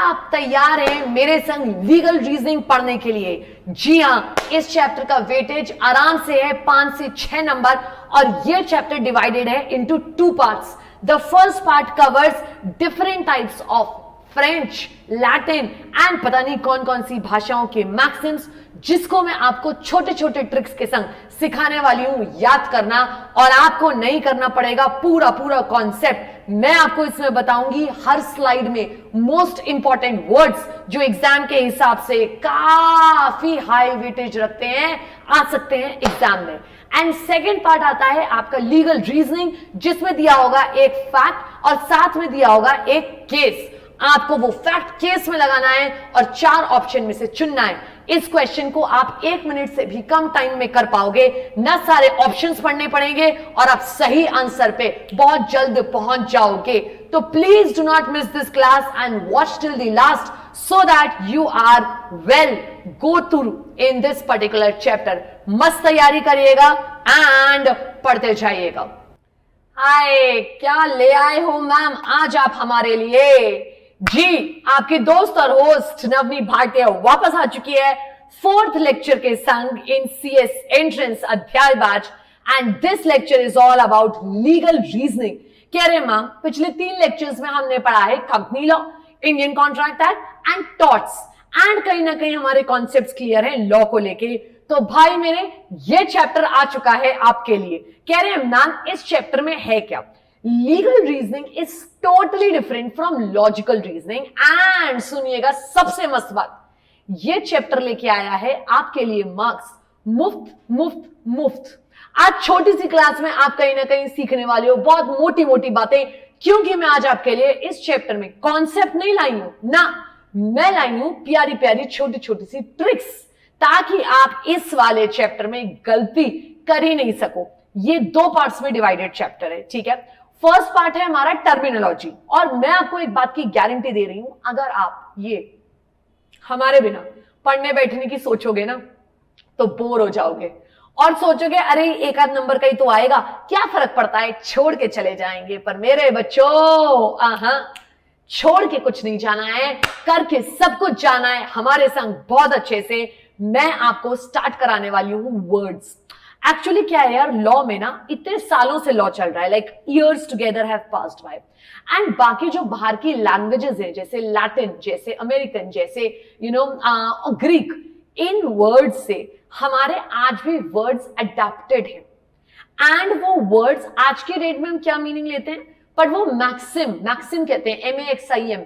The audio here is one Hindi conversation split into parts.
आप तैयार हैं मेरे संग लीगल रीजनिंग पढ़ने के लिए? जी हाँ, इस चैप्टर का वेटेज आराम से है 5 से 6 नंबर और ये चैप्टर डिवाइडेड है into 2 parts. The first part covers different types of French, Latin and पता नहीं कौन कौन सी भाषाओं के मैक्सिम्स, जिसको मैं आपको छोटे छोटे ट्रिक्स के संग सिखाने वाली हूं याद करना, और आपको नहीं करना पड़ेगा पूरा पूरा कॉन्सेप्ट। मैं आपको इसमें बताऊंगी हर स्लाइड में मोस्ट इंपॉर्टेंट वर्ड्स जो एग्जाम के हिसाब से काफी हाई वेटेज रखते हैं, आ सकते हैं एग्जाम में। एंड सेकेंड पार्ट आता है आपका लीगल रीजनिंग, जिसमें दिया होगा एक फैक्ट और साथ में दिया होगा एक केस। आपको वो फैक्ट केस में लगाना है और 4 ऑप्शन में से चुनना है। इस क्वेश्चन को आप 1 मिनट से भी कम टाइम में कर पाओगे, न सारे ऑप्शंस पढ़ने पड़ेंगे और आप सही आंसर पे बहुत जल्द पहुंच जाओगे। तो please do not miss this class and watch till the last so that you are well go through in this particular chapter। मस्त तैयारी करिएगा एंड पढ़ते जाइएगा। हाय, क्या ले आए हो मैम आज आप हमारे लिए? जी, आपके दोस्त और होस्ट नवनी भाटिया वापस आ चुकी है 4th लेक्चर के संग इन CS एंट्रेंस अध्याय batch, and this lecture is all about legal reasoning. कह रहे मैम, पिछले 3 लेक्चर्स में हमने पढ़ा है company law, Indian contract act and torts, and कहीं ना कहीं हमारे कॉन्सेप्ट्स क्लियर हैं लॉ को लेके। तो भाई मेरे, ये चैप्टर आ चुका है आपके लिए। कह रहे हैं मैम, इस चैप्टर में है क्या? Legal reasoning is totally different from logical reasoning. And सुनिएगा सबसे मस्त बात, ये चैप्टर लेके आया है आपके लिए मार्क्स मुफ्त मुफ्त मुफ्त। आज छोटी सी क्लास में आप कहीं ना कहीं सीखने वाले हो बहुत मोटी मोटी बातें, क्योंकि मैं आज आपके लिए इस चैप्टर में कॉन्सेप्ट नहीं लाई हूं ना, मैं लाई हूं प्यारी प्यारी छोटी छोटी सी ट्रिक्स, ताकि आप इस वाले चैप्टर में गलती कर ही नहीं सको। ये 2 पार्ट्स में डिवाइडेड चैप्टर है, ठीक है। फर्स्ट पार्ट है हमारा टर्मिनोलॉजी, और मैं आपको एक बात की गारंटी दे रही हूं, अगर आप ये हमारे बिना पढ़ने बैठने की सोचोगे ना तो बोर हो जाओगे और सोचोगे अरे 1 आध नंबर का ही तो आएगा, क्या फर्क पड़ता है, छोड़ के चले जाएंगे। पर मेरे बच्चों, छोड़ के कुछ नहीं जाना है, करके सब कुछ जाना है हमारे संग बहुत अच्छे से। मैं आपको स्टार्ट कराने वाली हूं वर्ड्स। एक्चुअली क्या है यार, लॉ में ना इतने सालों से लॉ चल रहा है, like years together have passed by, and बाकी जो बाहर की लैंग्वेजेस है जैसे लैटिन, जैसे अमेरिकन, जैसे ग्रीक, इन वर्ड्स से हमारे आज भी वर्ड्स अडेप्टेड हैं। एंड वो वर्ड्स आज के डेट में हम क्या मीनिंग लेते हैं, पर वो मैक्सिम कहते हैं, MAXIM,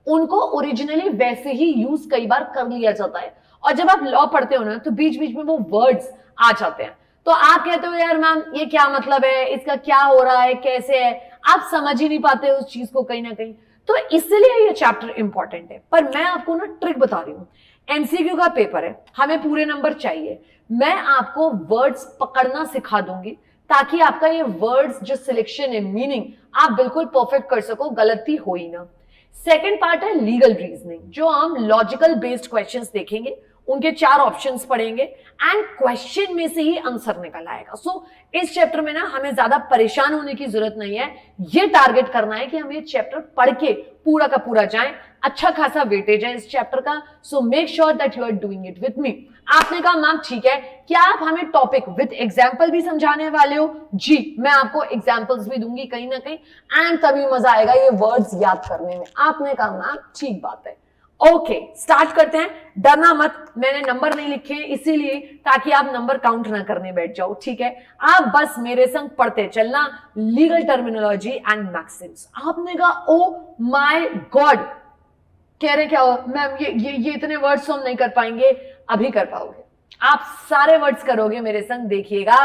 उनको ओरिजिनली वैसे ही यूज कई बार कर लिया जाता है। और जब आप लॉ पढ़ते हो ना तो बीच बीच में वो वर्ड्स आ जाते हैं, तो आप कहते हो यार मैम ये क्या मतलब है, इसका क्या हो रहा है, कैसे है, आप समझ ही नहीं पाते उस चीज को कहीं ना कहीं। तो इसलिए ये चैप्टर इंपॉर्टेंट है। पर मैं आपको ना ट्रिक बता रही हूँ, MCQ का पेपर है, हमें पूरे नंबर चाहिए। मैं आपको वर्ड्स पकड़ना सिखा दूंगी ताकि आपका ये वर्ड्स जो सिलेक्शन है, मीनिंग, आप बिल्कुल परफेक्ट कर सको, गलती हो ही ना। सेकेंड पार्ट है लीगल रीजनिंग, जो हम लॉजिकल बेस्ड क्वेश्चंस देखेंगे, उनके 4 ऑप्शंस पढ़ेंगे एंड क्वेश्चन में से ही आंसर निकल आएगा। सो इस चैप्टर में ना हमें ज्यादा परेशान होने की जरूरत नहीं है, ये टारगेट करना है कि हम ये चैप्टर पढ़ के पूरा का पूरा जाएं। अच्छा खासा वेटेज है इस चैप्टर का, so make sure that you are doing it with me. आपने कहा मैम ठीक है, क्या आप हमें टॉपिक विथ एग्जाम्पल भी समझाने वाले हो? जी, मैं आपको एग्जाम्पल्स भी दूंगी कहीं ना कहीं, एंड तभी मजा आएगा ये वर्ड्स याद करने में। आपने कहा मैम ठीक बात है, ओके स्टार्ट करते हैं। डरना मत, मैंने नंबर नहीं लिखे इसीलिए ताकि आप नंबर काउंट ना करने बैठ जाओ, ठीक है। आप बस मेरे संग पढ़ते चलना लीगल टर्मिनोलॉजी एंड मैक्सिम्स। आपने कहा ओ माय गॉड, कह रहे क्या हो मैम, ये इतने वर्ड्स तो हम नहीं कर पाएंगे। अभी कर पाओगे, आप सारे वर्ड्स करोगे मेरे संग, देखिएगा।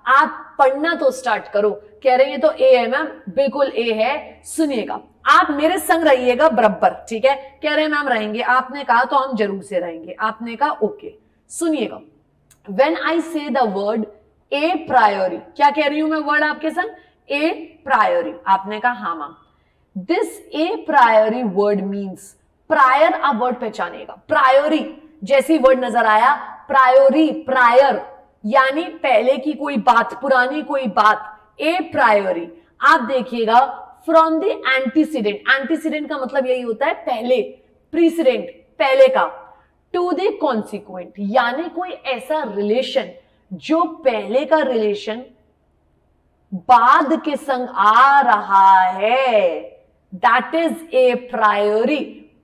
आप पढ़ना तो स्टार्ट करो। कह रहे हैं तो ए है मैम, बिल्कुल ए है। सुनिएगा, आप मेरे संग रहिएगा बराबर, ठीक है। कह रहे हैं मैम रहेंगे, आपने कहा तो हम जरूर से रहेंगे। आपने कहा ओके। सुनिएगा, व्हेन आई से द वर्ड ए प्रायोरी, क्या कह रही हूं मैं वर्ड आपके संग, ए प्रायोरी। आपने कहा हाँ ma'am. This A प्रायोरी word means, prior आप वर्ड पहचानेगा, प्रायोरी जैसी वर्ड नजर आया, प्रायोरी, प्रायर यानी पहले की कोई बात, पुरानी कोई बात, ए प्रायोरी। आप देखिएगा फ्रॉम द एंटीसीडेंट, एंटीसीडेंट का मतलब यही होता है पहले, प्रीसिडेंट पहले का, टू द कॉन्सिक्वेंट यानी कोई ऐसा रिलेशन जो पहले का रिलेशन बाद के संग आ रहा है, दैट इज ए प्रायोरी।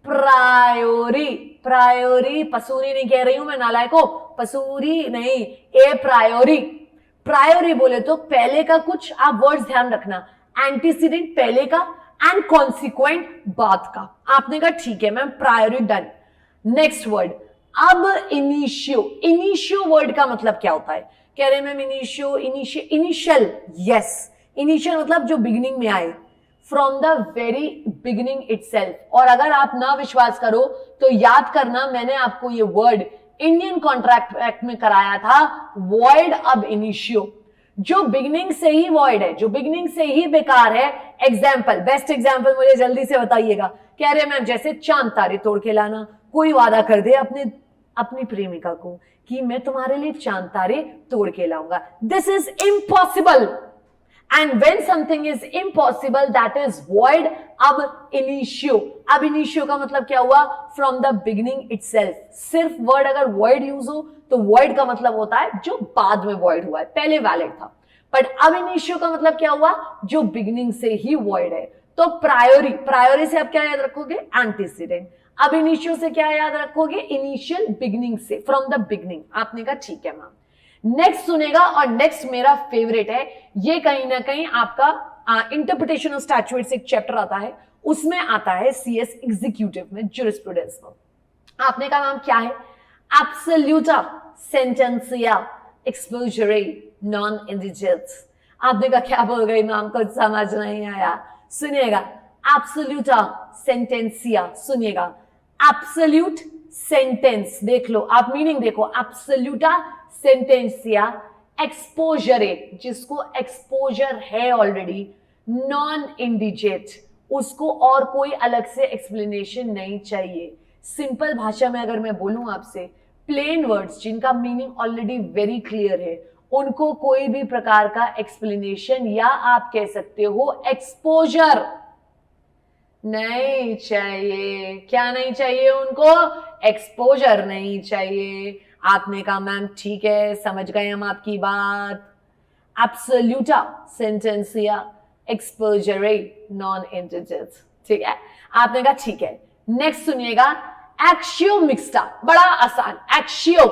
प्रायोरी, प्रायोरी पसूरी नहीं कह रही हूं मैं नालायको, पसूरी नहीं, ए प्रायोरी। प्रायोरी बोले तो पहले का, कुछ आप वर्ड्स ध्यान रखना, एंटीसीडेंट पहले का एंड कॉन्सिक्वेंट बाद का। आपने कहा ठीक है मैम, प्रायोरी डन। नेक्स्ट वर्ड, अब इनिशियो। इनिशियो वर्ड का मतलब क्या होता है? कह रहे ma'am initio, initial. Yes, initial मतलब जो बिगिनिंग में आए, from the very beginning itself. और अगर आप ना विश्वास करो तो याद करना, मैंने आपको ये वर्ड इंडियन कॉन्ट्रैक्ट एक्ट में कराया था, वॉइड अब इनिशियो, जो बिगिनिंग से ही वॉइड है, जो बिगिनिंग से ही बेकार है। एग्जाम्पल, बेस्ट एग्जाम्पल मुझे जल्दी से बताइएगा। कह रहे मैम जैसे चांद तारे तोड़ के लाना, कोई वादा कर दे अपनी प्रेमिका को कि मैं तुम्हारे लिए चांद तारे तोड़ के लाऊंगा, this is impossible. And when something is impossible that is void अब इनिशियो। अब इनिशियो का मतलब क्या हुआ? From the beginning itself. सिर्फ वर्ड अगर वॉइड यूज हो तो वॉइड का मतलब होता है जो बाद में वॉइड हुआ है, पहले वैलिड था। बट अब इनिशियो का मतलब क्या हुआ? जो बिगिनिंग से ही वॉइड है। तो प्रायोरी, प्रायोरी से आप क्या याद रखोगे? एंटीसीडेंट। अब इनिशियो से क्या याद रखोगे? इनिशियल, बिगिनिंग से, फ्रॉम द बिगिनिंग। आपने कहा ठीक है मैम। नेक्स्ट सुनेगा, और नेक्स्ट मेरा फेवरेट है, ये कहीं ना कहीं आपका इंटरप्रिटेशन ऑफ स्टैट्यूट्स एक चैप्टर आता है, उसमें आता है सीएस एग्जीक्यूटिव में, ज्यूरिस्प्रूडेंस में। आपने कहा मैम क्या है? Absoluta सेंटेंसिया एक्सपोजरे non indigenous. आपने कहा क्या बोल गई मैम, कुछ समझ नहीं आया। सुनिएगा, एब्सोल्यूटा सेंटेंसिया, सुनिएगा, एब्सोल्यूट सेंटेंस, देख लो आप मीनिंग देखो, एब्सोल्यूटा सेंटेंसिया एक्सपोजरे, जिसको एक्सपोजर है ऑलरेडी, नॉन इंडिजेट, उसको और कोई अलग से एक्सप्लेनेशन नहीं चाहिए। सिंपल भाषा में अगर मैं बोलूं आपसे, प्लेन वर्ड्स जिनका मीनिंग ऑलरेडी वेरी क्लियर है, उनको कोई भी प्रकार का एक्सप्लेनेशन या आप कह सकते हो एक्सपोजर नहीं चाहिए। क्या नहीं चाहिए उनको? एक्सपोजर नहीं चाहिए। आपने कहा मैम ठीक है, समझ गए हम आपकी बात। एब्सोल्यूटा सेंटेंसिया एक्सपोजरे नॉन इंडिजेंस, ठीक है। आपने कहा ठीक है। नेक्स्ट सुनिएगा, एक्शियो मिक्स्टा, बड़ा आसान। Actio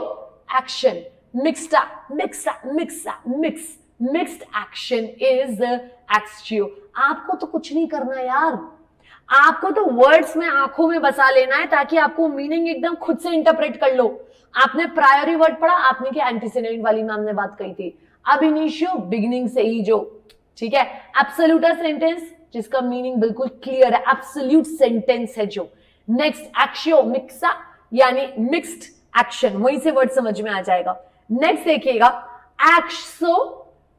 action, mixta mixa mixa mix, mixed action is actio. आपको तो कुछ नहीं करना यार, आपको तो वर्ड्स में आंखों में बसा लेना है ताकि आपको मीनिंग एकदम खुद से इंटरप्रेट कर लो। आपने प्रायोरी वर्ड पढ़ा, आपने क्या एंटीसीडेंट वाली मैम ने बात कही थी। अब इनिशियो बिगिनिंग से ही जो, ठीक है। एब्सोल्यूटा सेंटेंस जिसका मीनिंग बिल्कुल क्लियर है, एब्सोल्यूट सेंटेंस है जो। नेक्स्ट एक्शियो मिक्सा यानी मिक्स्ड एक्शन, वहीं से वर्ड समझ में आ जाएगा। नेक्स्ट देखिएगा, एक्सो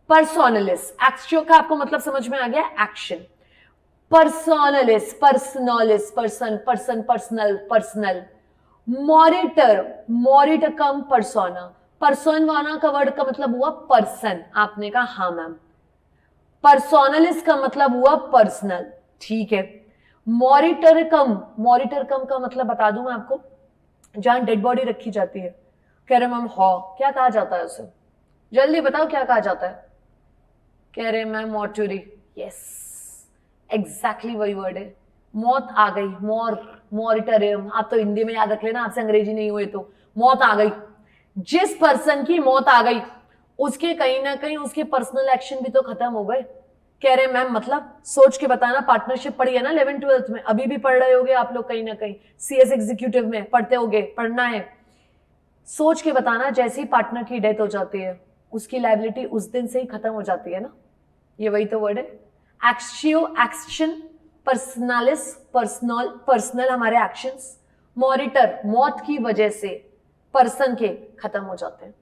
पर्सोनलिस। एक्शियो का आपको मतलब समझ में आ गया, action. Personalis, personalis, person, person, personal, personal. Moritur, moritur cum persona, person वाना का वर्ड का मतलब हुआ पर्सन। आपने कहा हाँ मैम। पर्सोनलिस का मतलब हुआ पर्सनल, ठीक है। मॉरिटर कम, मॉरिटर कम का मतलब बता दूं मैं आपको, जहां डेड बॉडी रखी जाती है। कह रहे मैम हॉ, क्या कहा जाता है उसे? जल्दी बताओ क्या कहा जाता है? कह रहे मैम मॉर्चुरी। यस, एग्जैक्टली वही वर्ड है। मौत आ गई, मॉरिटरियम। आप तो हिंदी में याद रख लेना, आपसे अंग्रेजी नहीं हुए तो। मौत आ गई, जिस पर्सन की मौत आ गई उसके कहीं ना कहीं उसके पर्सनल एक्शन भी तो खत्म हो गए। कह रहे मैम मतलब सोच के बताना, पार्टनरशिप पढ़ी है ना 11th-12th में, अभी भी पढ़ रहे होगे आप लोग कहीं ना कहीं, सीएस एग्जीक्यूटिव में पढ़ते होगे, पढ़ना है। सोच के बताना, जैसे ही पार्टनर की डेथ हो जाती है उसकी लायबिलिटी उस दिन से ही खत्म हो जाती है ना, ये वही तो वर्ड है। एक्शियो एक्शन, पर्सनालिस पर्सनल, पर्सनल हमारे एक्शंस। मॉरिटर मौत की वजह से पर्सन के खत्म हो जाते हैं।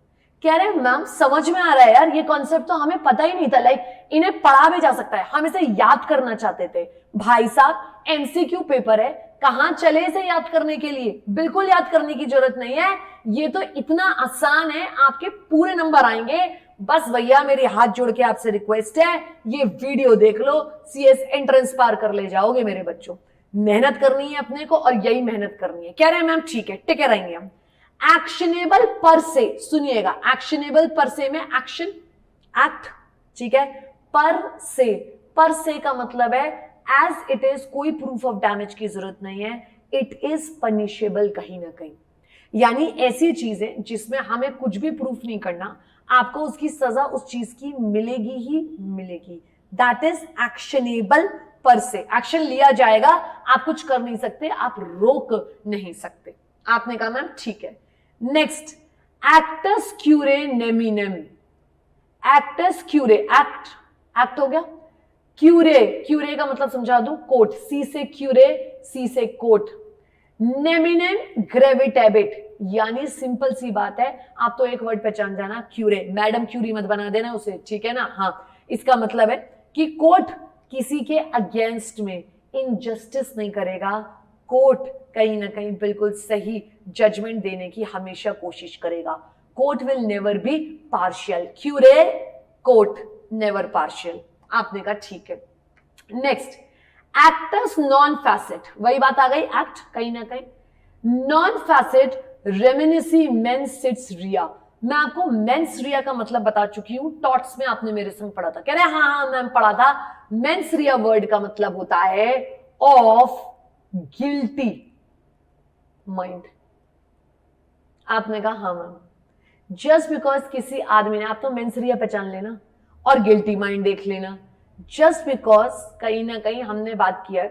कह रहे हैं मैम समझ में आ रहा है यार, ये कॉन्सेप्ट तो हमें पता ही नहीं था, लाइक इन्हें पढ़ा भी जा सकता है, हम इसे याद करना चाहते थे। भाई साहब एमसीक्यू पेपर है, कहां चले इसे याद करने के लिए? बिल्कुल याद करने की जरूरत नहीं है, ये तो इतना आसान है, आपके पूरे नंबर आएंगे। बस भैया मेरी हाथ जोड़ के आपसे रिक्वेस्ट है, ये वीडियो देख लो, सीएस एंट्रेंस पार कर ले जाओगे मेरे बच्चों। मेहनत करनी है अपने को और यही मेहनत करनी है। कह रहे हैं मैम ठीक है, टिके रहेंगे हम। एक्शनेबल पर से, सुनिएगा, एक्शनेबल पर से में एक्शन, एक्ट, ठीक है। पर से का मतलब है एज इट इज, कोई प्रूफ ऑफ डैमेज की जरूरत नहीं है, इट इज पनिशेबल कहीं ना कहीं। यानी ऐसी चीजें जिसमें हमें कुछ भी प्रूफ नहीं करना, आपको उसकी सजा उस चीज की मिलेगी ही मिलेगी, दैट इज एक्शनेबल पर से। एक्शन लिया जाएगा, आप कुछ कर नहीं सकते, आप रोक नहीं सकते। आपने कहा मैम ठीक है। Next, actus curiae neminem. Actus curiae, act हो गया। क्यूरे का मतलब समझा दूं, कोर्ट, सी से क्यूरे, सी से कोर्ट। नेमिनेम ग्रेविटेबिट, यानी सिंपल सी बात है, आप तो एक वर्ड पहचान जाना, क्यूरे, मैडम क्यूरी मत बना देना उसे, ठीक है ना। हाँ, इसका मतलब है कि कोर्ट किसी के अगेंस्ट में इनजस्टिस नहीं करेगा, कोर्ट कहीं ना कहीं बिल्कुल सही जजमेंट देने की हमेशा कोशिश करेगा। Court will never be partial, curiae court never partial. आपने कहा ठीक है। नेक्स्ट, एक्टस नॉन फैसेट, वही बात आ गई, एक्ट कहीं ना कहीं। नॉन फैसेट रेमिनिसी मेंस सिट्स रिया। मैं आपको मेंस रिया का मतलब बता चुकी हूं, टॉट्स में आपने मेरे संग पढ़ा था। कह रहे हाँ हाँ मैम पढ़ा था। मेंस रिया वर्ड का मतलब होता है ऑफ गिल्टी माइंड। आपने कहा हाँ मैम, जस्ट बिकॉज किसी आदमी ने, आप तो मेंस रिया पहचान लेना और गिल्टी माइंड देख लेना, जस्ट बिकॉज कहीं ना कहीं हमने बात किया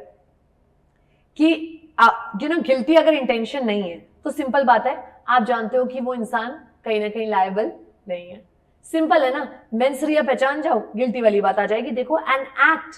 कि गिल्टी अगर इंटेंशन नहीं है तो सिंपल बात है, आप जानते हो कि वो इंसान कहीं ना कहीं लायबल नहीं है। सिंपल है ना, मेंस रिया पहचान जाओ, गिल्टी वाली बात आ जाएगी। देखो, an act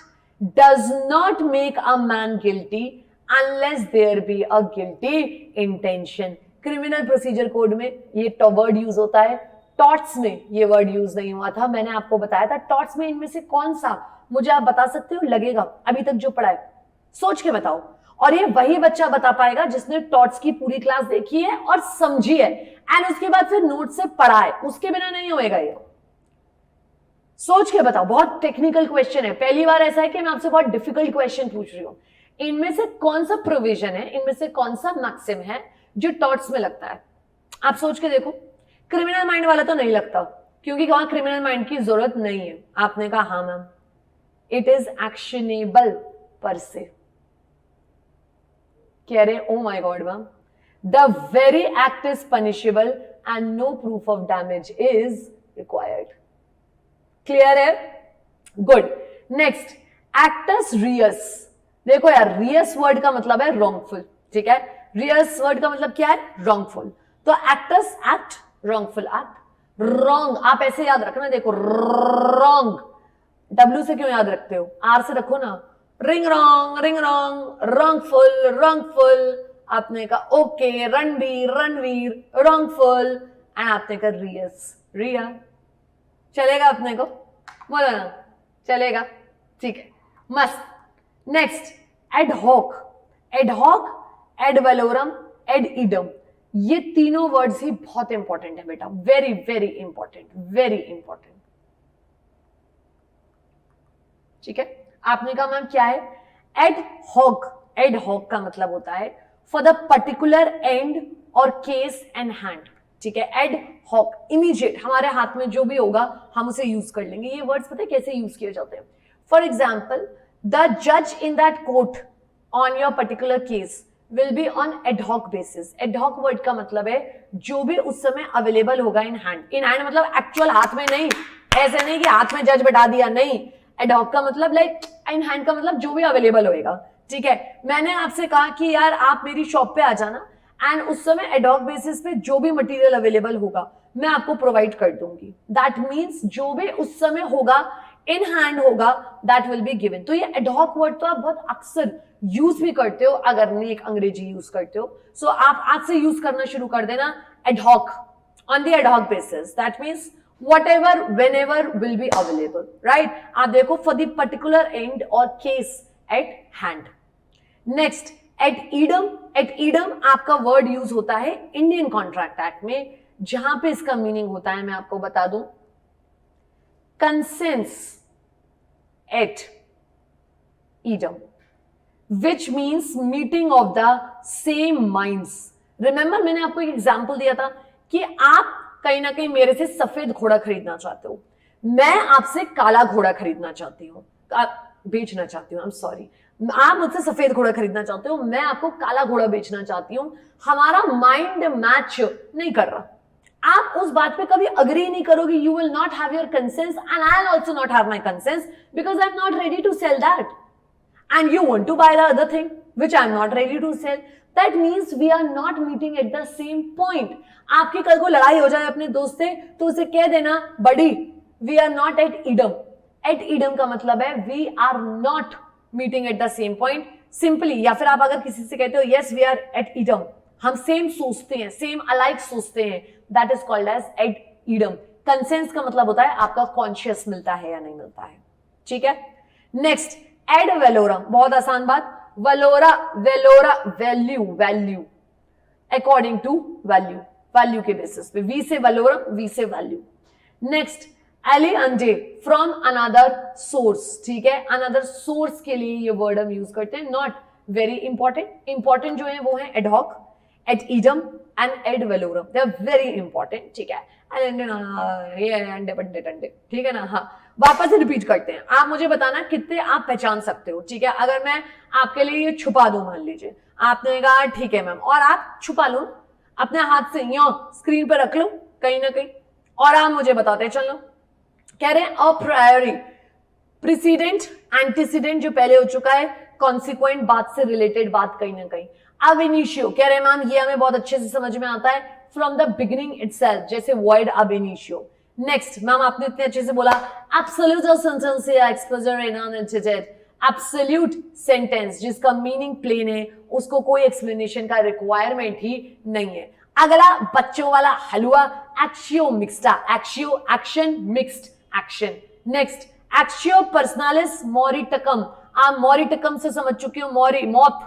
does not make a man guilty unless there be a guilty intention. Criminal procedure code में ये वर्ड यूज होता है, टॉट्स में ये वर्ड यूज नहीं हुआ था। मैंने आपको बताया था टॉट्स में इनमें से कौन सा मुझे आप बता सकते हो लगेगा अभी तक जो पढ़ा है, सोच के बताओ। और ये वही बच्चा बता पाएगा जिसने टॉट्स की पूरी क्लास देखी है और समझी है, एंड उसके बाद फिर नोट से पढ़ा है, उसके बिना नहीं होएगा ये। सोच के बताओ, बहुत टेक्निकल क्वेश्चन है, पहली बार ऐसा है कि मैं आपसे बहुत डिफिकल्ट क्वेश्चन पूछ रही हूं। इनमें से कौन सा प्रोविजन है, इनमें से कौन सा मैक्सिम है जो टॉट्स में लगता है, आप सोच के देखो। क्रिमिनल माइंड वाला तो नहीं लगता, क्योंकि वहां क्रिमिनल माइंड की जरूरत नहीं है। आपने कहा हाँ ma'am, it is actionable per से। कह रहे oh my god ma'am, the very act is punishable and no proof of damage is required. Clear है? गुड। Next, actus reus. देखो यार, रियस वर्ड का मतलब है रॉन्गफुल, ठीक है। रियस वर्ड का मतलब क्या है? रॉन्गफुल। तो acts act, wrongful act. Wrong आप ऐसे याद रखना, देखो रॉन्ग, डब्ल्यू से क्यों याद रखते हो, आर से रखो ना। Ring wrong, wrongful, wrongful. आपने कहा okay, Ranbir, Ranveer, wrongful, and आपने कहा रियस, रिया। चलेगा अपने को? बोलो ना, चलेगा? ठीक है, मस्त। Next, ad hoc. Ad hoc, ad valorem, ad idem, ये तीनों वर्ड्स ही बहुत इंपॉर्टेंट है बेटा, very very important, very important. ठीक है, आपने कहा मैम क्या है? Ad hoc. एड हॉक का मतलब होता है फॉर द पर्टिकुलर एंड और केस एंड हैंड। ठीक है, एड हॉक, इमीडिएट, हमारे हाथ में जो भी होगा हम उसे यूज कर लेंगे। ये वर्ड्स पता है कैसे यूज किए जाते हैं? फॉर एग्जाम्पल, द जज in that court on your particular case will be on ad hoc basis. Ad hoc word का मतलब है जो भी उस समय अवेलेबल होगा इन हैंड। इन हैंड मतलब एक्चुअल हाथ में नहीं, ऐसे नहीं कि हाथ में जज बैठा दिया, नहीं। एडहॉक का मतलब लाइक इन हैंड का मतलब जो भी अवेलेबल होएगा। ठीक है, मैंने आपसे कहा कि यार आप मेरी शॉप पे आ जाना, एंड उस समय एडहॉक बेसिस पे जो भी मटेरियल अवेलेबल होगा मैं आपको प्रोवाइड कर दूंगी। दैट मीन्स जो भी उस समय होगा, इन हैंड होगा, दैट विल बी गिवन। तो ये एडहॉक वर्ड तो आप बहुत अक्सर यूज भी करते हो अगर नेक अंग्रेजी यूज करते हो। सो आप आज से यूज करना शुरू कर देना, ad hoc, on the ad hoc basis. That means whatever whenever will be available, right? आप देखो for the particular end or case at hand. Next, at idem. At idem आपका वर्ड यूज होता है इंडियन कॉन्ट्रैक्ट एक्ट में, जहां पे इसका मीनिंग होता है मैं आपको बता दूं, consensus ad idem। which means meeting of the same minds. Remember मैंने आपको एक एग्जाम्पल दिया था कि आप कहीं ना कहीं मेरे से सफेद घोड़ा खरीदना चाहते हो, मैं आपसे काला घोड़ा खरीदना चाहती हूँ, बेचना चाहती हूँ, सॉरी, आप मुझसे सफेद घोड़ा खरीदना चाहते हो, मैं आपको काला घोड़ा बेचना चाहती हूँ, हमारा माइंड मैच नहीं कर रहा, आप उस बात पे कभी अग्री नहीं करोगे, you will not have your consensus and I will also not have my consensus because I am not ready to sell that and you want to buy the other thing which I am not ready to sell. That means we are not meeting at the same point. आपकी कल को लड़ाई हो जाए अपने दोस्त से तो उसे कह देना बड़ी we are not at Edom. At Edom का मतलब है we are not meeting at the same point. Simply या फिर आप अगर किसी से कहते हो yes we are at Edom, हम सेम सोचते हैं, सेम अलाइक सोचते हैं, that is called as at Edom. Conscience का मतलब होता है आपका कॉन्शियस मिलता है या नहीं मिलता है, ठीक है. नेक्स्ट एड वेलोरम, बहुत आसान बात, valora valora value, value according to value, value के बेसिस पे, वी से वेलोरम, वी से value. Next aliunde from another source, ठीक है, अनदर सोर्स के लिए ये वर्ड हम यूज करते हैं, नॉट वेरी इंपॉर्टेंट. इंपॉर्टेंट जो है वो है ad hoc, ad idem and ad valorem, they are very important, ठीक है. ये अंडे बंडे टंडे, ठीक है ना. हाँ, वापस रिपीट करते हैं, आप मुझे बताना कितने आप पहचान सकते हो, ठीक है. अगर मैं आपके लिए ये छुपा दूं, मान लीजिए आपने कहा ठीक है मैम, और आप छुपा लो अपने हाथ से, यो स्क्रीन पर रख लो कहीं ना कहीं, और आप मुझे बताते हैं, चलो कह रहे हैं अ प्रायोरी, प्रीसीडेंट, एंटीसीडेंट जो पहले हो चुका है, कॉन्सिक्वेंट बात से रिलेटेड बात कहीं ना कहीं. अब इनिशियो कह रहे हैं मैम ये हमें बहुत अच्छे से समझ में आता है, फ्रॉम द बिगिनिंग इटसेल्फ, जैसे वर्ड अब इनिशियो. नेक्स्ट मैम आपने इतने अच्छे से बोला एब्सोल्यूट सेंटेंस या एक्सपोजर एनॉनिटेड, एब्सोल्यूट सेंटेंस जिसका मीनिंग प्लेन है, उसको कोई एक्सप्लेनेशन का रिक्वायरमेंट ही नहीं है. अगला बच्चों वाला हलवा, एक्शियो मिक्स्टा, एक्शियो एक्शन, मिक्स्ड एक्शन. नेक्स्ट एक्शियो पर्सनालिस मोरिटकम, आप मोरिटकम से समझ चुके हो, मोरी मौत,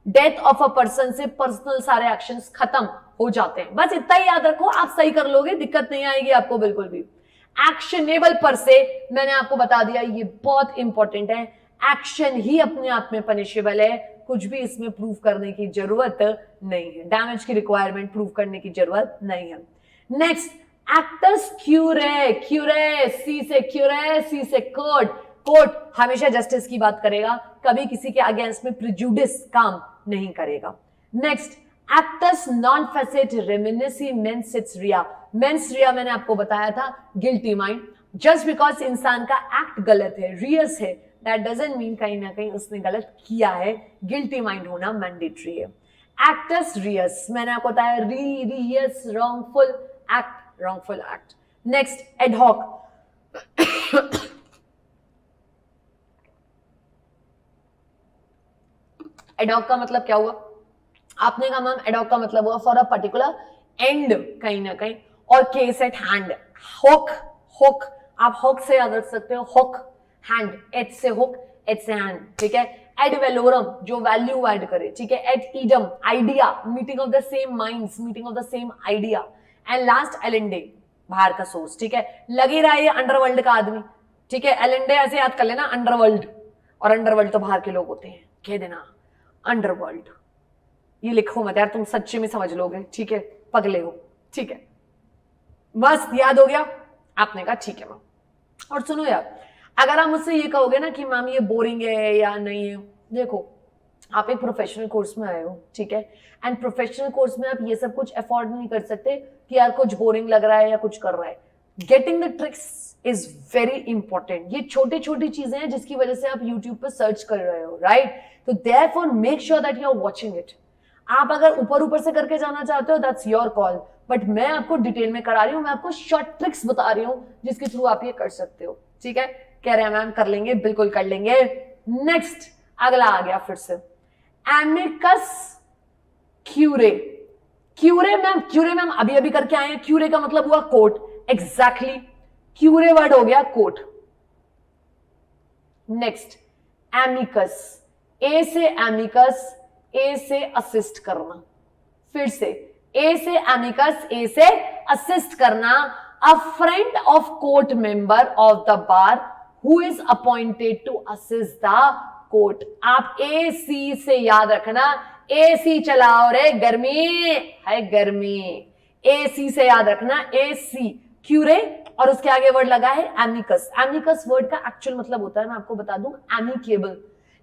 डेथ ऑफ अ पर्सन से पर्सनल सारे एक्शंस खत्म हो जाते हैं. बस इतना ही याद रखो, आप सही कर लोगे, दिक्कत नहीं आएगी आपको बिल्कुल भी. एक्शनेबल पर से मैंने आपको बता दिया, ये बहुत इंपॉर्टेंट है, एक्शन ही अपने आप में पनिशेबल है, कुछ भी इसमें प्रूव करने की जरूरत नहीं है, डैमेज की रिक्वायरमेंट प्रूव करने की जरूरत नहीं है. नेक्स्ट एक्टस क्यूरे, क्यूरे सी से क्यूरे, सी से कोर्ट, कोर्ट हमेशा जस्टिस की बात करेगा, कभी किसी के अगेंस्ट में प्रिजुडिस काम नहीं करेगा. Next actus non facit reum nisi mens इट्स रिया, मेंस रिया मैंने आपको बताया था गिल्टी माइंड. जस्ट बिकॉज इंसान का एक्ट गलत है, रियस है, दैट डजंट मीन कहीं ना कहीं उसने गलत किया है, गिल्टी माइंड होना मैंडेटरी है. एक्टस रियस मैंने आपको बताया, reus wrongful act, wrongful act. Next ad hoc, hoc ad मतलब क्या हुआ, आपने कहा मैम एडहॉक का मतलब हुआ फॉर अ पर्टिकुलर एंड कहीं ना कहीं, और केस एट हैंड. होक, होक आप होक से याद रख सकते हो, होक हैंड, एच से होक, एच से हैंड, ठीक है. एड वेलोरम जो वैल्यू ऐड करे, ठीक है. Ad idem idea, meeting of the same minds, meeting of the same idea. And last एलेंडे, बाहर का सोर्स, ठीक है. लगे रहा ये अंडरवर्ल्ड का आदमी, ठीक है. एलेंडे ऐसे याद कर लेना, अंडरवर्ल्ड, और अंडरवर्ल्ड तो बाहर के लोग होते हैं, कह देना अंडरवर्ल्ड, ये लिखो मत यार, तुम सच्चे में समझ लोगे, ठीक है, पगले हो, ठीक है. बस याद हो गया, आपने कहा ठीक है मैम. और सुनो यार, अगर आप मुझसे ये कहोगे ना कि मैम ये बोरिंग है या नहीं है, देखो आप एक प्रोफेशनल कोर्स में आए हो, ठीक है, एंड प्रोफेशनल कोर्स में आप ये सब कुछ अफोर्ड नहीं कर सकते कि यार कुछ बोरिंग लग रहा है या कुछ कर रहा है. Getting the tricks is very important. ये छोटी छोटी चीजें हैं जिसकी वजह से आप यूट्यूब पर सर्च कर रहे हो, राइट. तो therefore make sure that you are watching it. आप अगर ऊपर ऊपर से करके जाना चाहते हो, दैट्स योर कॉल, बट मैं आपको डिटेल में करा रही हूं, मैं आपको शॉर्ट ट्रिक्स बता रही हूं जिसके थ्रू आप ये कर सकते हो, ठीक है. कह रहे हैं मैम कर लेंगे, बिल्कुल कर लेंगे. नेक्स्ट अगला आ गया फिर से, एमिकस क्यूरे. क्यूरे मैम, क्यूरे मैम अभी अभी करके आए हैं, क्यूरे का मतलब हुआ कोर्ट, एग्जैक्टली क्यूरे वर्ड हो गया कोर्ट. नेक्स्ट एमिकस, ए से एमिकस, ए से असिस्ट करना, फिर से ए से एमिकस, ए से असिस्ट करना. A friend of court member of the bar who is appointed to assist the court. आप AC से याद रखना, AC चलाओ रे, गर्मी है गर्मी, AC से याद रखना, AC। क्यों रे? और उसके आगे वर्ड लगा है एमिकस। एमिकस वर्ड का एक्चुअल मतलब होता है, मैं आपको बता दूं, एमिकेबल,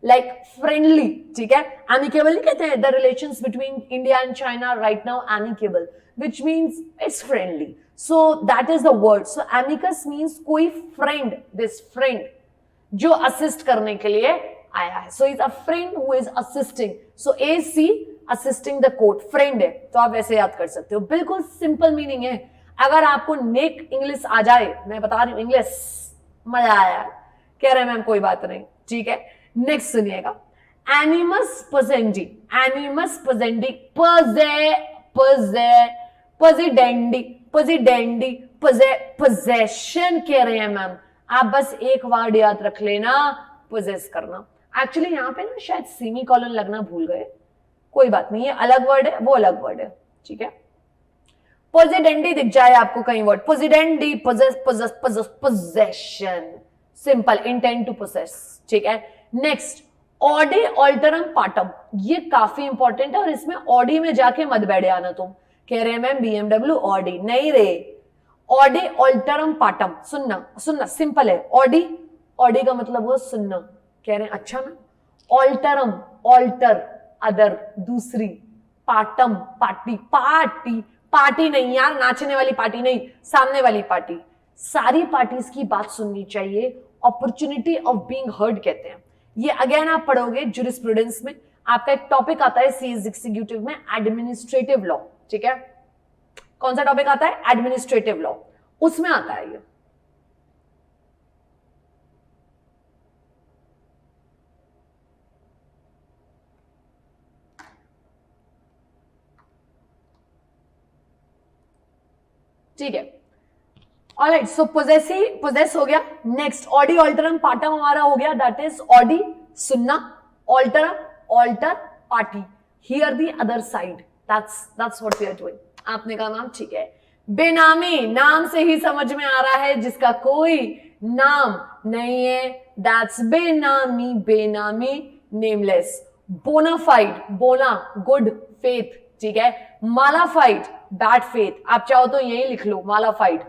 लाइक फ्रेंडली, ठीक है। एमिकेबल नहीं कहते हैं the relations between India and China right now, amicable, which means it's friendly, so that is the word. So amicus means कोई friend, this friend जो assist करने के लिए आया है, so is a friend who is assisting. So AC assisting the court, friend है, तो आप वैसे याद कर सकते हो, बिल्कुल सिंपल मीनिंग है। अगर आपको नेक इंग्लिश आ जाए, मैं बता रही हूं इंग्लिश, मजा आया, कह रहे हैं मैम कोई बात नहीं, ठीक है। नेक्स्ट सुनिएगा, एनिमस पजेंडी, एनिमस पजेंडी, पोजिडेंडी, पोजिडेंडी, पोजेशन कह रहे हैं मैम, आप बस एक वर्ड याद रख लेना, पोजेस करना। एक्चुअली यहाँ पे ना शायद सेमी कॉलन लगना भूल गए, कोई बात नहीं, ये अलग वर्ड है, वो अलग वर्ड है, ठीक है। पोजिडेंडी दिख जाए आपको कहीं word, possidendi, possession, simple, intent to possess, ठीक है। नेक्स्ट, ऑडे ऑल्टरम पार्टम, ये काफी इंपॉर्टेंट है और इसमें ऑडी में जाके मत बैठे आना तुम, कह रहे हैं मैम BMW ऑडी, नहीं रे, ऑडे ऑल्टरम पार्टम, सुनना सुनना, सिंपल है, ऑडी, ऑडी का मतलब हुआ सुनना, कह रहे हैं अच्छा ना। ऑल्टरम, ऑल्टर, अदर, दूसरी, पार्टम, पार्टी, पार्टी, पार्टी नहीं यार, नाचने वाली पार्टी नहीं, सामने वाली पार्टी, सारी पार्टीज की बात सुननी चाहिए, अपॉर्चुनिटी ऑफ बीइंग हर्ड कहते हैं। ये अगेन आप पढ़ोगे ज्यूरिस्प्रूडेंस में, आपका एक टॉपिक आता है CS एग्जीक्यूटिव में, एडमिनिस्ट्रेटिव लॉ, ठीक है। कौन सा टॉपिक आता है? एडमिनिस्ट्रेटिव लॉ, उसमें आता है ये। ठीक है, ऑलराइट, सो पोजेस हो गया। नेक्स्ट, ऑडी ऑल्टरम पार्टम हमारा हो गया, दैट इज ऑडी सुनना, alteram alter party, hear the other side, that's what we are doing. आपने कहा नाम, ठीक है। बेनामी, नाम से ही समझ में आ रहा है जिसका कोई नाम नहीं है, दैट्स बेनामी, बेनामी, नेमलेस। बोनाफाइड, बोना गुड फेथ, ठीक है। मालाफाइड बैड फेथ, आप चाहो तो यही लिख लो, mala fide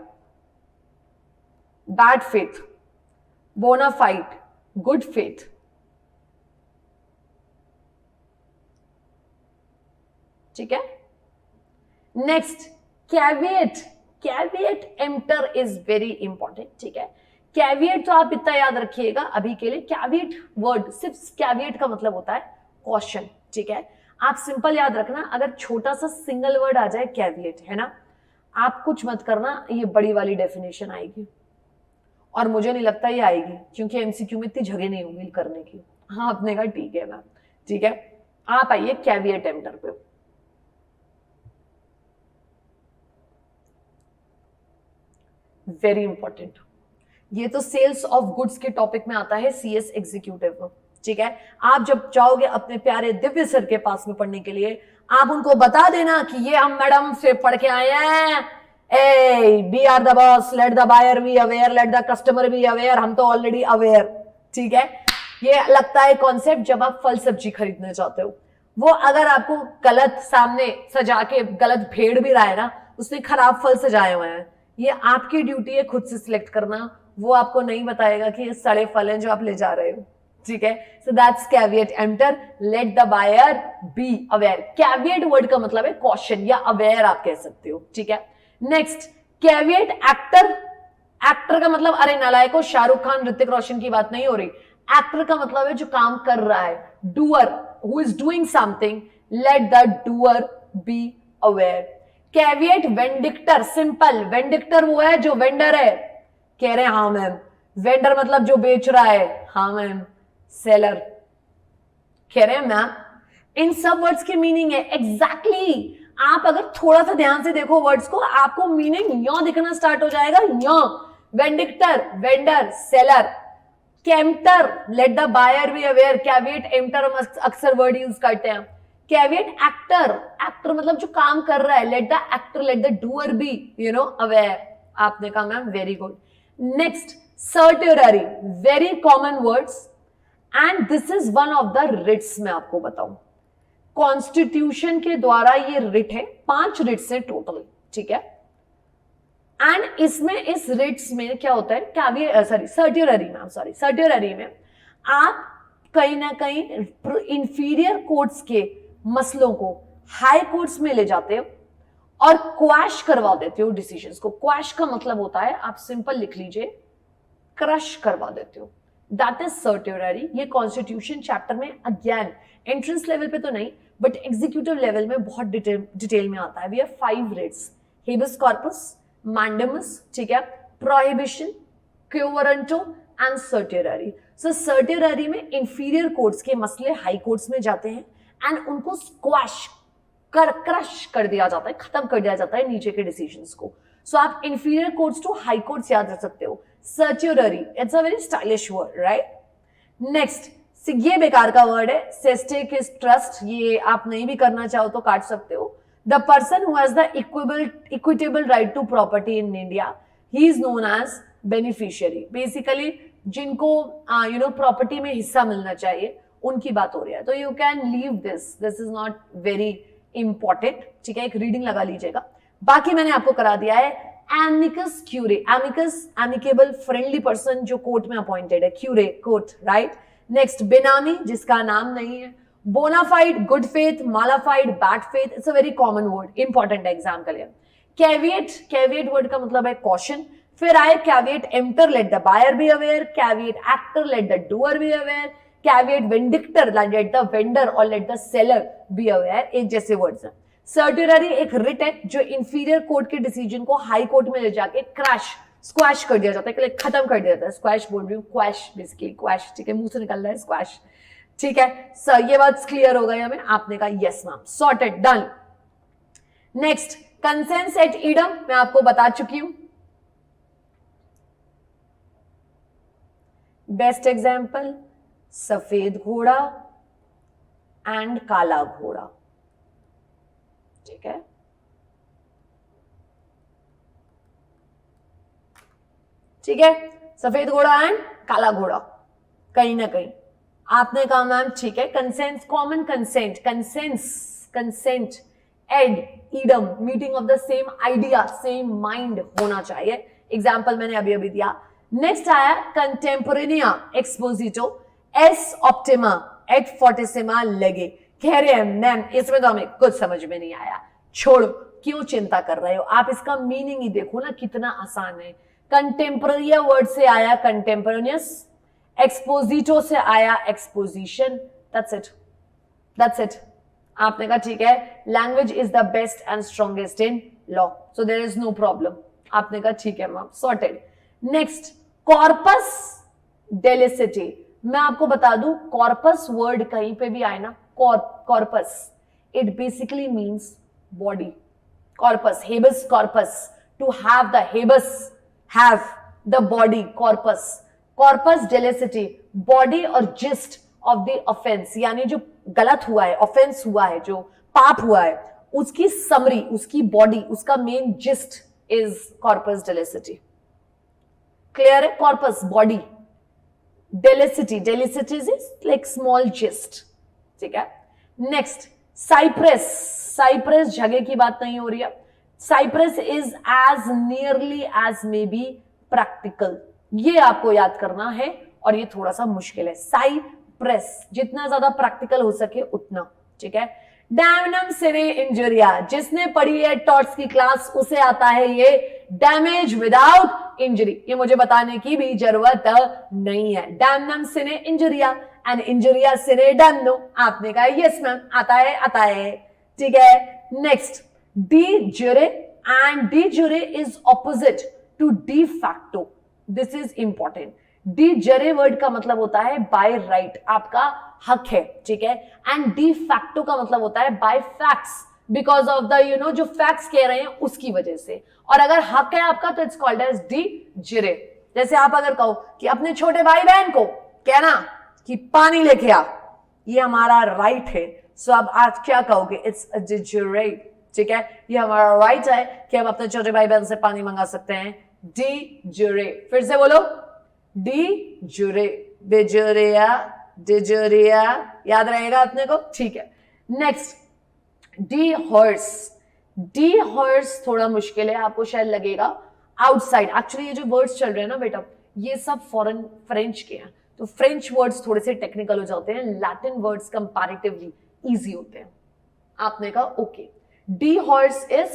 bad faith, bona fide good faith, ठीक है। Next, caveat, caveat emptor is very important, ठीक है। कैविएट तो आप इतना याद रखिएगा अभी के लिए, कैविएट वर्ड, सिर्फ कैविएट का मतलब होता है कॉशन, ठीक है। आप सिंपल याद रखना, अगर छोटा सा सिंगल वर्ड आ जाए कैविएट, है ना, आप कुछ मत करना, ये बड़ी वाली डेफिनेशन आएगी, और मुझे नहीं लगता ये आएगी, क्योंकि MCQ में इतनी जगह नहीं होगी करने की। हाँ, आपने कहा ठीक है मैम, ठीक है। आप आइए कैविएट एम्प्टर पे। वेरी इंपॉर्टेंट, ये तो सेल्स ऑफ गुड्स के टॉपिक में आता है CS एग्जीक्यूटिव में, ठीक है। आप जब जाओगे अपने प्यारे दिव्य सर के पास में पढ़ने के लिए, आप उनको बता देना कि ये हम मैडम से पढ़ के आए हैं, A B are the boss, let the buyer be aware, let the customer be aware, हम तो ऑलरेडी अवेयर, ठीक है। ये लगता है कॉन्सेप्ट जब आप फल सब्जी खरीदने जाते हो, वो अगर आपको गलत सामने सजा के गलत भेड़ भी रहा है ना, उसने खराब फल सजाए हुए हैं, ये आपकी ड्यूटी है खुद से सिलेक्ट करना, वो आपको नहीं बताएगा कि ये सड़े फल हैं जो आप ले जा रहे हो, ठीक है। So that's caveat emptor, let the buyer be aware. Caveat word का मतलब है कॉशन या अवेयर आप कह सकते हो, ठीक है। नेक्स्ट, कैविएट एक्टर, एक्टर का मतलब, अरे नालायको, शाहरुख खान ऋतिक रोशन की बात नहीं हो रही, एक्टर का मतलब है जो काम कर रहा है, doer, who is doing something, let the doer be aware. Caveat venditor, simple, venditor वो है जो वेंडर है, कह रहे हैं हाँ मैम, वेंडर मतलब जो बेच रहा है, हाँ मैम, सेलर, कह रहे हैं मैम। इन सब वर्ड्स की मीनिंग है एग्जैक्टली आप अगर थोड़ा सा ध्यान से देखो वर्ड्स को, आपको मीनिंग यो दिखना स्टार्ट हो जाएगा, yo. Venditor, vendor, seller. Emptor, let the buyer be aware, caveat emptor हम अक्सर वर्ड यूज करते हैं। कैविएट एक्टर, एक्टर मतलब जो काम कर रहा है, let the actor, let the doer be aware. आपने कहा ma'am, very good. Next, certiorari, very common words, and this is one of the writs. मैं आपको बताऊं, कॉन्स्टिट्यूशन के द्वारा ये रिट है, 5 रिट्स है टोटल, ठीक है। एंड इसमें, इस रिट्स में क्या होता है, सर्ट्यूररी में आप कहीं ना कहीं इंफीरियर कोर्ट्स के मसलों को हाई कोर्ट्स में ले जाते हो और क्वैश करवा देते हो डिसीजंस को। क्वैश का मतलब होता है, आप सिंपल लिख लीजिए, क्रश करवा देते हो, दैट इज सर्ट्यूररी। ये कॉन्स्टिट्यूशन चैप्टर में अगेन एंट्रेंस लेवल पे तो नहीं बट एग्जीक्यूटिव लेवल में बहुत डिटेल में आता है। We have 5 writs, habeas corpus, mandamus, ठीक है, प्रोहिबिशन, क्यो वारंटो एंड सर्ट्यूररी। सो सर्ट्यूररी में इंफीरियर कोर्ट्स के मसले हाई कोर्ट्स में जाते हैं एंड उनको स्क्वैश क्रश कर दिया जाता है, खत्म कर दिया जाता है नीचे के डिसीजंस को। सो आप inferior courts to high courts याद रख सकते हो। Certiorari, it's a very stylish word, right. Next, ये बेकार का वर्ड है, सेस्टेक इज ट्रस्ट, ये आप नहीं भी करना चाहो तो काट सकते हो। The person who has the equitable right to property in India, he is known as beneficiary. Basically जिनको प्रॉपर्टी में हिस्सा मिलना चाहिए उनकी बात हो रही है। तो you can leave this is not very important, ठीक है, एक रीडिंग लगा लीजिएगा। बाकी मैंने आपको करा दिया है amicus curiae, amicus amicable friendly person जो कोर्ट में अपॉइंटेड है, क्यूरे कोर्ट, राइट। नेक्स्ट, बेनामी जिसका नाम नहीं है, bona fide good faith, mala fide bad faith, it's a very common word, important है एग्जाम के लिए। कैविएट, कैविएट वर्ड का मतलब है कॉशन। फिर आए caveat emptor, let the buyer be aware, caveat actor, let the doer be aware, caveat venditor, let the vendor और let the seller be aware, एक जैसे वर्ड्स हैं। सर्ट्यूररी एक रिट है जो इंफीरियर कोर्ट के डिसीजन को हाई कोर्ट में ले जाके क्रैश स्क्वैश कर दिया जाता है, खत्म कर दिया जाता है। स्क्वैश बोल रही हूँ, क्वैश बेसिकली, क्वैश, ठीक है, मुंह से निकल रहा है स्क्वैश, ठीक है सर। ये बात क्लियर हो गई हमें, आपने कहा yes ma'am, sorted, done. Next, consensus ad idem, मैं आपको बता चुकी हूं। बेस्ट एग्जाम्पल, सफेद घोड़ा एंड काला घोड़ा, ठीक है। ठीक है, सफेद घोड़ा एंड काला घोड़ा, कहीं ना कहीं आपने कहा मैम ठीक है। Consent, common consent, consent ad idem, meeting of the same idea, same mind होना चाहिए। एग्जाम्पल मैंने अभी अभी दिया। नेक्स्ट आया contemporanea expositio, est optima et fortissima लगे। कह रहे हैं मैम इसमें तो हमें कुछ समझ में नहीं आया, छोड़ो, क्यों चिंता कर रहे हो, आप इसका मीनिंग ही देखो ना कितना आसान है। कंटेम्पोरेनिया वर्ड से आया कंटेम्पोरेनियस, एक्सपोजिटो से आया exposition, that's it, that's it. आपने कहा ठीक है, language is the best and strongest in law, so there is no problem. आपने कहा ठीक है ma'am, sorted. Next, corpus delicti, मैं आपको बता दूं कॉर्पस वर्ड कहीं पे भी आए ना, corpus, it basically means body. Corpus, habeas corpus, to have the habeas, have the body, corpus. Corpus delicti, body और जिस्ट ऑफ द ऑफेंस, यानी जो गलत हुआ है, ऑफेंस हुआ है, जो पाप हुआ है, उसकी समरी, उसकी बॉडी, उसका main gist is corpus delicti. Clear है? Corpus body, delicti, delicti is like small gist, ठीक है। नेक्स्ट, साइप्रेस, साइप्रेस जगह की बात नहीं हो रही है। Cy pres is as nearly as may be practical, ये आपको याद करना है और ये थोड़ा सा मुश्किल है। साइप्रेस, जितना ज्यादा प्रैक्टिकल हो सके उतना, ठीक है। डैमनम सिने इंजुरिया, जिसने पढ़ी है टॉट्स की क्लास उसे आता है ये डैमेज विदाउट इंजरी, ये मुझे बताने की भी जरूरत नहीं है। डैमनम सिने इंजुरिया एंड इंजुरिया सिने डैमनो, आपने कहा यस मैम, आता है, आता है, ठीक है। Next, de jure, and de jure is opposite to de facto, this is important. De jure word का मतलब होता है बाय राइट, आपका हक है, ठीक है। एंड डी फैक्टो का मतलब होता है by facts, because of the जो फैक्ट्स कह रहे हैं उसकी वजह से। और अगर हक है आपका तो इट्स कॉल्ड एज डी जरे। जैसे आप अगर कहो कि अपने छोटे भाई बहन को कहना कि पानी लेके आ, ये हमारा राइट है, सो अब आज क्या कहोगे, इट्स अ डी जरे, ठीक है। ये हमारा राइट है कि हम अपने छोटे भाई बहन से पानी मंगा सकते हैं, डी जुरे। फिर से बोलो, डी जुरे, बेजुरिया डिजोरिया, याद रहेगा अपने को, ठीक है। Next, D hors. D horse थोड़ा मुश्किल है, आपको शायद लगेगा आउटसाइड। एक्चुअली ये जो वर्ड्स चल रहे हैं ना बेटा, ये सब फॉरेन फ्रेंच के हैं, तो फ्रेंच वर्ड्स थोड़े से टेक्निकल हो जाते हैं, लैटिन वर्ड्स कंपैरेटिवली इजी होते हैं। आपने कहा okay, D horse is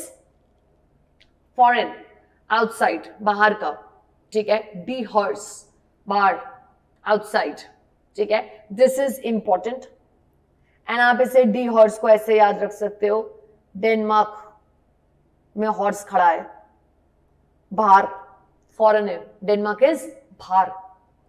foreign, outside, बाहर का, ठीक है। डी हॉर्स बाहर, आउटसाइड, ठीक है। दिस इज इंपॉर्टेंट एंड आप इसे डी हॉर्स को ऐसे याद रख सकते हो, डेनमार्क में हॉर्स खड़ा है, बाहर, फॉरेन है, डेनमार्क इज बाहर,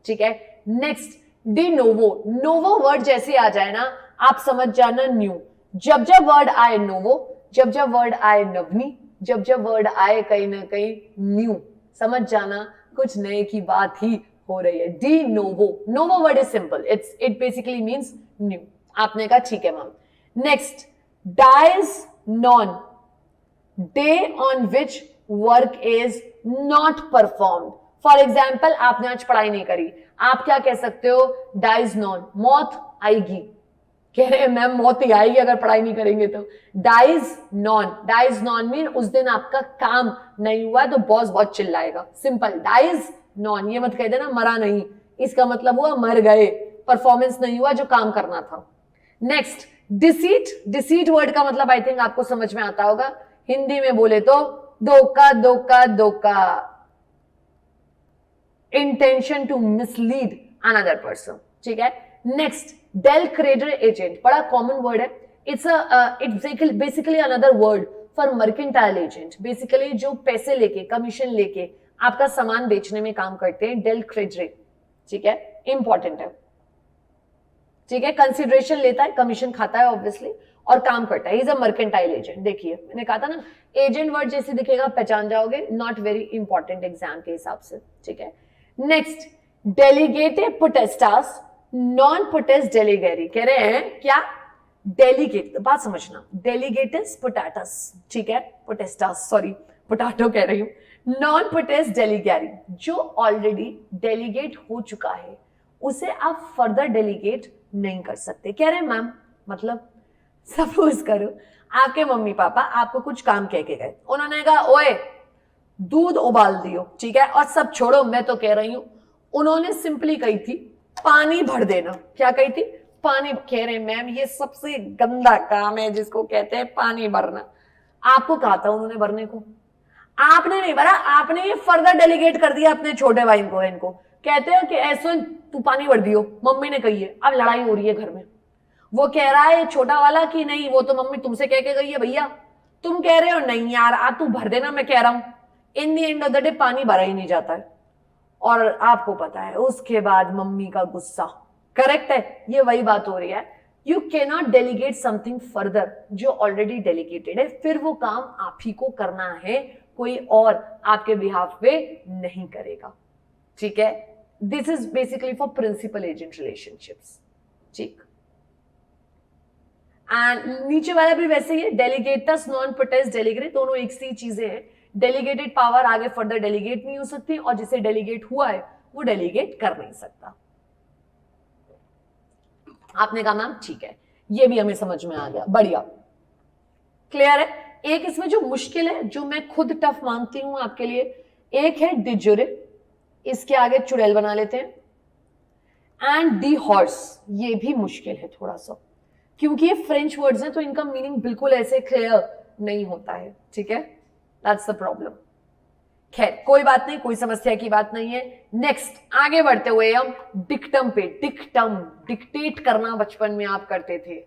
ठीक है। Next, D novo. Novo word जैसे आ जाए ना, आप समझ जाना न्यू। जब जब वर्ड आए नोवो, जब जब वर्ड आए नवनी, जब जब वर्ड आए कहीं ना कहीं न्यू, समझ जाना कुछ नए की बात ही हो रही है। De novo, novo word is simple, it basically means new. आपने कहा ठीक है ma'am. Next, dies non, day on which work is not performed. For example, आपने आज पढ़ाई नहीं करी, आप क्या कह सकते हो, डाइज नॉन, मौत आएगी। कह रहे हैं मैम मौत ही आएगी अगर पढ़ाई नहीं करेंगे तो। Dies non, dies non mean उस दिन आपका काम नहीं हुआ है तो बॉस बहुत चिल्लाएगा, सिंपल। डाइज नॉन, ये मत कह देना मरा नहीं, इसका मतलब हुआ मर गए, परफॉर्मेंस नहीं हुआ जो काम करना था। Next, deceit. डिसीट वर्ड का मतलब आई थिंक आपको समझ में आता होगा, हिंदी में बोले तो धोखा धोखा धोखा, intention to mislead another person, ठीक है। नेक्स्ट, डेल क्रेडिट एजेंट, बड़ा कॉमन वर्ड है, it's basically another word for mercantile agent. Basically जो पैसे लेके, कमीशन लेके आपका सामान बेचने में काम करते हैं, डेल क्रेडिट, ठीक है, इंपॉर्टेंट है, ठीक है। कंसिडरेशन लेता है, कमीशन खाता है ऑब्वियसली, और काम करता है, इज अ मर्केंटाइल एजेंट। देखिए मैंने कहा था ना, एजेंट वर्ड जैसे दिखेगा पहचान जाओगे, नॉट वेरी इंपॉर्टेंट एग्जाम के हिसाब से, ठीक है। Next, delegata potestas, non potest delegari. कह रहे हैं क्या, डेलीगेट, बात समझना, डेलीगेटिस पोटैटस, ठीक है, पोटेस्टास, सॉरी पोटैटो कह रही हूं, नॉन पोटेस डेलीगेरी, जो ऑलरेडी डेलीगेट हो चुका है उसे आप फर्दर डेलीगेट नहीं कर सकते। कह रहे हैं मैम मतलब, सपोज करो आपके मम्मी पापा आपको कुछ काम कह के गए, उन्होंने कहा ओए दूध उबाल दियो, ठीक है, और सब छोड़ो मैं तो कह रही हूं, उन्होंने सिंपली कही थी पानी भर देना। क्या कही थी, पानी। कह रहे मैम ये सबसे गंदा काम है जिसको कहते हैं पानी भरना। आपको कहा था उन्होंने भरने को, आपने नहीं भरा, आपने ये फर्दर डेलीगेट कर दिया अपने छोटे भाई को, इनको कहते हो कि ऐसो तू पानी भर दियो, मम्मी ने कही है, अब लड़ाई हो रही है घर में। वो कह रहा है छोटा वाला कि नहीं वो तो मम्मी तुमसे कह के गई है भैया, तुम कह रहे हो नहीं यार आ तू भर देना, मैं कह रहा हूं। इन the end of the day पानी भरा ही नहीं जाता है, और आपको पता है उसके बाद मम्मी का गुस्सा। करेक्ट है, ये वही बात हो रही है। You can not delegate something further जो ऑलरेडी डेलीगेटेड है, फिर वो काम आप ही को करना है, कोई और आपके बिहाफ पे नहीं करेगा, ठीक है। This is basically for principal agent relationships, ठीक। एंड नीचे वाला भी वैसे ही है, डेलीगेटस नॉन पोटेस डेलीगेट, दोनों एक सी चीजें हैं। डेलीगेटेड पावर आगे फर्दर डेलीगेट नहीं हो सकती, और जिसे डेलीगेट हुआ है वो डेलीगेट कर नहीं सकता। आपने कहा मैम ठीक है, ये भी हमें समझ में आ गया, बढ़िया, क्लियर है। एक इसमें जो मुश्किल है, जो मैं खुद टफ मानती हूं आपके लिए, एक है डिजोरे, इसके आगे चुड़ैल बना लेते हैं, एंड डी हॉर्स, ये भी मुश्किल है थोड़ा सा, क्योंकि ये फ्रेंच वर्ड्स हैं तो इनका मीनिंग बिल्कुल ऐसे क्लियर नहीं होता है, ठीक है, दैट्स द प्रॉब्लम। खैर कोई बात नहीं, कोई समस्या की बात नहीं है। नेक्स्ट आगे बढ़ते हुए हम डिक्टम पे, डिक्टम डिक्टेट करना बचपन में आप करते थे।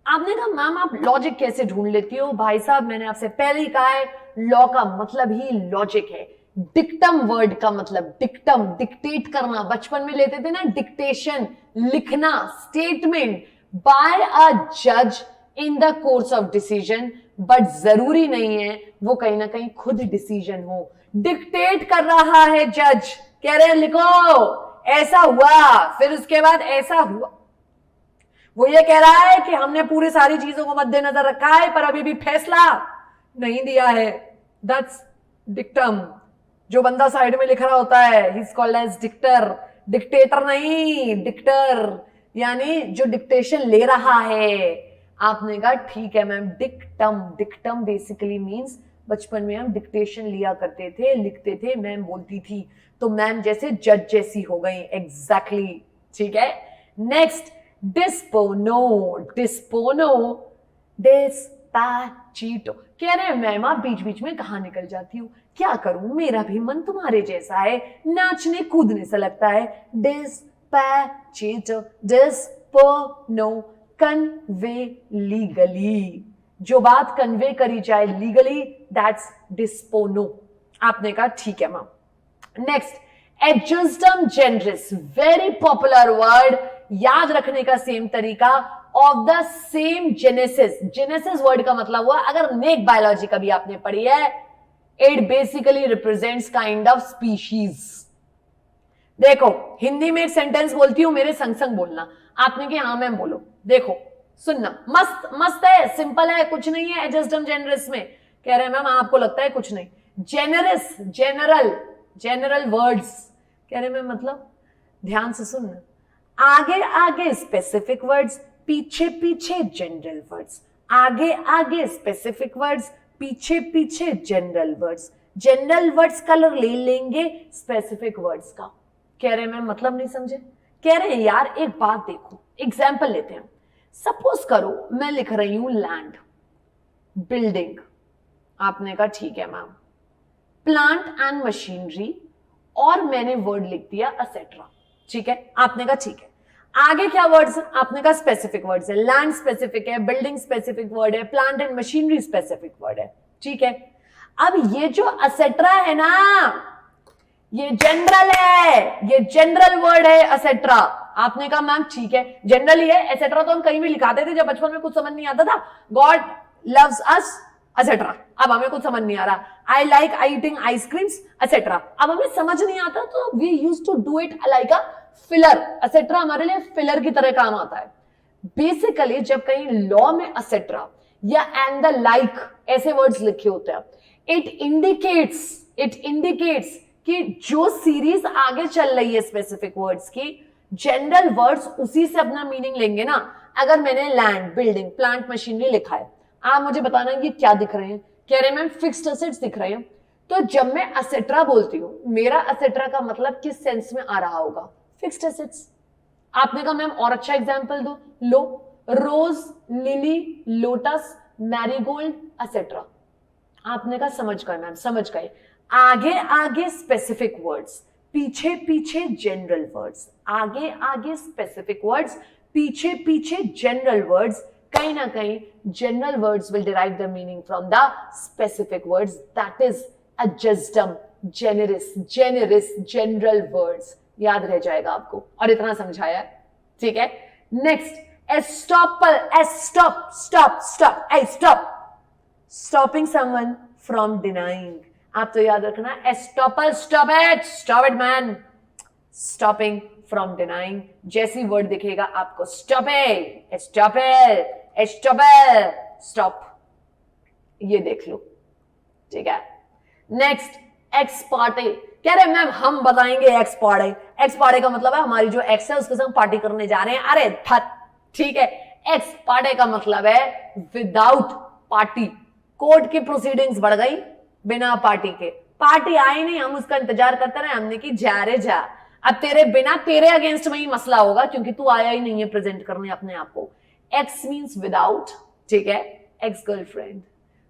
आपने कहा मैम आप लॉजिक कैसे ढूंढ लेती हो? भाई साहब मैंने आपसे पहले ही कहा है, लॉ का मतलब ही लॉजिक है। डिक्टम वर्ड का मतलब डिक्टम, डिक्टेट करना, बचपन में लेते थे ना डिक्टेशन, लिखना, स्टेटमेंट बाय अ जज in the course of decision, but जरूरी नहीं है वो कहीं ना कहीं खुद डिसीजन हो। डिक्टेट कर रहा है जज, कह रहे हैं लिखो ऐसा हुआ, फिर उसके बाद ऐसा हुआ। वो ये कह रहा है कि हमने पूरी सारी चीजों को मद्देनजर रखा है पर अभी भी फैसला नहीं दिया है, दैट्स डिक्टम। जो बंदा साइड में लिख रहा होता है he is called as dictor, dictator नहीं, डिक्टर, यानी जो डिक्टेशन ले रहा है। आपने कहा ठीक है ma'am. Dictum, dictum basically means बचपन में हम डिक्टेशन लिया करते थे, लिखते थे, मैम बोलती थी, तो मैम जैसे जज जैसी हो गई। एग्जैक्टली, ठीक है। नेक्स्ट, डिस्पोनो, डिस्पोनो, डिस्पैचिटो। कह रहे हैं मैम आप बीच बीच में कहाँ निकल जाती हूँ, क्या करूं, मेरा भी मन तुम्हारे जैसा है, नाचने कूदने से लगता है। डिस्पैचिटो, डिस्पोनो, कन्वे लीगली, जो बात कन्वे करी जाए लीगली, दैट्स डिस्पोनो। आपने कहा ठीक है ma'am. Next, ejusdem generis, very popular word, याद रखने का सेम तरीका, of the same genesis. Genesis word का मतलब हुआ, अगर नेक बायोलॉजी कभी आपने पढ़ी है, it basically represents kind of species. देखो हिंदी में एक सेंटेंस बोलती हूं, मेरे संग संग बोलना। आपने कि हाँ मैम बोलो, देखो सुनना, मस्त मस्त है, सिंपल है, कुछ नहीं है एडजस्टम जेनरिस में। कह रहे हैं मैम आपको लगता है कुछ नहीं। जेनरिस, जनरल, जनरल वर्ड्स। कह रहे हैं मैम मतलब, ध्यान से सुनना, आगे आगे स्पेसिफिक वर्ड्स, पीछे पीछे जनरल वर्ड्स, आगे आगे स्पेसिफिक वर्ड्स, पीछे पीछे general words. General words colour ले लेंगे स्पेसिफिक वर्ड्स का। कह रहे हैं मैम मतलब नहीं समझे। कह रहे हैं यार एक बात देखो, एग्जाम्पल लेते हैं। सपोज करो मैं लिख रही हूं लैंड, बिल्डिंग। आपने कहा ठीक है मैम। प्लांट एंड मशीनरी, और मैंने वर्ड लिख दिया असेट्रा। ठीक है, आपने कहा ठीक है। आगे क्या वर्ड्स? आपने कहा स्पेसिफिक वर्ड्स है, लैंड स्पेसिफिक है, बिल्डिंग स्पेसिफिक वर्ड है, plant and machinery specific word है। ठीक है, अब ये जो असेट्रा है ना, ये जनरल है, ये जनरल वर्ड है असेट्रा। आपने कहा मैम ठीक है, जनरल ही है, एसेट्रा तो हम कहीं भी लिखाते थे जब बचपन में कुछ समझ नहीं आता था। गॉड लव्स अस एसेट्रा, अब हमें कुछ समझ नहीं आ रहा। I like eating ice creams etcetera, अब हमें समझ नहीं आता, तो we used to do it like a filler. Etcetera हमारे लिए फिलर की तरह काम आता है। बेसिकली जब कहीं लॉ में एसेट्रा या एंड द लाइक ऐसे वर्ड्स लिखे होते हैं, इट इंडिकेट्स कि जो सीरीज आगे चल रही है स्पेसिफिक वर्ड्स की, जनरल वर्ड्स उसी से अपना मीनिंग लेंगे ना। अगर मैंने लैंड, बिल्डिंग, प्लांट, मशीनरी लिखा है, आप मुझे बताना ये क्या दिख रहे हैं। कह रहे हैं मैम फिक्स्ड एसेट्स दिख रहे हैं। तो जब मैं एसेट्रा बोलती हूं, मेरा एसेट्रा का मतलब किस सेंस में आ रहा होगा? Fixed assets. आपने कहा मैम और अच्छा एग्जांपल दो। लो, रोज, लिली, लोटस, मैरीगोल्ड एसेट्रा। आपने कहा समझ गए मैम, समझ गए। आगे आगे स्पेसिफिक वर्ड्स, पीछे पीछे जनरल वर्ड्स, आगे आगे स्पेसिफिक वर्ड्स, पीछे पीछे जनरल वर्ड्स। कहीं ना कहीं general words will derive the meaning from the specific words, that is ejusdem generis, generis general words. याद रह जाएगा आपको, और इतना समझाया, ठीक है। Next, estoppel, stop stop stop, stop, stopping someone from denying. आप तो याद रखना, estoppel, stop it man, stopping from denying. जैसी वर्ड दिखेगा आपको स्टॉप इट, स्टॉप, ये देख लो, ठीक है। Next, x party. कह रहे मैम हम बताएंगे एक्स पार्टी। एक्स पार्टी का मतलब है हमारी जो एक्स है उसके साथ पार्टी करने जा रहे हैं। अरे धत, ठीक है। एक्स पार्टी का मतलब है विदाउट पार्टी। कोर्ट की प्रोसीडिंग्स बढ़ गई बिना पार्टी के, पार्टी आई नहीं, हम उसका इंतजार करते रहे। हमने की जा रे जा, अब तेरे बिना तेरे अगेंस्ट में ही मसला होगा, क्योंकि तू आया ही नहीं है प्रेजेंट करने अपने आप को। एक्स मींस विदाउट, ठीक है। Ex girlfriend,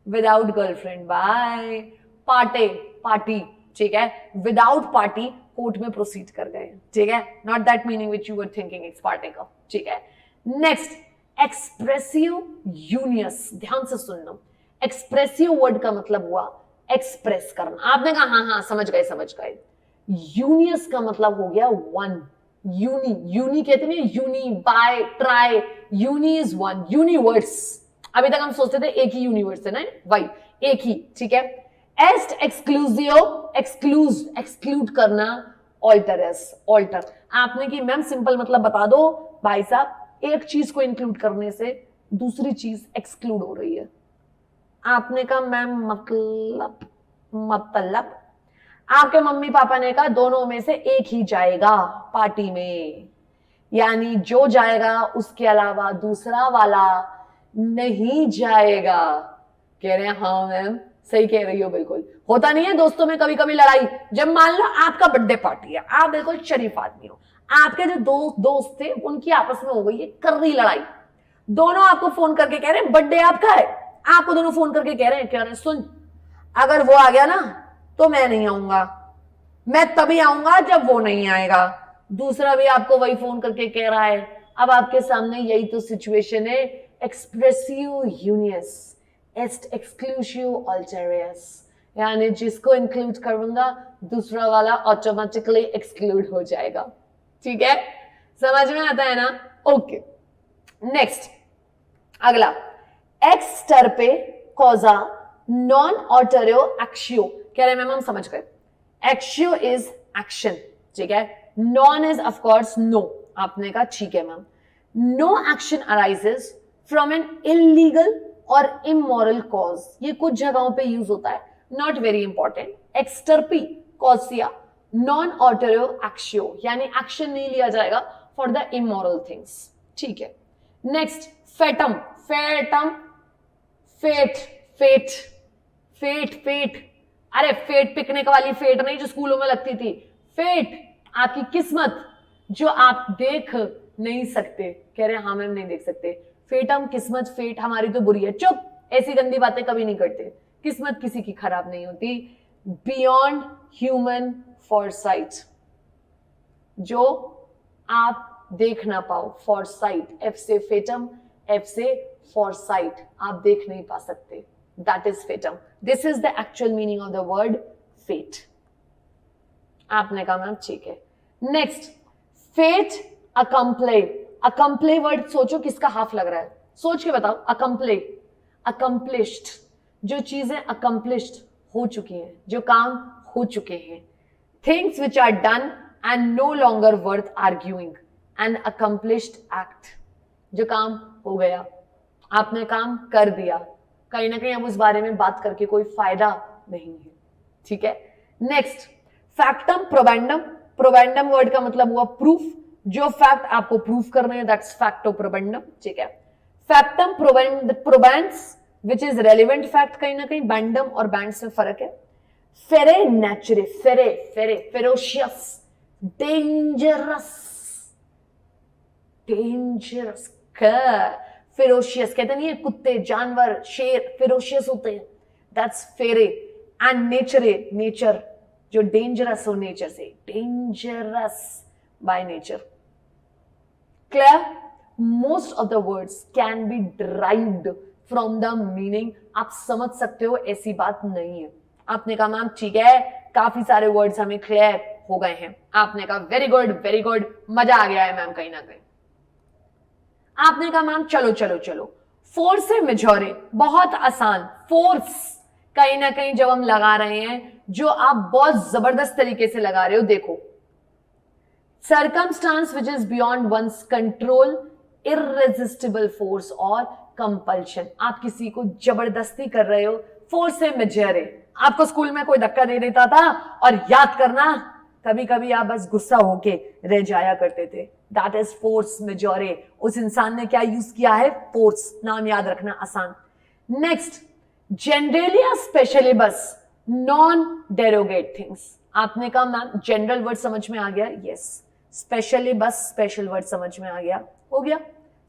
without girlfriend, bye. Party, party, ठीक है। विदाउट पार्टी कोर्ट में प्रोसीड कर गए, ठीक है। Not that meaning which you were thinking ex party का, ठीक है। Next, expressio unius. ध्यान से सुनना, एक्सप्रेसिव वर्ड का मतलब हुआ एक्सप्रेस करना। आपने कहा हाँ हाँ समझ गए, समझ गए। यूनियस का मतलब हो गया वन। यूनी, यूनी कहते हैं uni, bi, tri, uni is one, universe. अभी तक हम सोचते थे एक ही यूनिवर्स है ना, वही एक ही, ठीक है। एस्ट एक्सक्लूसिव, एक्सक्लूड करना, ऑल्टरस, ऑल्टर। आपने की मैम सिंपल मतलब बता दो। भाई साहब एक चीज को इंक्लूड करने से दूसरी चीज एक्सक्लूड हो रही है। आपने कहा मैम मतलब आपके मम्मी पापा ने कहा दोनों में से एक ही जाएगा पार्टी में, यानी जो जाएगा उसके अलावा दूसरा वाला नहीं जाएगा। कह रहे हैं हाँ मैम सही कह रही हो बिल्कुल। होता नहीं है दोस्तों में कभी कभी लड़ाई, जब मान लो आपका बर्थडे पार्टी है, आप बिल्कुल शरीफ आदमी हो, आपके जो दोस्त थे उनकी आपस में हो गई है कर रही लड़ाई, दोनों आपको फोन करके कह रहे हैं बर्थडे आपका है, आपको दोनों फोन करके कह रहे हैं सुन अगर वो आ गया ना तो मैं नहीं आऊंगा, मैं तभी आऊंगा जब वो नहीं आएगा। दूसरा भी आपको वही फोन करके कह रहा है। अब आपके सामने यही तो सिचुएशन है, एक्सप्रेसिव यूनियस एस्ट एक्सक्लूसिव अल्टरियस, यानी जिसको इंक्लूड करूंगा दूसरा वाला ऑटोमेटिकली एक्सक्लूड हो जाएगा। ठीक है, समझ में आता है ना? ओके, नेक्स्ट अगला एक्सटर्पे कॉजा नॉन ऑटोरियो एक्शियो। कह रहे मैम हम समझ गए, एक्शियो इज एक्शन, ठीक है, non is of course no. आपने कहा ठीक है ma'am, no action arises from an illegal और इमोरल कॉज, ये कुछ जगहों पे यूज होता है, नॉट वेरी इंपॉर्टेंट। एक्सटर्पी कॉसिया नॉन ऑटोरियो एक्शियो, यानी एक्शन नहीं लिया जाएगा फॉर द इमोरल थिंग्स। ठीक है, next factum, factum fete fete fete fete, अरे फेट पिकनिक वाली फेट नहीं जो स्कूलों में लगती थी, फेट आपकी किस्मत जो आप देख नहीं सकते। कह रहे हाँ मैम नहीं देख सकते, फेटम किस्मत, फेट हमारी तो बुरी है, चुप, ऐसी गंदी बातें कभी नहीं करते, किस्मत किसी की खराब नहीं होती। बियॉन्ड ह्यूमन फॉरसाइट, जो आप देख ना पाओ, फॉरसाइट, एफ से फेटम, एफ से फॉरसाइट, आप देख नहीं पा सकते, that is factum. This is the actual meaning of the word fete. आपने कहा मैम ठीक है। Next fait accompli, accompli word सोचो किसका हाफ लग रहा है, सोच के बताओ। अकम्प्ले, अकम्प्लिश्ड, जो चीजें अकम्प्लिश्ड हो चुकी हैं, जो काम हो चुके हैं। Things which are done and no longer worth arguing, an accomplished act, जो काम हो गया, आपने काम कर दिया, कहीं ना कहीं अब उस बारे में बात करके कोई फायदा नहीं है। ठीक है, नेक्स्ट फैक्टम प्रोबेंडम, प्रोबेंडम वर्ड का मतलब हुआ प्रूफ, जो फैक्ट आपको प्रूफ करना है दैट्स फैक्टो प्रोबेंडम। ठीक है, फैक्टम प्रोबेंड्स विच इज रेलिवेंट फैक्ट, कहीं ना कहीं बैंडम और बैंड्स में फर्क है। फेरे नेचुरे, फेरे फेरे फेरोशियस, डेंजरस, डेंजरस, फेरोशियस कहते नहीं है कुत्ते जानवर शेर फेरोशियस होते हैं, दैट्स फेरे। एंड नेचरे, नेचर जो डेंजरस हो नेचर से, dangerous by nature. Clear? Most of the words can be derived from the meaning, आप समझ सकते हो, ऐसी बात नहीं है। आपने कहा मैम ठीक है, काफी सारे वर्ड्स हमें क्लियर हो गए हैं। आपने कहा वेरी गुड, मजा आ गया है मैम कहीं ना कहीं। आपने कहा मैम चलो चलो चलो, फोर्स से मेजोरे, बहुत आसान। फोर्स कहीं ना कहीं जब हम लगा रहे हैं, जो आप बहुत जबरदस्त तरीके से लगा रहे हो, देखो circumstance which is beyond one's control, irresistible force और कंपल्शन, आप किसी को जबरदस्ती कर रहे हो, फोर्स से मेजोरे। आपको स्कूल में कोई धक्का दे देता था और याद करना कभी कभी आप बस गुस्सा होके रह जाया करते थे, दैट इज फोर्स मेजोरे। उस इंसान ने क्या यूज किया है? फोर्स। नाम याद रखना आसान। नेक्स्ट जनरली या specialibus, non derogate things. आपने कहा मैम जनरल वर्ड समझ में आ गया, yes. Specialibus special word समझ में आ गया, हो गया,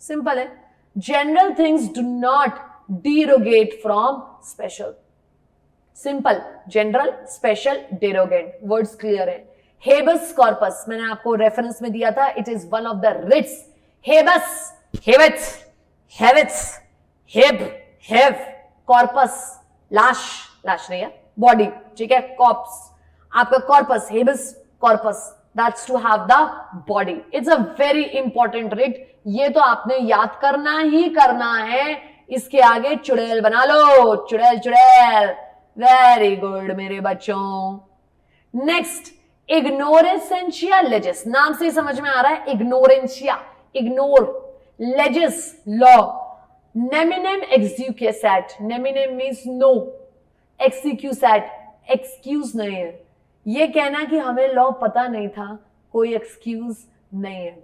सिंपल है। General things do not derogate from special, simple. General, special, derogant, words clear है। हेबस कॉर्पस मैंने आपको रेफरेंस में दिया था, it is one of the writs. Habeas, habits, habits, habe, have, corpus, लाश, लाश नहीं है, बॉडी, ठीक है, कॉर्प्स, आपका corpus, habeas corpus, that's to have the body. It's a very important writ, ये तो आपने याद करना ही करना है। इसके आगे चुड़ैल बना लो, चुड़ैल चुड़ैल, वेरी गुड मेरे बच्चों। नेक्स्ट इग्नोरेंशिया लेजिस, नाम से ही समझ में आ रहा है, ignorantia, ignore, legis, law. Neminem excusat, neminem means no, excusat excuse नहीं है, ये कहना कि हमें लॉ पता नहीं था कोई एक्सक्यूज नहीं है।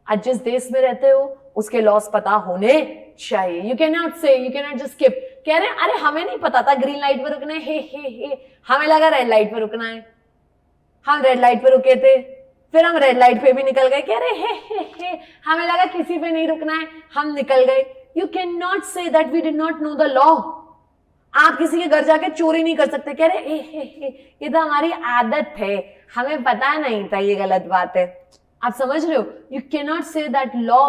आज जिस देश में रहते हो उसके लॉस पता होने चाहिए। यू कैन नॉट से, you can not just skip. कह रहे हैं अरे हमें नहीं पता था ग्रीन लाइट पे रुकना है, हे हमें लगा रेड लाइट पे रुकना है, हम रेड लाइट पे रुके थे, फिर हम रेड लाइट पे भी निकल गए। कह रहे हे हमें लगा किसी पे नहीं रुकना है, हम निकल गए। You can not say that we did not know the law. आप किसी के घर जाके चोरी नहीं कर सकते। कह रहे ये तो हमारी आदत है, हमें पता नहीं था ये गलत बात है। आप समझ रहे हो? You can not say that law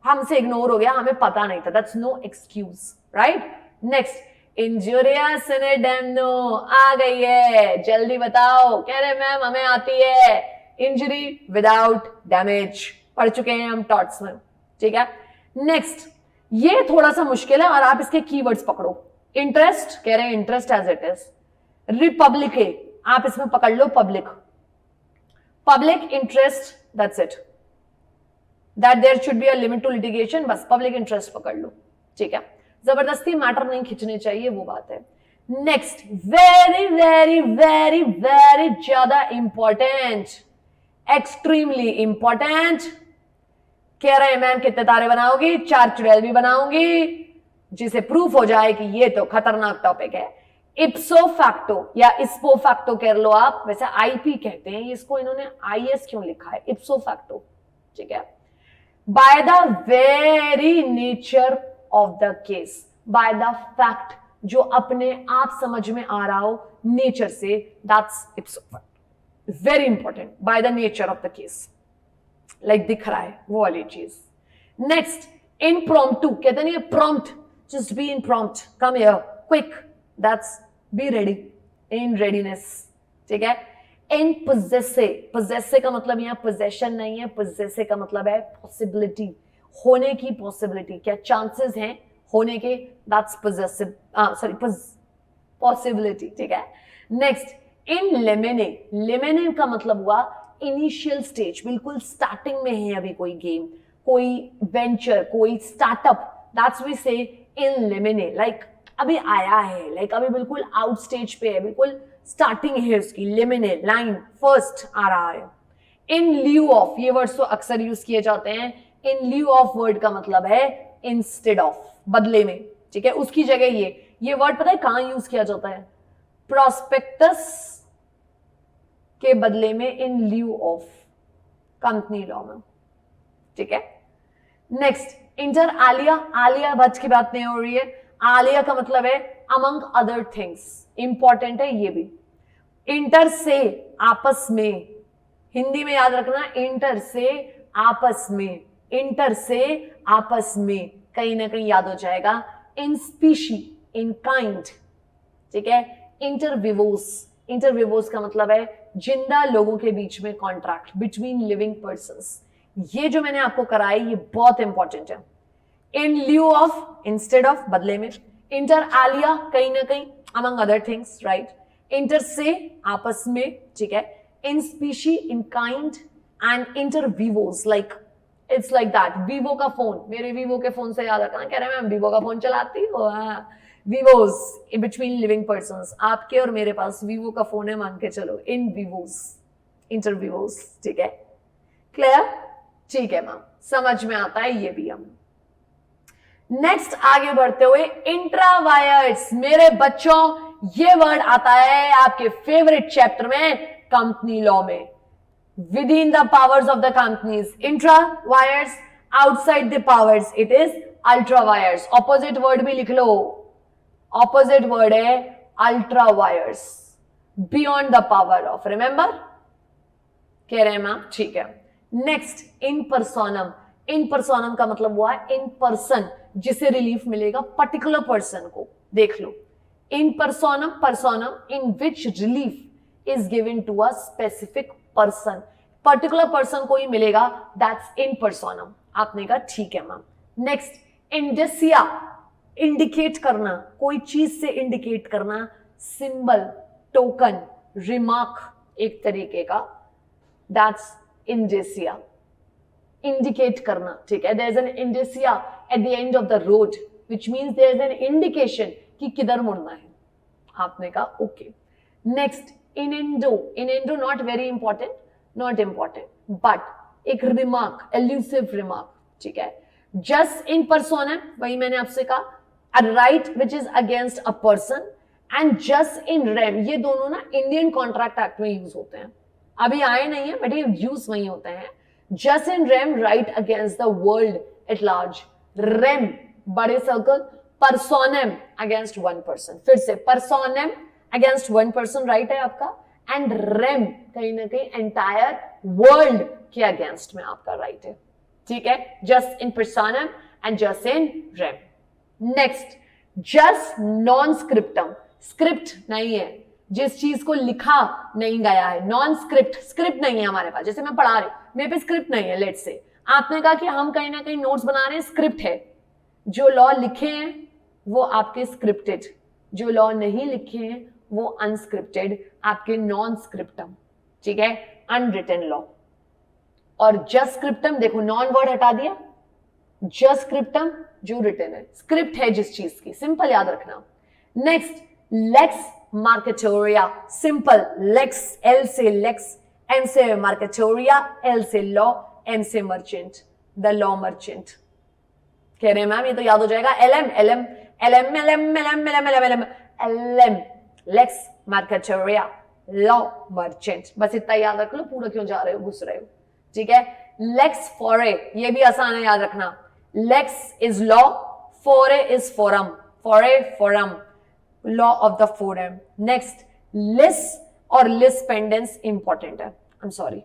हमसे इग्नोर हो गया, हमें पता नहीं था। That's no excuse, right? Next, injurious in damno आ गई है, जल्दी बताओ। कह रहे मैम हमें आती है। इंजरी विदाउट डैमेज पढ़ चुके हैं हम टॉट्स में, ठीक है? नेक्स्ट, ये थोड़ा सा मुश्किल है और आप इसके कीवर्ड्स पकड़ो। इंटरेस्ट, कह रहे हैं interest as it is. Republicae, आप इसमें पकड़ लो public, public interest, that's it. That there should be a limit to litigation, बस पब्लिक इंटरेस्ट पकड़ लो, ठीक है? जबरदस्ती मैटर नहीं खींचने चाहिए, वो बात है। Next, very very very very ज्यादा इंपॉर्टेंट, एक्सट्रीमली इंपॉर्टेंट। कह रहे हैं मैम कितने तारे बनाओगी? 4 चुड़ैल भी बनाऊंगी, जिसे प्रूफ हो जाए कि ये तो खतरनाक टॉपिक है। इप्सो फैक्टो या इस्पो फैक्टो कह लो आप, वैसे आईपी कहते हैं इसको, इन्होंने आईएस क्यों लिखा है? इप्सो फैक्टो, ठीक है? By the very nature of the case, by the fact, जो अपने आप समझ में आ रहा हो नेचर से, that's इप्सो facto. Very important, by the nature of the case, like दिख रहा है वो वाली चीज। नेक्स्ट, इम्प्रॉम्प्टू, कहते नहीं prompt, just be impromptu, come here quick, that's be ready, in readiness, ठीक है? इन पोजेसे, पोजेसे का मतलब यहाँ पोजेशन नहीं है, पोजेसे का मतलब है पॉसिबिलिटी, होने की पॉसिबिलिटी, क्या चांसेस हैं होने के, दैट्स पोजेसिव, सॉरी पॉसिबिलिटी, ठीक है? नेक्स्ट, इन लेमेने, लेमेने का मतलब हुआ इनिशियल स्टेज, बिल्कुल स्टार्टिंग में है अभी कोई गेम, कोई वेंचर, कोई स्टार्टअप, दैट्स वी से इन लेमेने, लाइक अभी आया है, लाइक अभी बिल्कुल आउट स्टेज पे है, बिल्कुल स्टार्टिंग है उसकी, लेमेने, लाइन फर्स्ट आ रहा है। इन ल्यू ऑफ, ये वर्ड्स तो अक्सर यूज किए जाते हैं। इन ल्यू ऑफ वर्ड का मतलब है इंस्टेड ऑफ, बदले में, ठीक है? उसकी जगह ये वर्ड पता है कहां यूज किया जाता है? प्रोस्पेक्टस के बदले में इन ल्यू ऑफ, कंपनी लॉ में, ठीक है? नेक्स्ट, इंटर आलिया, आलिया भट्ट की बात नहीं हो रही है। आलिया का मतलब है अमंग अदर थिंग्स, इंपॉर्टेंट है ये भी। इंटर से, आपस में, हिंदी में याद रखना, इंटर से आपस में, इंटर से आपस में, कहीं ना कहीं याद हो जाएगा। इन स्पीशी, इन काइंड, ठीक है? इंटरविवोस, इंटरविवोस का मतलब है जिंदा लोगों के बीच में कॉन्ट्रैक्ट, बिटवीन लिविंग पर्संस। ये जो मैंने आपको कराई ये बहुत इंपॉर्टेंट है। In lieu of, instead of, बदले में। इंटर आलिया, कहीं ना कहीं, among other things, right? Inter se, आपस में, ठीक है? In specie, in kind, and inter vivos, like it's like that. Vivo का फोन, मेरे वीवो के फोन से याद रखना, कह रहे हैं मैम वीवो का फोन चलाती हो? हाँ, वीवोस, बिटवीन लिविंग पर्संस, आपके और मेरे पास वीवो का फोन है, मान के चलो, इन वीवोस, इंटरव्यूस, ठीक है? क्लियर? ठीक है मैम, समझ में आता है ये भी हम। नेक्स्ट आगे बढ़ते हुए, इंट्रावायर्स, मेरे बच्चों ये वर्ड आता है आपके फेवरेट चैप्टर में, कंपनी लॉ में। With in the powers of the companies, intra vires, outside the powers it is ultra vires. Opposite word भी लिख लो, ऑपोजिट वर्ड है ultra vires, beyond the power of, remember? कह रहे हैं मैम, ठीक है। नेक्स्ट, इन पर्सोनम, इन पर्सोनम का मतलब हुआ इन पर्सन, जिसे रिलीफ मिलेगा पर्टिकुलर पर्सन को, देख लो। In personam, personam in which relief is given to a specific person, particular person को ही मिलेगा, दैट्स इन पर्सोनम। आपने कहा ठीक है मैम। नेक्स्ट, इंडिसिया, इंडिकेट करना, कोई चीज से इंडिकेट करना, सिंबल, टोकन, रिमार्क एक तरीके का, दैट्स इंडिसिया, इंडिकेट करना, ठीक है? There is an indicia at the end of the road which means there is an indication कि किधर मुड़ना है। आपने कहा okay. Next, innuendo not very important, not important, but एक रिमार्क, एल्यूसिव रिमार्क, ठीक है. जस्ट इन पर्सोनम, वही मैंने आपसे कहा, a right which is against a person, and just in rem, ये दोनों ना इंडियन कॉन्ट्रैक्ट एक्ट में यूज होते हैं, अभी आए नहीं है बट ये यूज वही होते हैं. Just in rem right against the world at large, rem बड़े circle, personam against one person, फिर से personam against one person right है आपका, एंड रेम कहीं ना कहीं एंटायर वर्ल्ड के अगेंस्ट में आपका राइट है, ठीक है. Just in personam and just in rem. Next, just non scriptum, script नहीं है, जिस चीज को लिखा नहीं गया है, नॉन स्क्रिप्ट, स्क्रिप्ट नहीं है हमारे पास. जैसे मैं पढ़ा रही हूं, मेरे पे स्क्रिप्ट नहीं है, लेट्स से आपने कहा कि हम कहीं ना कहीं नोट्स बना रहे हैं, स्क्रिप्ट है. जो लॉ लिखे हैं वो आपके स्क्रिप्टेड, जो लॉ नहीं लिखे हैं वो अनस्क्रिप्टेड, आपके नॉन स्क्रिप्टम, ठीक है, अनरिटन लॉ. और जस्ट स्क्रिप्टम, देखो नॉन वर्ड हटा दिया, जस्ट स्क्रिप्टम जो रिटन है, स्क्रिप्ट है जिस चीज की, सिंपल याद रखना. Next, lex mercatoria, simple, lex, L से लेक्स, एम से मार्केटोरिया, एल से लॉ, एम से मर्चेंट, द लॉ मर्चेंट. कह रहे हैं मैम ये तो याद हो जाएगा, LM LM LM LM LM LM LM LM, lex mercatoria, law merchant, बस इतना याद रख लो. पूरा क्यों जा रहे हो, घुस रहे हो, ठीक है. लेक्स फॉरे, ये भी आसान है याद रखना, lex is law, fori is forum, fori forum, law of the forum. Next, lis और लिस पेंडेंस इंपॉर्टेंट है, I am sorry,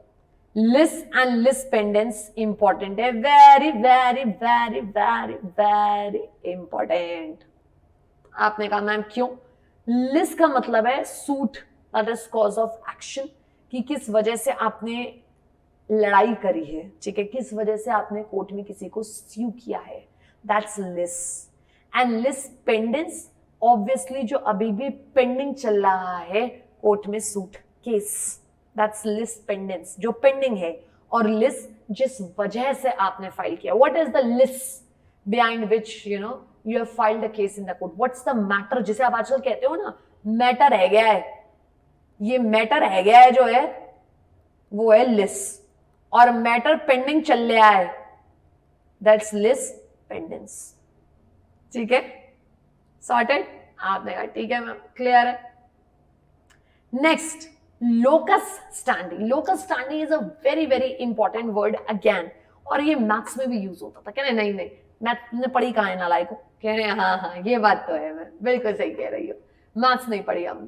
lis and lis pendens important है, very very very very very important. आपने कहा मैम क्यों? लिस का मतलब है suit, that is cause of action, कि किस वजह से आपने लड़ाई करी है, ठीक है, किस वजह से आपने कोर्ट में किसी को स्यू किया है, that's lis. And lis pendens, obviously जो अभी भी पेंडिंग चल रहा है कोर्ट में suit case, that's lis pendens, जो पेंडिंग है. और लिस जिस वजह से आपने फाइल किया, what is the lis behind which you know you have filed a case in the court, what's the matter, जिसे आप आजकल कहते हो ना मैटर रह गया है, ये मैटर रह गया है जो है वो है लिस, और मैटर पेंडिंग चल रहा है, दैट्स लिस पेंडेंस, ठीक है. सॉर्टेड, आपने कहा ठीक है मैम, क्लियर है. Next, locus standi. Locus standi is a very very important word again, और ये मैथ्स में भी यूज होता था. कह रहे नहीं नहीं मैथ ने पढ़ी कहाँ है नालायक को, कह रहे हैं हाँ हाँ ये बात तो है, मैं बिल्कुल सही कह रही हूँ, मैथ्स नहीं पढ़ी हमने.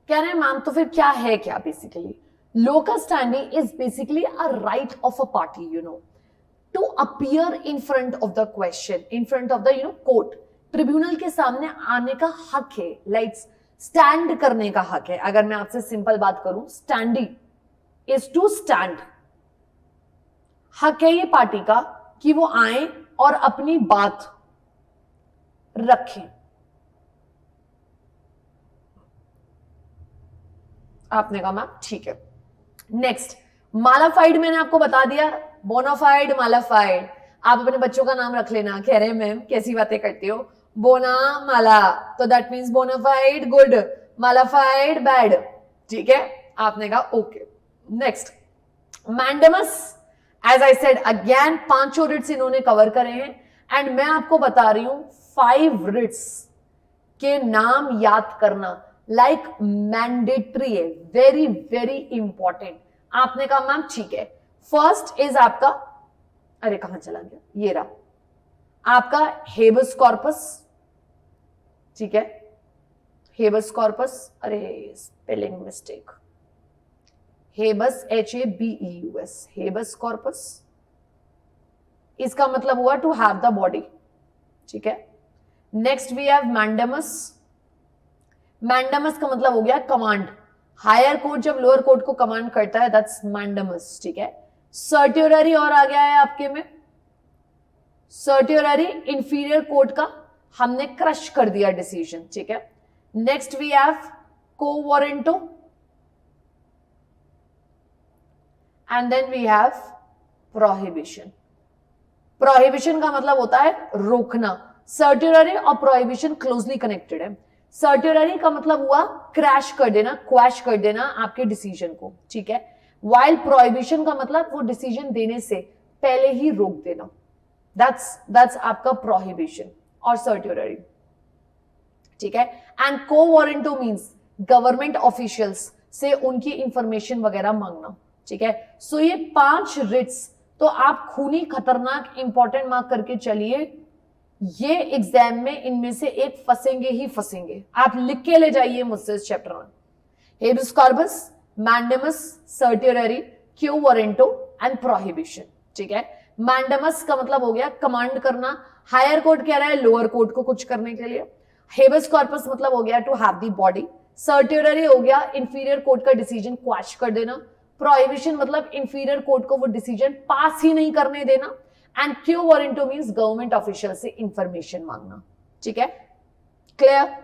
कह रहे हैं मैम तो फिर क्या है, क्या basically locus standi is basically a right of a party, you know, to appear in front of the question, in front of the you know court, tribunal के सामने आने का हक है, लाइक स्टैंड करने का हक है. अगर मैं आपसे सिंपल बात करूं, स्टैंडिंग इज टू स्टैंड, हक है ये पार्टी का कि वो आए और अपनी बात रखें. आपने कहा मैम ठीक है. नेक्स्ट, मालाफाइड मैंने आपको बता दिया, बोनाफाइड, मालाफाइड, आप अपने बच्चों का नाम रख लेना. कह रहे हैं मैम कैसी बातें करती हो, बोना माला, तो that means bona fide good, mala fide bad, ठीक है. आपने कहा okay. Next, mandamus, as I said again 5 writs इन्होंने कवर करे हैं, एंड मैं आपको बता रही हूं 5 रिट्स के नाम याद करना लाइक मैंडेटरी है, वेरी वेरी इंपॉर्टेंट. आपने कहा मैम ठीक है. फर्स्ट इज आपका, अरे कहां चला गया, ये रहा आपका हेबस कॉर्पस, ठीक है, हेबस कॉर्पस, अरे spelling mistake, habeas HABEUS, habeas corpus, इसका मतलब हुआ टू हैव द बॉडी, ठीक है. Next we have mandamus. Mandamus का मतलब हो गया कमांड, हायर कोर्ट जब लोअर कोर्ट को कमांड करता है, दैट्स मैंडेमस, ठीक है. सर्ट्यूररी और आ गया है आपके में, सर्ट्यूररी इंफीरियर कोर्ट का हमने क्रश कर दिया डिसीजन, ठीक है. Next we have quo warranto, and then we have prohibition. Prohibition का मतलब होता है रोकना, सर्ट्यूररी और प्रोहिबिशन क्लोजली कनेक्टेड है. सर्टियररी का मतलब हुआ क्रैश कर देना, क्वैश कर देना आपके डिसीजन को, ठीक है। वाइल प्रोहिबिशन का मतलब वो डिसीजन देने से पहले ही रोक देना, दैट्स आपका प्रोहिबिशन और सर्टियररी, ठीक है। एंड को वारंटो मीन्स गवर्नमेंट ऑफिशियल्स से उनकी इंफॉर्मेशन वगैरह मांगना, ठीक है। सो ये 5 रिट्स तो आप खूनी खतरनाक इंपॉर्टेंट मार्क करके चलिए, ये एग्जाम में इनमें से एक फंसेंगे ही फंसेंगे, आप लिख के ले जाइए मुझसे इस चैप्टर में। हेबियस कॉर्पस, मैंडेमस, सर्टियररी, क्यो वारंटो एंड प्रोहिबिशन, ठीक है। मैंडेमस का मतलब हो गया कमांड करना, हायर कोर्ट कह रहा है लोअर कोर्ट को कुछ करने के लिए। हेबियस कॉर्पस मतलब हो गया टू हैव द बॉडी। सर्टियररी हो गया इंफीरियर कोर्ट का डिसीजन क्वैश कर देना। प्रोहिबिशन मतलब इंफीरियर कोर्ट को वो डिसीजन पास ही नहीं करने देना। एंड क्यो वारंटो मींस गवर्नमेंट ऑफिशियल से इंफॉर्मेशन मांगना, ठीक है, क्लियर।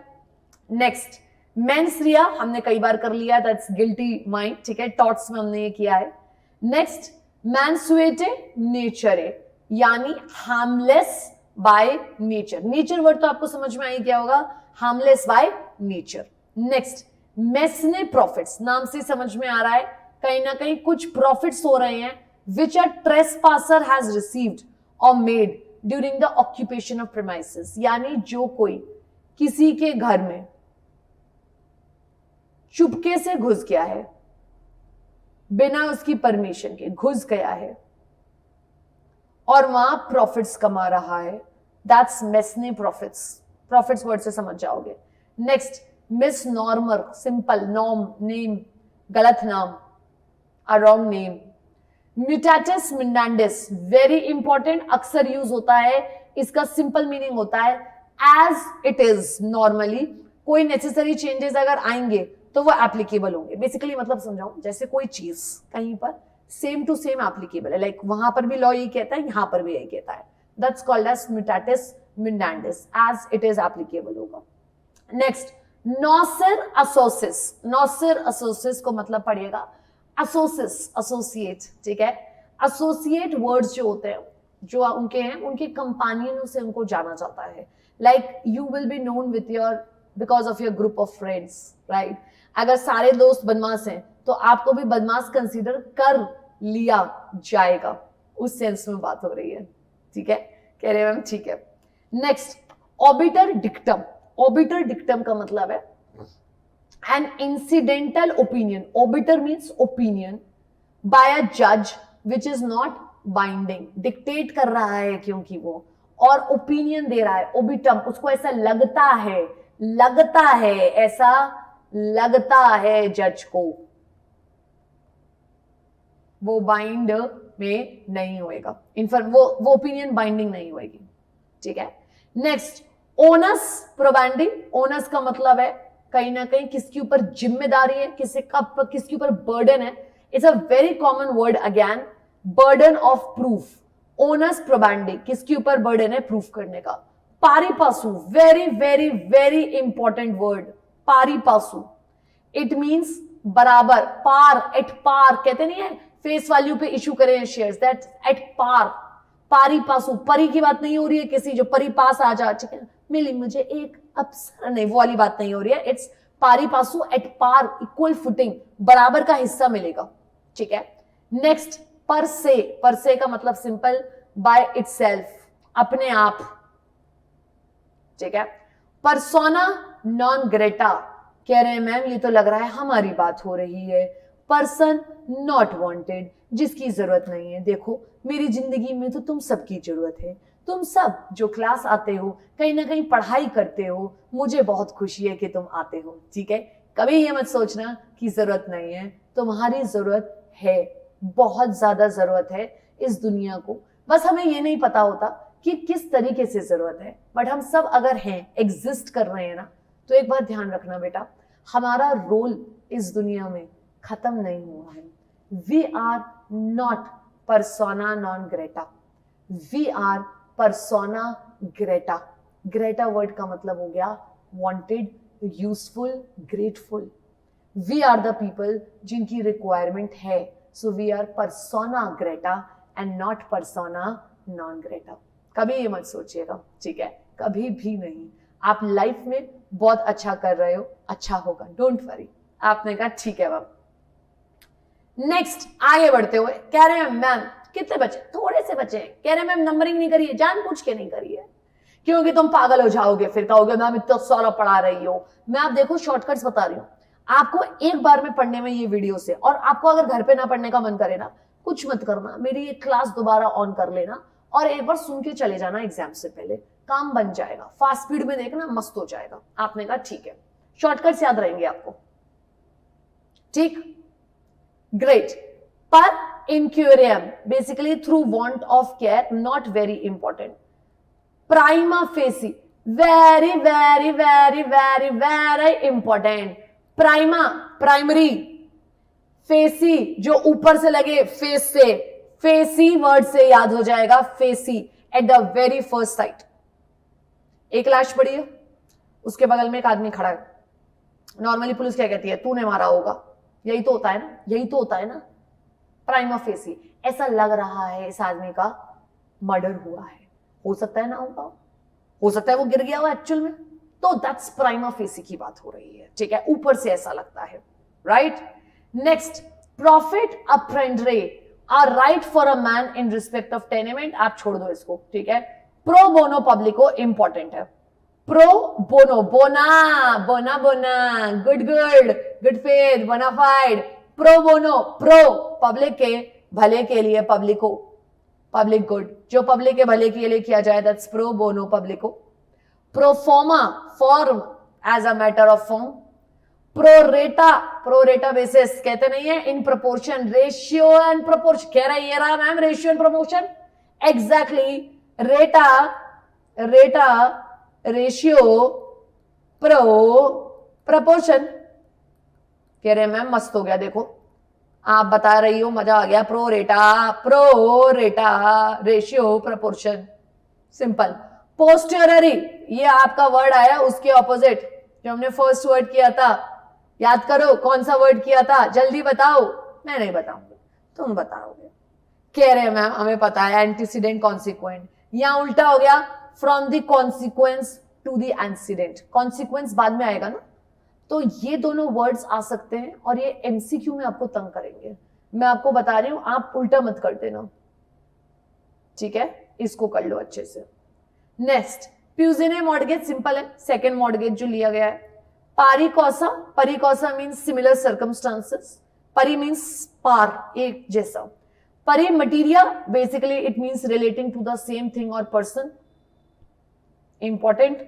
नेक्स्ट मेंस रिया हमने कई बार कर लिया, दैट्स गिल्टी माइंड, ठीक है, टॉट्स में हमने ये किया है। नेक्स्ट मैंसुएटे नेचरे यानी harmless by nature, nature word तो आपको समझ में आई क्या होगा, harmless by nature. Next mesne profits, नाम से समझ में आ रहा है कहीं ना कहीं कुछ प्रॉफिट्स हो रहे हैं विच अ ट्रेसपासर हैज रिसीव्ड और made during the occupation of premises, यानी जो कोई किसी के घर में चुपके से घुस गया है, बिना उसकी परमिशन के घुस गया है और वहां प्रॉफिट्स कमा रहा है, that's mesne profits, profits word से समझ जाओगे। नेक्स्ट मिस नॉर्मर, सिंपल, नॉर्म नेम, गलत नाम, a wrong name. Mutatis mutandis very important, अक्सर यूज होता है, इसका सिंपल मीनिंग होता है एज इट इज नॉर्मली, कोई नेसेसरी चेंजेस अगर आएंगे तो वो एप्लीकेबल होंगे। बेसिकली मतलब समझाऊं, जैसे कोई चीज कहीं पर सेम टू सेम एप्लीकेबल है, लाइक वहां पर भी लॉ यही कहता है, यहां पर भी यही कहता है, that's called as mutatis mutandis, as it is applicable होगा। Next noscitur a sociis, noscitur a sociis को मतलब पड़ेगा एसोसिस, एसोसिएट, ठीक है। एसोसिएट वर्ड्स जो होते हैं, जो उनके हैं, उनके कंपेनियनों से उनको जाना जाता है, like you will be known with your because of your group of friends, right. अगर सारे दोस्त बदमाश हैं तो आपको भी बदमाश कंसीडर कर लिया जाएगा, उस सेंस में बात हो रही है, ठीक है, कह रहे मैम, ठीक है। Next obiter dictum, obiter dictum का मतलब है an incidental opinion, obiter means opinion by a judge which is not binding, dictate कर रहा है क्योंकि वो, और opinion दे रहा है, obitum, उसको ऐसा लगता है, लगता है, ऐसा लगता है जज को, वो बाइंड में नहीं होएगा, वो ओपिनियन बाइंडिंग नहीं होएगी, ठीक है। नेक्स्ट ओनस प्रोबेंडी, ओनस का मतलब है कहीं ना कहीं किसके ऊपर जिम्मेदारी है, किसके ऊपर बर्डन है, it's a very common word again, burden of proof, onus probandi, किसके ऊपर बर्डन है प्रूफ करने का। Pari passu, very very very important word, pari passu, it means बराबर, पार, एट पार, कहते नहीं है फेस वैल्यू पे इशू करें शेयर्स, दैट एट पार, पारी पासु, परी की बात नहीं हो रही है किसी जो परी पास आ जा, ठीक है, मिली मुझे एक अप्सरा, नहीं वो वाली बात नहीं हो रही है, इट्स पारी पासु, एट पार, इक्वल फुटिंग, बराबर का हिस्सा मिलेगा, ठीक है। नेक्स्ट पर से का मतलब सिंपल, बाय इटसेल्फ, अपने आप, ठीक है। परसोना नॉन ग्रेटा, कह रहे हैं मैम ये तो लग रहा है हमारी बात हो रही है, पर्सन नॉट वांटेड, जिसकी जरूरत नहीं है। देखो मेरी जिंदगी में तो तुम सबकी जरूरत है, तुम सब जो क्लास आते हो, कहीं ना कहीं पढ़ाई करते हो, मुझे बहुत खुशी है कि तुम आते हो, ठीक है। कभी ये मत सोचना कि जरूरत नहीं है, तुम्हारी जरूरत है, बहुत ज्यादा जरूरत है इस दुनिया को, बस हमें ये नहीं पता होता कि किस तरीके से जरूरत है, बट हम सब अगर हैं, एग्जिस्ट कर रहे हैं ना, तो एक बात ध्यान रखना बेटा, हमारा रोल इस दुनिया में खत्म नहीं हुआ है। We are not persona non grata, we are persona grata, grata word का मतलब हो गया wanted, useful, grateful, we are the people जिनकी requirement है, so we are persona grata and not persona non grata, कभी ये मत सोचिएगा, ठीक है, कभी भी नहीं। आप लाइफ में बहुत अच्छा कर रहे हो, अच्छा होगा, डोंट वरी। आपने कहा ठीक है मैम। नेक्स्ट आगे बढ़ते हुए कह रहे हैं मैम कितने बचे, थोड़े से बचे। कह रहे हैं मैम नंबरिंग नहीं करिए, जानबूझ के नहीं करिए क्योंकि तुम पागल हो जाओगे, फिर कहोगे मैम इतना सारा पढ़ा रही हो। मैं आप देखो शॉर्टकट्स बता रही हूं आपको, एक बार में पढ़ने में ये वीडियो से। और आपको अगर घर पे ना पढ़ने का मन करे ना, कुछ मत करना, मेरी ये क्लास दोबारा ऑन कर लेना और एक बार सुन के चले जाना एग्जाम से पहले, काम बन जाएगा। फास्ट स्पीड में देखना, मस्त हो जाएगा। आपने कहा ठीक है, शॉर्टकट्स याद रहेंगे आपको, ठीक, ग्रेट। पर इंक्यूरियम basically through want of care, not very important. Prima facie very very very very very important. Prima primary, facie जो ऊपर से लगे, फेस से, फेसी वर्ड से याद हो जाएगा, facie at the very first sight. एक लाश पड़ी है, उसके बगल में एक आदमी खड़ा है। नॉर्मली पुलिस क्या कहती है, तूने मारा होगा, यही तो होता है ना, यही तो होता है ना। प्राइमा फेसी, ऐसा लग रहा है इस आदमी का मर्डर हुआ है, हो सकता है ना होगा, हो सकता है वो गिर गया हो एक्चुअल में, तो दैट्स प्राइमा फेसी की बात हो रही है, ठीक है, ऊपर से ऐसा लगता है, right. Next, profit a prendre are right for a man in respect of tenement, आप छोड़ दो इसको, ठीक है। प्रो बोनो पब्लिको इंपॉर्टेंट है, pro bono, bona bona bona, good good, good faith, bona fide, pro bono, pro public के भले के लिए, पब्लिको पब्लिक गुड, जो पब्लिक के भले के लिए किया जाए, that's pro bono publico. Pro forma, form as a matter of form. Pro rata, pro rata basis कहते नहीं है, in proportion, ratio and proportion, कह रहा है ये रहा ma'am ratio and proportion, exactly. रेटा, रेटा, रेशियो, प्रो, प्रपोर्शन, कह रहे मैम मस्त हो गया, देखो आप बता रही हो, मजा आ गया। प्रो रेटा, रेशियो, प्रपोर्शन, सिंपल। पोस्टेरियरी, ये आपका वर्ड आया उसके ऑपोजिट जो हमने फर्स्ट वर्ड किया था, याद करो कौन सा वर्ड किया था, जल्दी बताओ। मैं नहीं बताऊंगी, तुम बताओगे। कह रहे मैम हमें पता है, एंटीसीडेंट कॉन्सिक्वेंट, यहां उल्टा हो गया, from the consequence to the antecedent. Consequence बाद में आएगा ना, तो ये दोनों वर्ड्स आ सकते हैं और ये एमसीक्यू में आपको तंग करेंगे। मैं आपको बता रही हूं, आप उल्टा मत कर देना, ठीक है, इसको कर लो अच्छे से। नेक्स्ट, प्यूजिने मॉर्गेज सिंपल है, सेकेंड मॉर्गेज जो लिया गया है। Pari causa, pari causa means similar circumstances, pari means par, एक जैसा। Pari materia, basically it means relating to the same thing और पर्सन, इंपॉर्टेंट।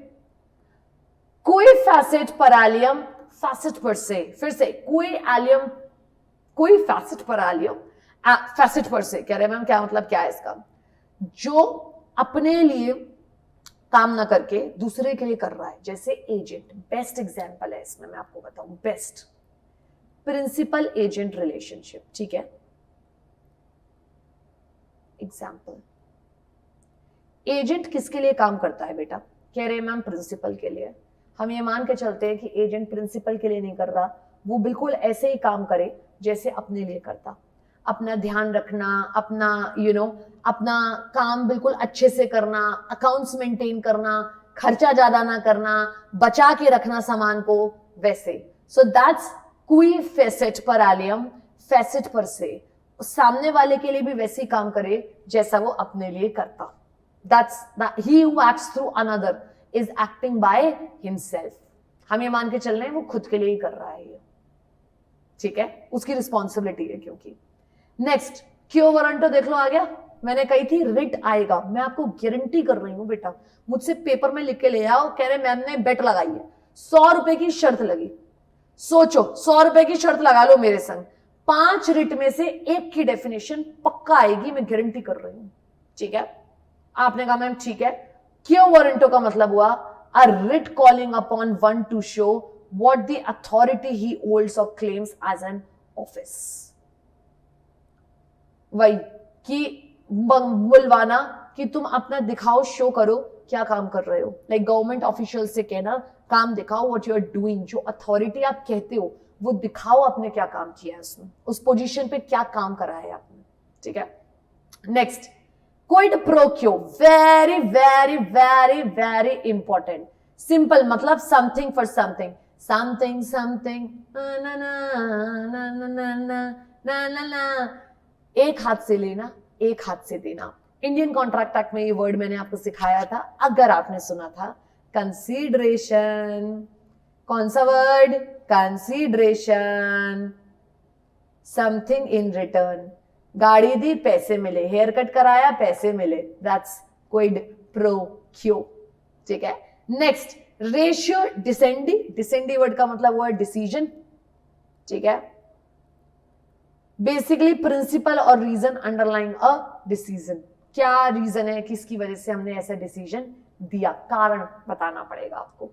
कोई facit per alium, facit per se, फिर से कोई एलियम, कोई फैसेट परालियम, फैसेट पर से, कह रहे मैम क्या मतलब, क्या है इसका, जो अपने लिए काम ना करके दूसरे के लिए कर रहा है, जैसे एजेंट। बेस्ट एग्जांपल है इसमें, मैं आपको बताऊं, बेस्ट प्रिंसिपल एजेंट रिलेशनशिप, ठीक है। एग्जांपल, एजेंट किसके लिए काम करता है बेटा, कह रहे मैम प्रिंसिपल के लिए। हम ये मान के चलते हैं कि एजेंट प्रिंसिपल के लिए नहीं कर रहा, वो बिल्कुल ऐसे ही काम करे जैसे अपने लिए करता, अपना ध्यान रखना, अपना अपना काम बिल्कुल अच्छे से करना, अकाउंट्स मेंटेन करना, खर्चा ज्यादा ना करना, बचा के रखना सामान को, वैसे। सो दैट्स क्वी फैसेट पर एलियम, फैसेट पर से, सामने वाले के लिए भी वैसे ही काम करे जैसा वो अपने लिए करता। That's he who acts through another is acting by himself. हम ये मान के चल रहे हैं वो खुद के लिए ही कर रहा है ये, ठीक है, उसकी रिस्पॉन्सिबिलिटी है क्योंकि। नेक्स्ट, क्यों वारंटो देख लो, आ गया। मैंने कही थी रिट आएगा, मैं आपको गारंटी कर रही हूं बेटा, मुझसे पेपर में लिख के ले आओ। कह रहे मैम ने बेट लगाई है, 100 रुपए की शर्त लगी, सोचो 100 रुपए की शर्त लगा लो मेरे संग, 5 रिट में से एक की डेफिनेशन पक्का आएगी, मैं गारंटी कर रही हूं, ठीक है। आपने कहा मैम ठीक है। क्यों वारंटो का मतलब हुआ a writ calling upon one two show what the authority he holds or claims as an office। वही कि बुलवाना कि तुम अपना दिखाओ, शो करो क्या काम कर रहे हो, लाइक गवर्नमेंट ऑफिशियल से कहना काम दिखाओ, व्हाट यू आर डूइंग, जो अथॉरिटी आप कहते हो वो दिखाओ आपने क्या काम किया है, उसमें उस पोजीशन पे क्या काम करा है आपने, ठीक है। Next, quid pro quo, very very very very important. Simple मतलब something for something, something something ना ना ना ना ना ना ना ना, एक हाथ से लेना एक हाथ से देना। इंडियन कॉन्ट्रैक्ट एक्ट में ये वर्ड मैंने आपको सिखाया था, अगर आपने सुना था। कंसीडरेशन, कौन सा word? Consideration. Something in return, गाड़ी दी पैसे मिले, हेयर कट कराया पैसे मिले, दैट्स क्विड प्रो क्यो। ठीक है, नेक्स्ट रेशियो डिसेंडी, डिसेंडी वर्ड का मतलब हुआ डिसीजन। ठीक है, बेसिकली प्रिंसिपल और रीजन अंडरलाइंग अ डिसीजन, क्या रीजन है, किसकी वजह से हमने ऐसा डिसीजन दिया, कारण बताना पड़ेगा आपको।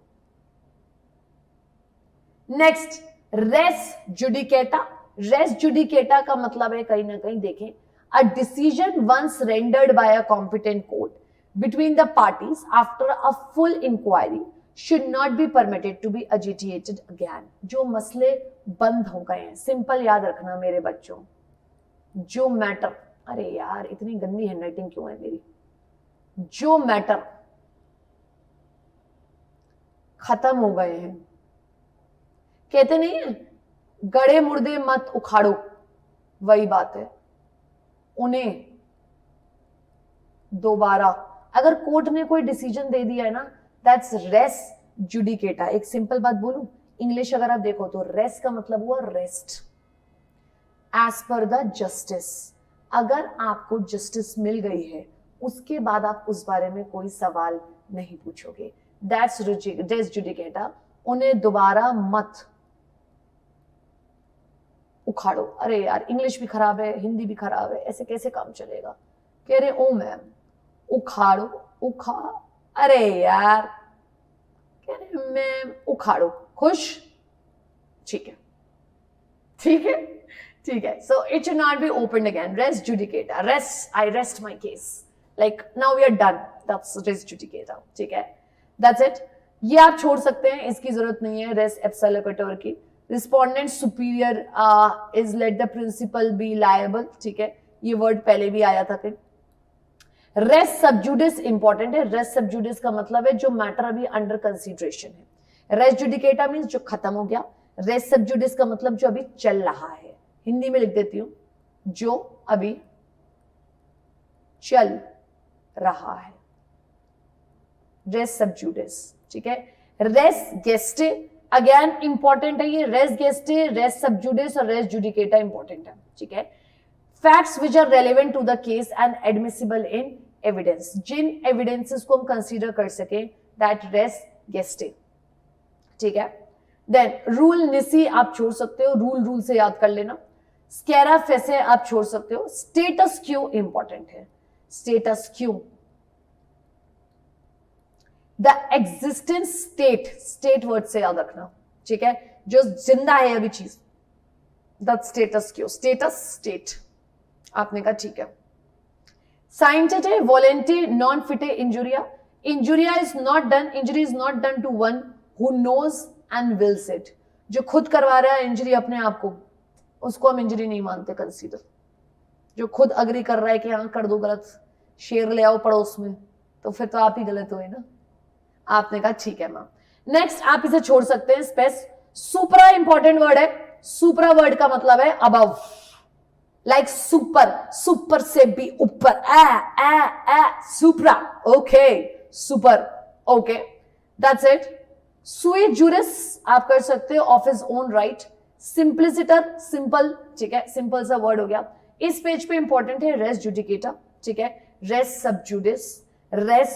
Next res judicata, res judicata का मतलब है कहीं ना कहीं देखें, a decision once rendered by a competent court between the parties after a full inquiry should not be permitted to be agitated again. जो मसले बंद हो गए हैं, सिंपल याद रखना मेरे बच्चों, जो मैटर, अरे यार इतनी गंदी हैंडराइटिंग क्यों है मेरी, जो मैटर खत्म हो गए हैं, कहते नहीं है गड़े मुर्दे मत उखाड़ो, वही बात है, उन्हें दोबारा, अगर कोर्ट ने कोई डिसीजन दे दिया है ना, दैट्स रेस जुडिकेटा। एक सिंपल बात बोलूं, इंग्लिश अगर आप देखो तो रेस का मतलब हुआ rest, as per the justice. अगर आपको जस्टिस मिल गई है उसके बाद आप उस बारे में कोई सवाल नहीं पूछोगे, दैट्स रेस जुडिकेटा। उन्हें दोबारा मत उखाड़ो। अरे यार इंग्लिश भी खराब है, हिंदी भी खराब है, ऐसे कैसे काम चलेगा? कह रहे ओ मैम उखाड़ो, अरे यार कह रहे मैम उखाड़ो, खुश? ठीक है ठीक है ठीक है। So it should not be open again, res judicata, rest, I rest my case, like now we are done, that's res judicata. ठीक है, दैट्स इट। ये आप छोड़ सकते हैं, इसकी जरूरत नहीं है रेस इप्सा लोकेटर की। Respondeat superior is let the principal be liable. ठीक है, ये वर्ड पहले भी आया था। फिर रेस सबजुडिस इंपॉर्टेंट है, रेस सबजुडिस का मतलब है जो मैटर अभी अंडर कंसिडरेशन है। रेस जुडिकेटा मींस जो खत्म हो गया, रेस सबजुडिस का मतलब जो अभी चल रहा है। हिंदी में लिख देती हूं, जो अभी चल रहा है, रेस सबजुडिस। ठीक है, रेस गेस्टे अगेन इंपॉर्टेंट है, ये रेस गेस्टे, रेस सबजुडिस और रेस जुडिकेटा इंपॉर्टेंट है। ठीक है, facts which are relevant to the case and admissible in evidence, जिन एविडेंसेस को हम कंसीडर कर सके, दैट रेस गेस्टे। ठीक है, देन रूल निसी आप छोड़ सकते हो, रूल से याद कर लेना। स्केरा फेसे आप छोड़ सकते हो। स्टेटस क्यू इंपॉर्टेंट है, status Q, the existence state, state word से याद रखना। ठीक है, जो जिंदा है अभी चीज, that status quo, status state. आपने कहा ठीक है। Scienti et volenti non fit injuria, injuria is not done, injury is not done to one who knows and wills it. जो खुद करवा रहा है इंजरी अपने आप को, उसको हम इंजरी नहीं मानते कंसीडर। जो खुद अग्री कर रहा है कि हाँ कर दो गलत, शेर ले आओ पड़ोस में, तो फिर तो आप ही गलत हुए ना। आपने कहा ठीक है मैम। नेक्स्ट आप इसे छोड़ सकते हैं, स्पेस। सुपरा इंपॉर्टेंट वर्ड है, सुपरा वर्ड का मतलब है अबव, लाइक सुपर, सुपर से भी ऊपर, supra, okay, super, okay, that's it. Sui juris आप कर सकते हो of his own right. Simpliciter, simple, ठीक है, सिंपल सा वर्ड हो गया। इस पेज पे इंपॉर्टेंट है रेस जुडिकेटा, ठीक है, res sub judice, res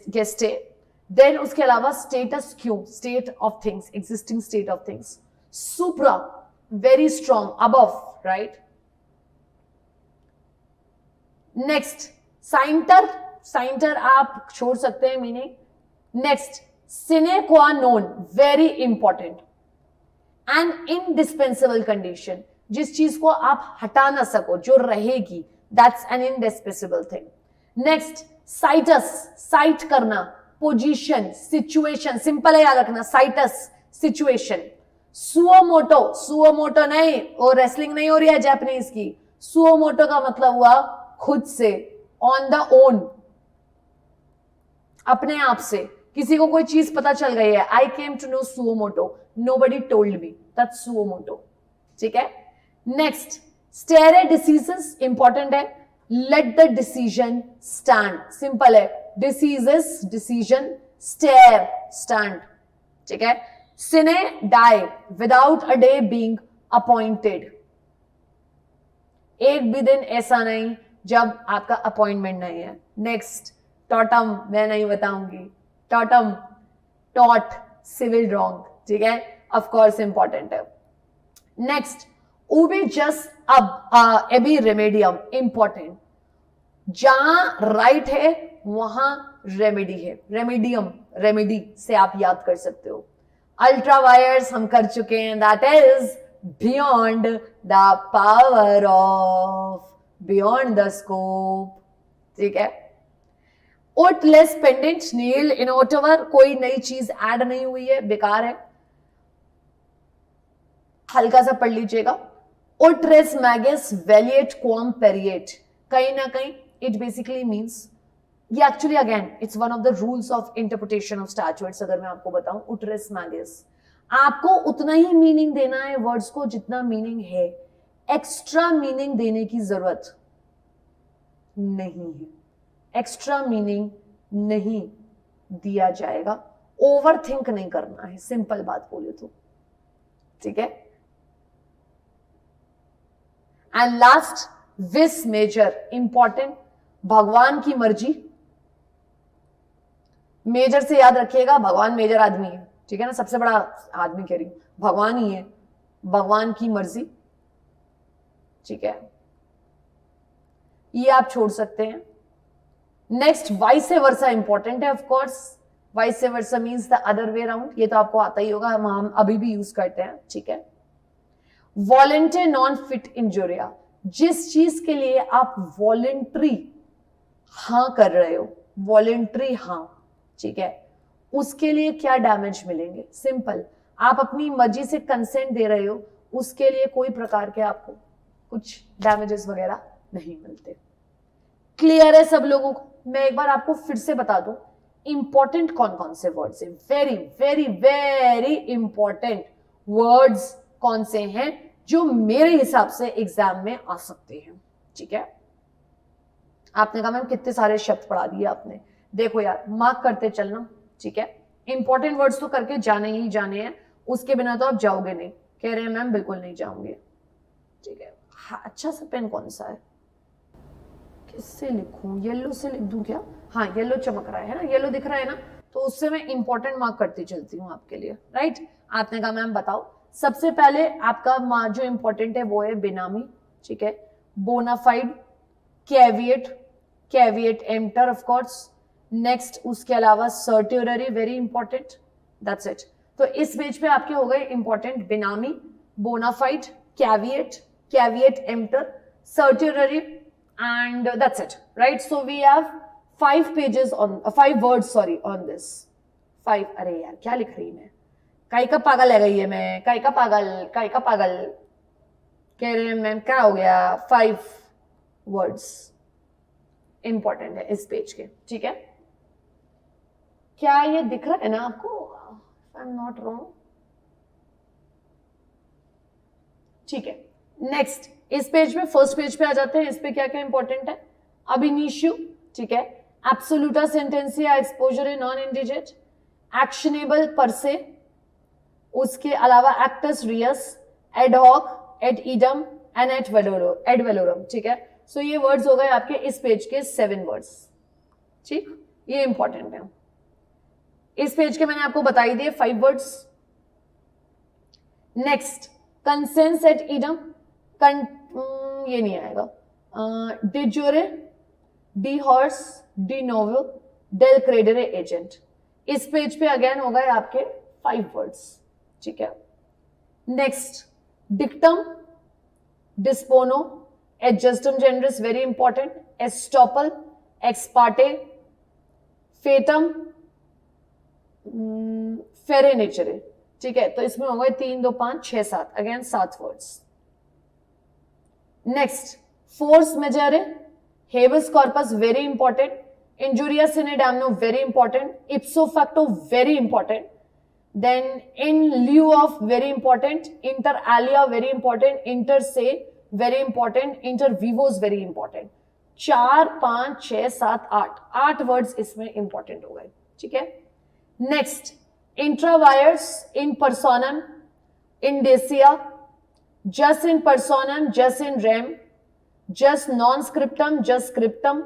gestae, then उसके अलावा status quo, state of things, existing state of things. Supra very strong, above, right. Next scienter, scienter आप छोड़ सकते हैं meaning. Next sine qua non, very important, an indispensable condition, जिस चीज को आप हटा ना सको, जो रहेगी, that's an indispensable thing. Next situs, site करना, पोजीशन, सिचुएशन, सिंपल है याद रखना, साइटस सिचुएशन। सुओमोटो, सुओमोटो नहीं, वो रेसलिंग नहीं हो रही है जापानीज की, सुओमोटो का मतलब हुआ खुद से, ऑन द ओन, अपने आप से, किसी को कोई चीज पता चल गई है, I came to know suo motu, nobody told me, that's suo motu, ठीक है। Next, stare at decisis, important है। Let the decision stand, simple है, डिसीजेस डिसीजन, स्टेयर स्टैंड, ठीक है। Sine die without a day being appointed, एक भी दिन ऐसा नहीं जब आपका अपॉइंटमेंट नहीं है। नेक्स्ट, टॉटम, मैं नहीं बताऊंगी, टॉटम, टॉट, सिविल रॉन्ग, ठीक है, ऑफ कोर्स इंपॉर्टेंट है। नेक्स्ट, उबे जस्ट अब एबी रेमेडियम, इंपॉर्टेंट, जहां राइट है वहां रेमेडी है, रेमेडियम, रेमेडी से आप याद कर सकते हो। अल्ट्रा वायर्स हम कर चुके हैं, that is beyond the power of, beyond the scope, ठीक है। ओट लेस पेंडेंट नील इन ओटोवर, कोई नई चीज ऐड नहीं हुई है, बेकार है, हल्का सा पढ़ लीजिएगा। ओट रेस मैगस वेलिएट क्वाम पेरिएट, कहीं ना कहीं इट बेसिकली मीन्स, ये actually again it's one of the rules of interpretation of statutes. अगर मैं आपको बताऊं, उटरेस मैगस, आपको उतना ही मीनिंग देना है वर्ड्स को जितना मीनिंग है, एक्स्ट्रा मीनिंग देने की जरूरत नहीं है, एक्स्ट्रा मीनिंग नहीं दिया जाएगा, ओवर थिंक नहीं करना है, सिंपल बात बोले तो, ठीक है। And last, vis major, important, भगवान की मर्जी, मेजर से याद रखिएगा, भगवान मेजर आदमी है, ठीक है ना, सबसे बड़ा आदमी कह रही हूं, भगवान ही है, भगवान की मर्जी, ठीक है, ये आप छोड़ सकते हैं। नेक्स्ट, वाइस वर्सा इंपॉर्टेंट है, of course, vice versa means the other way around, ये तो आपको आता ही होगा, हम अभी भी यूज करते हैं, ठीक है। वॉलेंटियर नॉन फिट इंजुरिया, जिस चीज के लिए आप वॉलेंट्री हां कर रहे हो, वॉलेंट्री हां, ठीक है, उसके लिए क्या डैमेज मिलेंगे, सिंपल, आप अपनी मर्जी से कंसेंट दे रहे हो, उसके लिए कोई प्रकार के आपको कुछ डैमेजेस वगैरह नहीं मिलते। क्लियर है सब लोगों को? मैं एक बार आपको फिर से बता दूं, इंपॉर्टेंट कौन कौन से वर्ड्स हैं, very very very important words कौन से हैं जो मेरे हिसाब से एग्जाम में आ सकते हैं, ठीक है। आपने कहा मैम कितने सारे शब्द पढ़ा दिए आपने, देखो यार मार्क करते चलना, ठीक है, इंपॉर्टेंट वर्ड्स तो करके जाने ही जाने हैं, उसके बिना तो आप जाओगे नहीं, कह रहे हैं मैम बिल्कुल नहीं जाऊंगे, ठीक है। हाँ, अच्छा सा पेन कौन सा है, किससे लिखूं, येलो से लिख दूं क्या, हाँ येलो चमक रहा है ना, येलो दिख रहा है ना, तो उससे मैं इंपॉर्टेंट मार्क करती चलती हूँ आपके लिए, राइट। आपने कहा मैम बताओ, सबसे पहले आपका जो इंपॉर्टेंट है वो है बेनामी, ठीक है, bona fide, caveat, caveat emptor of course, next उसके अलावा certiorari, very important, that's it. तो इस पेज पे आपके हो गए important benami, bona fide, caveat, caveat emptor, certiorari, and that's it, right? So we have 5 pages on 5 words sorry on this 5, अरे यार क्या लिख रही मैं, काई का पागल है गई है मैं, काई का पागल कह रहे हैं मैम क्या हो गया, 5 वर्ड्स इंपॉर्टेंट है इस पेज के, ठीक है। क्या ये दिख रहा है ना आपको, आई एम नॉट रॉन्ग, ठीक है। नेक्स्ट, इस पेज में फर्स्ट पेज पे आ जाते हैं, इस पे क्या क्या इंपॉर्टेंट है, अब इनिशियो, ठीक है, absoluta sententia expositore in non indiget, actionable per se, उसके अलावा actus reus, ad hoc, ad idem and ad valorem, ठीक है। सो ये वर्ड्स हो गए आपके इस पेज के 7 वर्ड्स, ठीक, ये इंपॉर्टेंट है। इस पेज के मैंने आपको बताई दिए 5 words. Next, consensus ad idem, ये नहीं आएगा, de jure, de hors, de novo, del credere agent, इस पेज पे अगेन हो गए आपके 5 वर्ड्स, ठीक है। Next, dictum, dispono, ejusdem generis, very important, estoppel, ex parte, factum, ferae naturae, ठीक है। तो इसमें हो गए 3, 2, 5, 6, 7, again 7 words. Next, force majeure, habeas corpus, very important, Injuria sine damno, very important. Ipso facto, very important. Then in lieu of, very important. Inter alia, very important. Inter se, very important. Inter vivos, very important. 4, 5, 6, 7, 8 8 words इसमें इंपॉर्टेंट हो गए. ठीक है. Next, intra vires in personam, indicia, just in personam, just in rem, just non scriptum, just scriptum,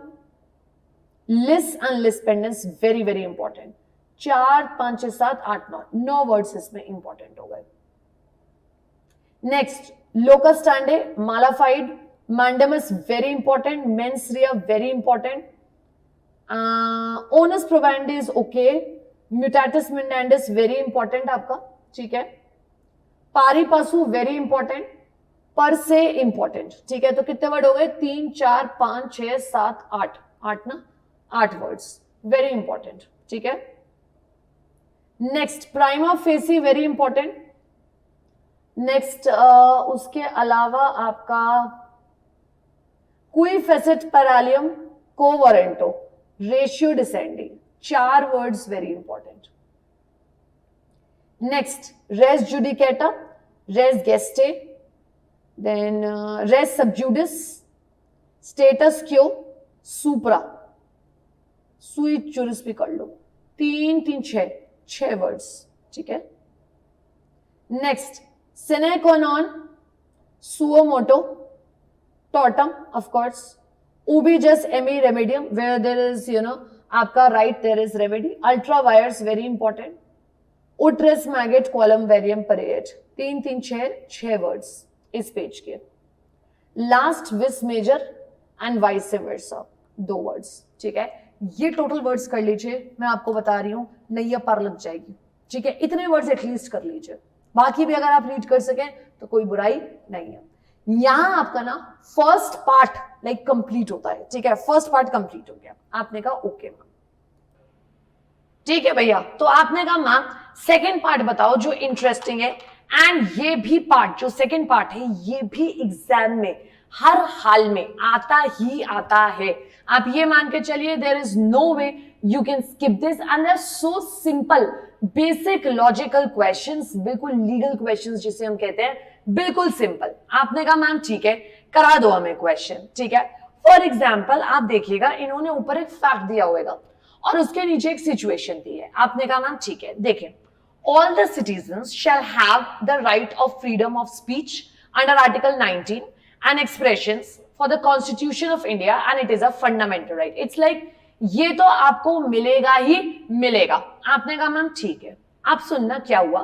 lis and lis pendens, very very important. 4, 5, 6, 7, 8, 9 words इसमें इंपॉर्टेंट हो गए. Next, locus standi, mala fide, mandamus, very important. Mens rea, very important. Onus probandi, okay. Mutatis mutandis, very important आपका. ठीक है. पारी पासु, वेरी इंपॉर्टेंट. पर से इंपॉर्टेंट. ठीक है. तो कितने वर्ड हो गए? 3, 4, 5, 6, 7, 8 8 ना, 8 वर्ड्स, वेरी इंपॉर्टेंट. ठीक है. Next, prima facie, very important. Next, उसके अलावा आपका qui facit per alium, quo warranto, ratio decidendi, 4 words, very important. Next, res judicata, res gestae, then res sub judice, status quo, supra, सुई चुरिस भी कर लो. 3 3 6 वर्ड्स. ठीक है. Next, sine qua non, suo motu, totum, of course. Ubi just ibi remedium, where there is आपका right there is remedy. Ultra vires, very important. Ut res मैगेट, कॉलम वेरियम परेट. 3 3 6 वर्ड्स इस पेज के. Last, vis major and vice versa, 2 words. ठीक है. ये टोटल वर्ड्स कर लीजिए. मैं आपको बता रही हूं नैया पार लग जाएगी. ठीक है. इतने वर्ड्स एटलीस्ट कर लीजिए. बाकी भी अगर आप रीड कर सकें तो कोई बुराई नहीं है. यहां आपका ना फर्स्ट पार्ट लाइक कंप्लीट होता है. ठीक है. फर्स्ट पार्ट कंप्लीट हो गया. आपने कहा ओके मैम. ठीक है भैया. तो आपने कहा मैम सेकेंड पार्ट बताओ जो इंटरेस्टिंग है. एंड ये भी पार्ट, जो सेकेंड पार्ट है, ये भी एग्जाम में हर हाल में आता ही आता है. आप ये मान के चलिए there is no way you can skip this. And they are so simple, basic logical questions, बिल्कुल लीगल क्वेश्चंस जिसे हम कहते हैं, बिल्कुल सिंपल. आपने कहा मैम ठीक है, करा दो हमें क्वेश्चन. ठीक है. फॉर एग्जाम्पल आप देखिएगा, इन्होंने ऊपर एक फैक्ट दिया होगा और उसके नीचे एक सिचुएशन दी है. आपने कहा मैम ठीक है, देखें, all the citizens shall have the right of freedom of speech under Article 19 and expressions for the Constitution of India, and it is a fundamental right. It's like ये तो आपको मिलेगा ही मिलेगा. आपने कहा मैम ठीक है. आप सुनना क्या हुआ,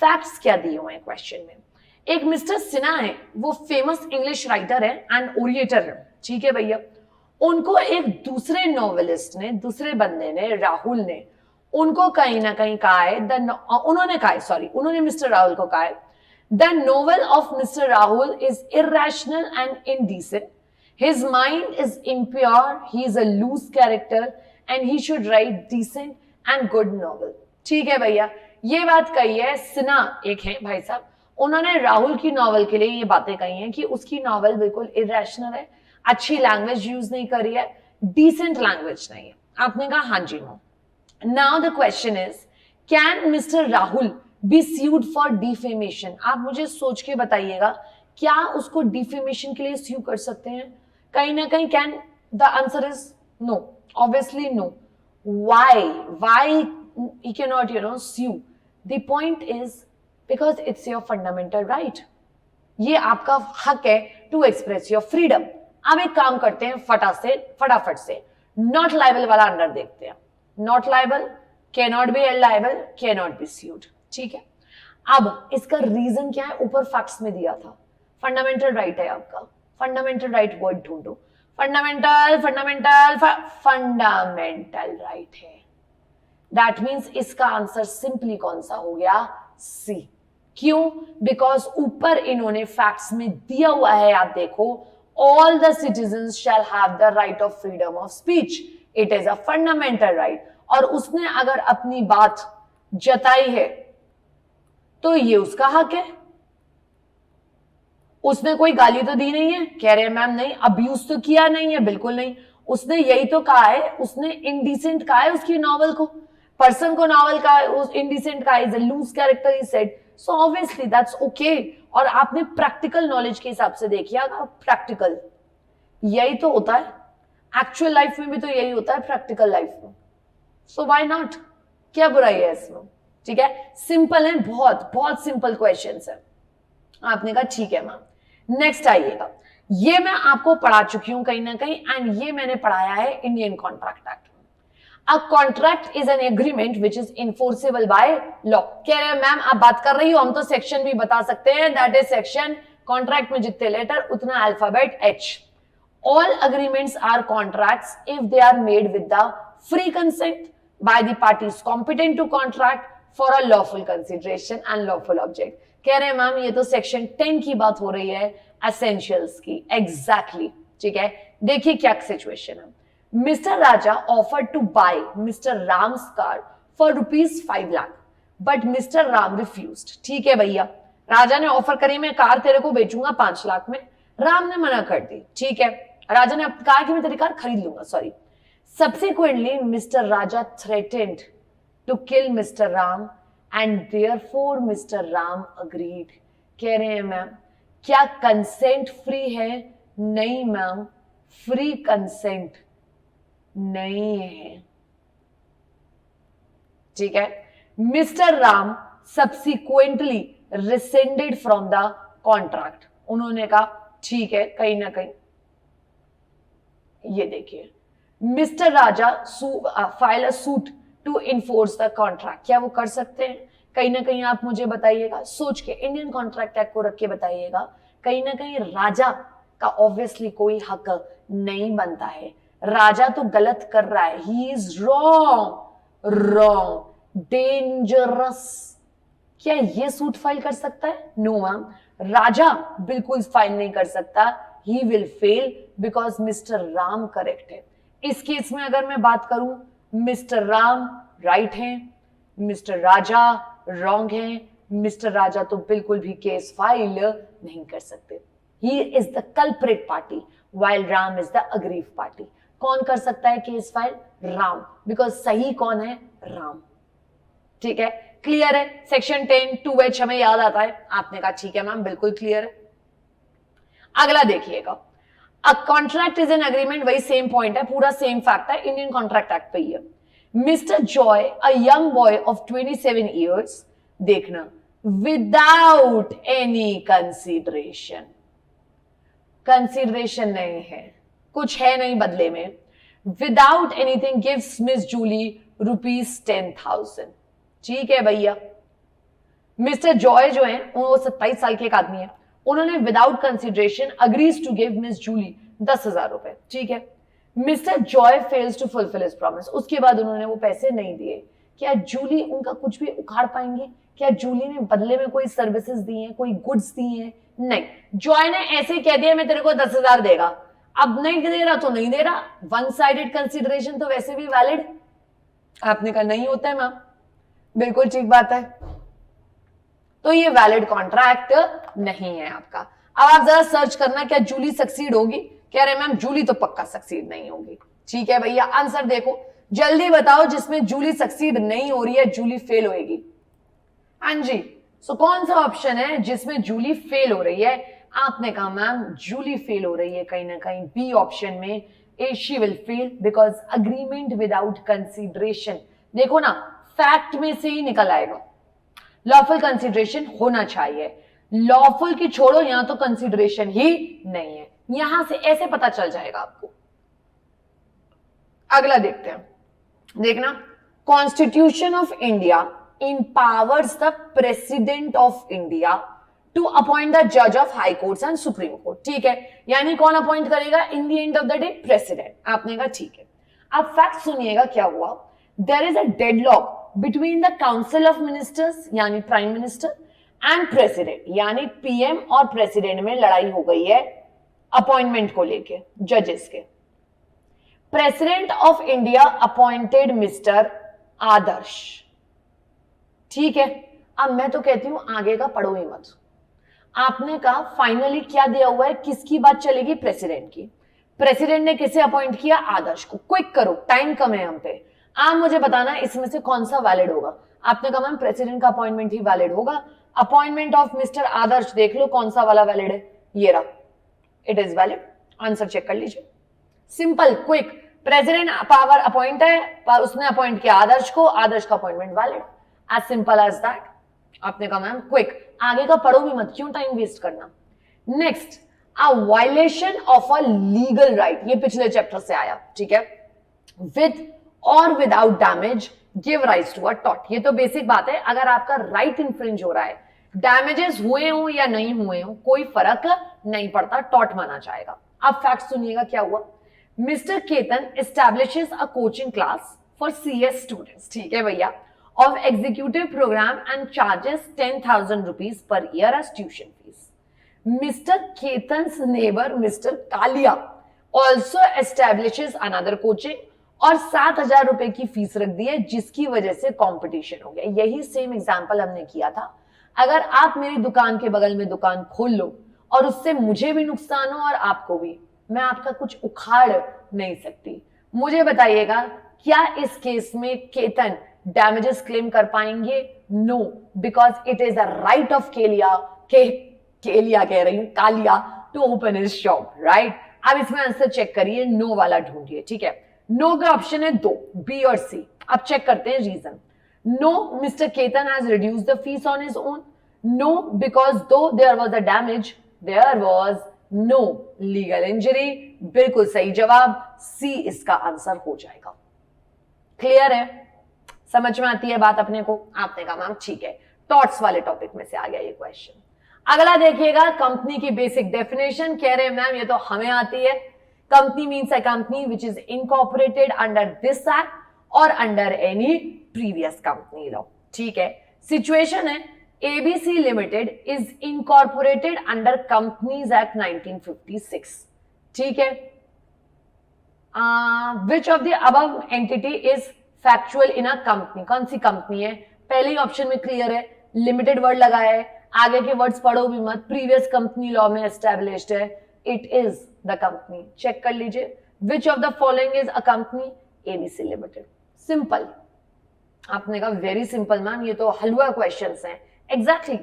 फैक्ट्स क्या दिए हुए हैं क्वेश्चन में. एक मिस्टर सिन्हा है, वो फेमस इंग्लिश राइटर है एंड ओरिएटर है. ठीक है भैया. उनको एक दूसरे नॉवेलिस्ट ने, दूसरे बंदे ने, राहुल ने, उनको कहीं ना कहीं कहा है, उन्होंने मिस्टर राहुल को कहा है, the novel of mister Rahul is irrational and indecent. His mind is impure, he is a loose character and he should write decent and good novel. ठीक है भैया. ये बात कही है सिन्हा, एक है भाई साहब, उन्होंने राहुल की नॉवेल के लिए ये बातें कही हैं कि उसकी नॉवेल बिल्कुल इरैशनल है, अच्छी लैंग्वेज यूज नहीं करी है, डिसेंट लैंग्वेज नहीं है. आपने कहा हाँ जी ma'am. Now the question is, can Mr. Rahul be sued for defamation? आप मुझे सोच के बताइएगा, क्या उसको defamation के लिए sue कर सकते हैं? कहीं ना कहीं can? The answer is no. Obviously no. Why he cannot sue? The point is because it's your fundamental right. ये आपका हक है to express your freedom. अब एक काम करते हैं फटाफट से not liable वाला अंडर देखते हैं. Not liable, cannot be held liable, cannot be sued. ठीक है. अब इसका रीजन क्या है, ऊपर फैक्ट्स में दिया था. फंडामेंटल राइट है आपका. फंडामेंटल राइट वर्ड ढूंढो. फंडामेंटल राइट है. दैट मीन्स इसका आंसर सिंपली कौन सा हो गया, सी. क्यों? बिकॉज ऊपर इन्होंने फैक्ट्स में दिया हुआ है, आप देखो, all the citizen shall have the right of freedom of speech. It is a fundamental right. और उसने अगर अपनी बात जताई है तो ये उसका हक है. उसने कोई गाली तो दी नहीं है, कह रहे मैम नहीं, अब्यूज तो किया नहीं है, बिल्कुल नहीं. उसने यही तो कहा है, उसने इनडिसेंट कहा है उसकी नॉवल को, पर्सन को नॉवल का उस इनडिसेंट का is a loose character he said, so obviously that's okay. और आपने प्रैक्टिकल नॉलेज के हिसाब से देखिए, प्रैक्टिकल यही तो होता है, एक्चुअल लाइफ में भी तो यही होता है प्रैक्टिकल लाइफ में, सो व्हाई नॉट, क्या बुराई है इसमें, ठीक है। सिंपल है, बहुत बहुत सिंपल क्वेश्चंस है। आपने कहा ठीक है मैम। नेक्स्ट आइएगा, ये मैं आपको पढ़ा चुकी हूं कहीं ना कहीं, एंड ये मैंने पढ़ाया है इंडियन कॉन्ट्रैक्ट एक्ट में। अ contract is an agreement which is enforceable by law. कह रहे हैं मैम आप बात कर रही हो, हम तो सेक्शन भी बता सकते हैं, दैट इज सेक्शन, कॉन्ट्रैक्ट में जितने लेटर उतना alphabet H. All agreements are contracts if they are made with the free consent by the parties competent to contract for a lawful consideration and lawful object। कह रहे हैं मैम ये तो सेक्शन 10 की बात हो रही है, एसेंशियल्स की, एग्जैक्टली ठीक है। देखिए क्या सिचुएशन है। Mr Raja offered to buy Mr Ram's car for ₹5 lakh but Mr Ram refused. ठीक है भैया, राजा ने ऑफर करी मैं कार तेरे को बेचूंगा 5 लाख में, राम ने मना कर दी, ठीक है। राजा ने कहा कि मैं तेरी कार खरीद लूंगा, sorry. Subsequently Mr Raja threatened to kill Mr Ram and therefore Mr Ram agreed. कह रहे हैं मैम क्या कंसेंट फ्री है? नहीं मैम, फ्री कंसेंट नहीं है, ठीक है। Mister Ram subsequently rescinded from the contract. उन्होंने कहा ठीक है, कहीं ना कहीं ये देखिए, mister Raja file a suit to enforce the contract. क्या वो कर सकते हैं? कहीं ना कहीं आप मुझे बताइएगा, सोच के इंडियन कॉन्ट्रैक्ट एक्ट को रख के बताइएगा। कहीं ना कहीं राजा का ऑब्वियसली कोई हक नहीं बनता है, राजा तो गलत कर रहा है, he is wrong, wrong, dangerous. क्या ये सूट फाइल कर सकता है? नो मैम, राजा बिल्कुल फाइल नहीं कर सकता, he will fail because mister Ram correct है। इस केस में अगर मैं बात करूं, मिस्टर राम राइट है, मिस्टर राजा रॉन्ग है, मिस्टर राजा तो बिल्कुल भी केस फाइल नहीं कर सकते। He is the culprit party while Ram is the aggrieved party. कौन कर सकता है केस फाइल? राम, बिकॉज सही कौन है? राम, ठीक है। क्लियर है? सेक्शन 10 2H हमें याद आता है। आपने कहा ठीक है मैम, बिल्कुल क्लियर है। अगला देखिएगा, a contract is an agreement, वही सेम पॉइंट है, पूरा सेम फैक्ट है, इंडियन कॉन्ट्रैक्ट एक्ट पे ही है। Mr Joy a young boy of 27 years, देखना, विदाउट एनी कंसीडरेशन, कंसीडरेशन नहीं है, कुछ है नहीं बदले में, without anything gives Miss Julie ₹10,000। ठीक है भैया, मिस्टर जॉय जो है वो 27 साल के एक आदमी है, उन्होंने without consideration agrees to give Miss Julie 10,000 रुपए, ठीक है। Mr Joy fails to fulfil his promise, उसके बाद उन्होंने वो पैसे नहीं दिए। क्या जूली उनका कुछ भी उखाड़ पाएंगे? क्या जूली ने बदले में कोई सर्विसेज दी हैं, कोई गुड्स दी हैं? नहीं, जॉय ने ऐसे कह दिया मैं तेरे को 10,000 देगा, अब नहीं दे रहा तो नहीं दे रहा, वन साइडेड कंसिडरेशन तो वैसे भी वैलिड। आपने कहा नहीं होता है मैम, बिल्कुल ठीक बात है, तो ये वैलिड कॉन्ट्रैक्ट नहीं है आपका। अब आप जरा सर्च करना क्या जूली सक्सीड होगी? कह रहे मैम जूली तो पक्का सक्सीड नहीं होगी। ठीक है भैया, आंसर देखो, जल्दी बताओ जिसमें जूली सक्सीड नहीं हो रही है, जूली फेल होएगी। हाँ जी, सो कौन सा ऑप्शन है जिसमें जूली फेल हो रही है? आपने कहा मैम जूली फेल हो रही है कहीं ना कहीं बी ऑप्शन में, A she will fail because agreement without consideration. देखो ना, फैक्ट में से ही निकल आएगा, लॉफुल कंसिडरेशन होना चाहिए, लॉफुल की छोड़ो, यहां तो कंसिडरेशन ही नहीं है, यहां से ऐसे पता चल जाएगा आपको। अगला देखते हैं, देखना, constitution of India empowers the president of India to appoint the judge of high courts and supreme court। ठीक है, यानी कौन अपॉइंट करेगा? In the end of the day president. आपने कहा ठीक है। अब फैक्ट सुनिएगा क्या हुआ। There is a deadlock between the council of ministers यानी प्राइम मिनिस्टर एंड प्रेसिडेंट, यानी पीएम और प्रेसिडेंट में लड़ाई हो गई है अपॉइंटमेंट को लेके जजेस के। President of India appointed mister Adarsh. ठीक है, अब मैं तो कहती हूं आगे का पढ़ो ही मत। आपने कहा फाइनली क्या दिया हुआ है, किसकी बात चलेगी? प्रेसिडेंट की। प्रेसिडेंट ने किसे अपॉइंट किया? आदर्श को। क्विक करो, टाइम कम है हम पे। आप मुझे बताना इसमें से कौन सा वैलिड होगा। आपने कहा मैम प्रेसिडेंट का अपॉइंटमेंट ही वैलिड होगा। अपॉइंटमेंट ऑफ मिस्टर आदर्श देख लो कौन सा वाला वैलिड है, ये रहा, it is valid. Answer check कर लीजिए, simple quick. President power appoint है, पर उसने अपॉइंट किया आदर्श को, आदर्श का appointment valid, as simple as that. आपने कहा मैम क्विक, आगे का पढ़ो भी मत, क्यों टाइम वेस्ट करना। Next, a violation of a legal right, ये पिछले चैप्टर से आया, ठीक है। विद और without damage give rise to a tort, ये तो बेसिक बात है। अगर आपका राइट इन्फ्रिंज हो रहा है, डैमेजेस हुए हो या नहीं हुए हो, कोई फर्क नहीं पड़ता, टॉर्ट माना जाएगा। अब फैक्ट सुनिएगा क्या हुआ। Mister Ketan establishes a coaching class for CS students, ठीक है भैया, of executive programme and charges 10,000 rupees per year as tuition fees. Mister Ketan's neighbour mister Kalia also establishes another coaching और 7,000 रुपए की फीस रख दी है, जिसकी वजह से कंपटीशन हो गया। यही सेम एग्जांपल हमने किया था। अगर आप मेरी दुकान के बगल में दुकान खोल लो और उससे मुझे भी नुकसान हो और आपको भी, मैं आपका कुछ उखाड़ नहीं सकती। मुझे बताइएगा क्या इस केस में केतन डैमेजेस क्लेम कर पाएंगे? No, because it is a right of Kalia कह रही हूं, Kalia, to open his shop, right. अब इसमें आंसर चेक करिए, नो वाला ढूंढिए, ठीक है। नो का ऑप्शन है 2, बी और सी। अब चेक करते हैं reason. No, mister Ketan has reduce the fees on his own. No, because though there was a damage, there was no legal injury. बिल्कुल सही जवाब, सी इसका आंसर हो जाएगा। क्लियर है, समझ में आती है बात अपने को? आपने कहा मैम ठीक है, टॉर्ट्स वाले टॉपिक में से आ गया ये क्वेश्चन। अगला देखिएगा, कंपनी की बेसिक डेफिनेशन। कह रहे हैं मैम ये तो हमें आती है। Company means a company which is incorporated under this act और under any previous company law, ठीक है। सिचुएशन है ABC Limited is incorporated under Companies Act 1956, ठीक है। Which of the above entity is factual in a company? कौन सी कंपनी है? पहले ही ऑप्शन में क्लियर है, लिमिटेड वर्ड लगाया है, आगे के वर्ड्स पढ़ो भी मत, प्रीवियस कंपनी लॉ में एस्टैब्लिश्ड है, it is the company. Check कर लीजिए, which of the following is a company? ABC Limited। Simple, आपने कहा वेरी सिंपल मैम, ये तो हलवा क्वेश्चंस हैं। Exactly.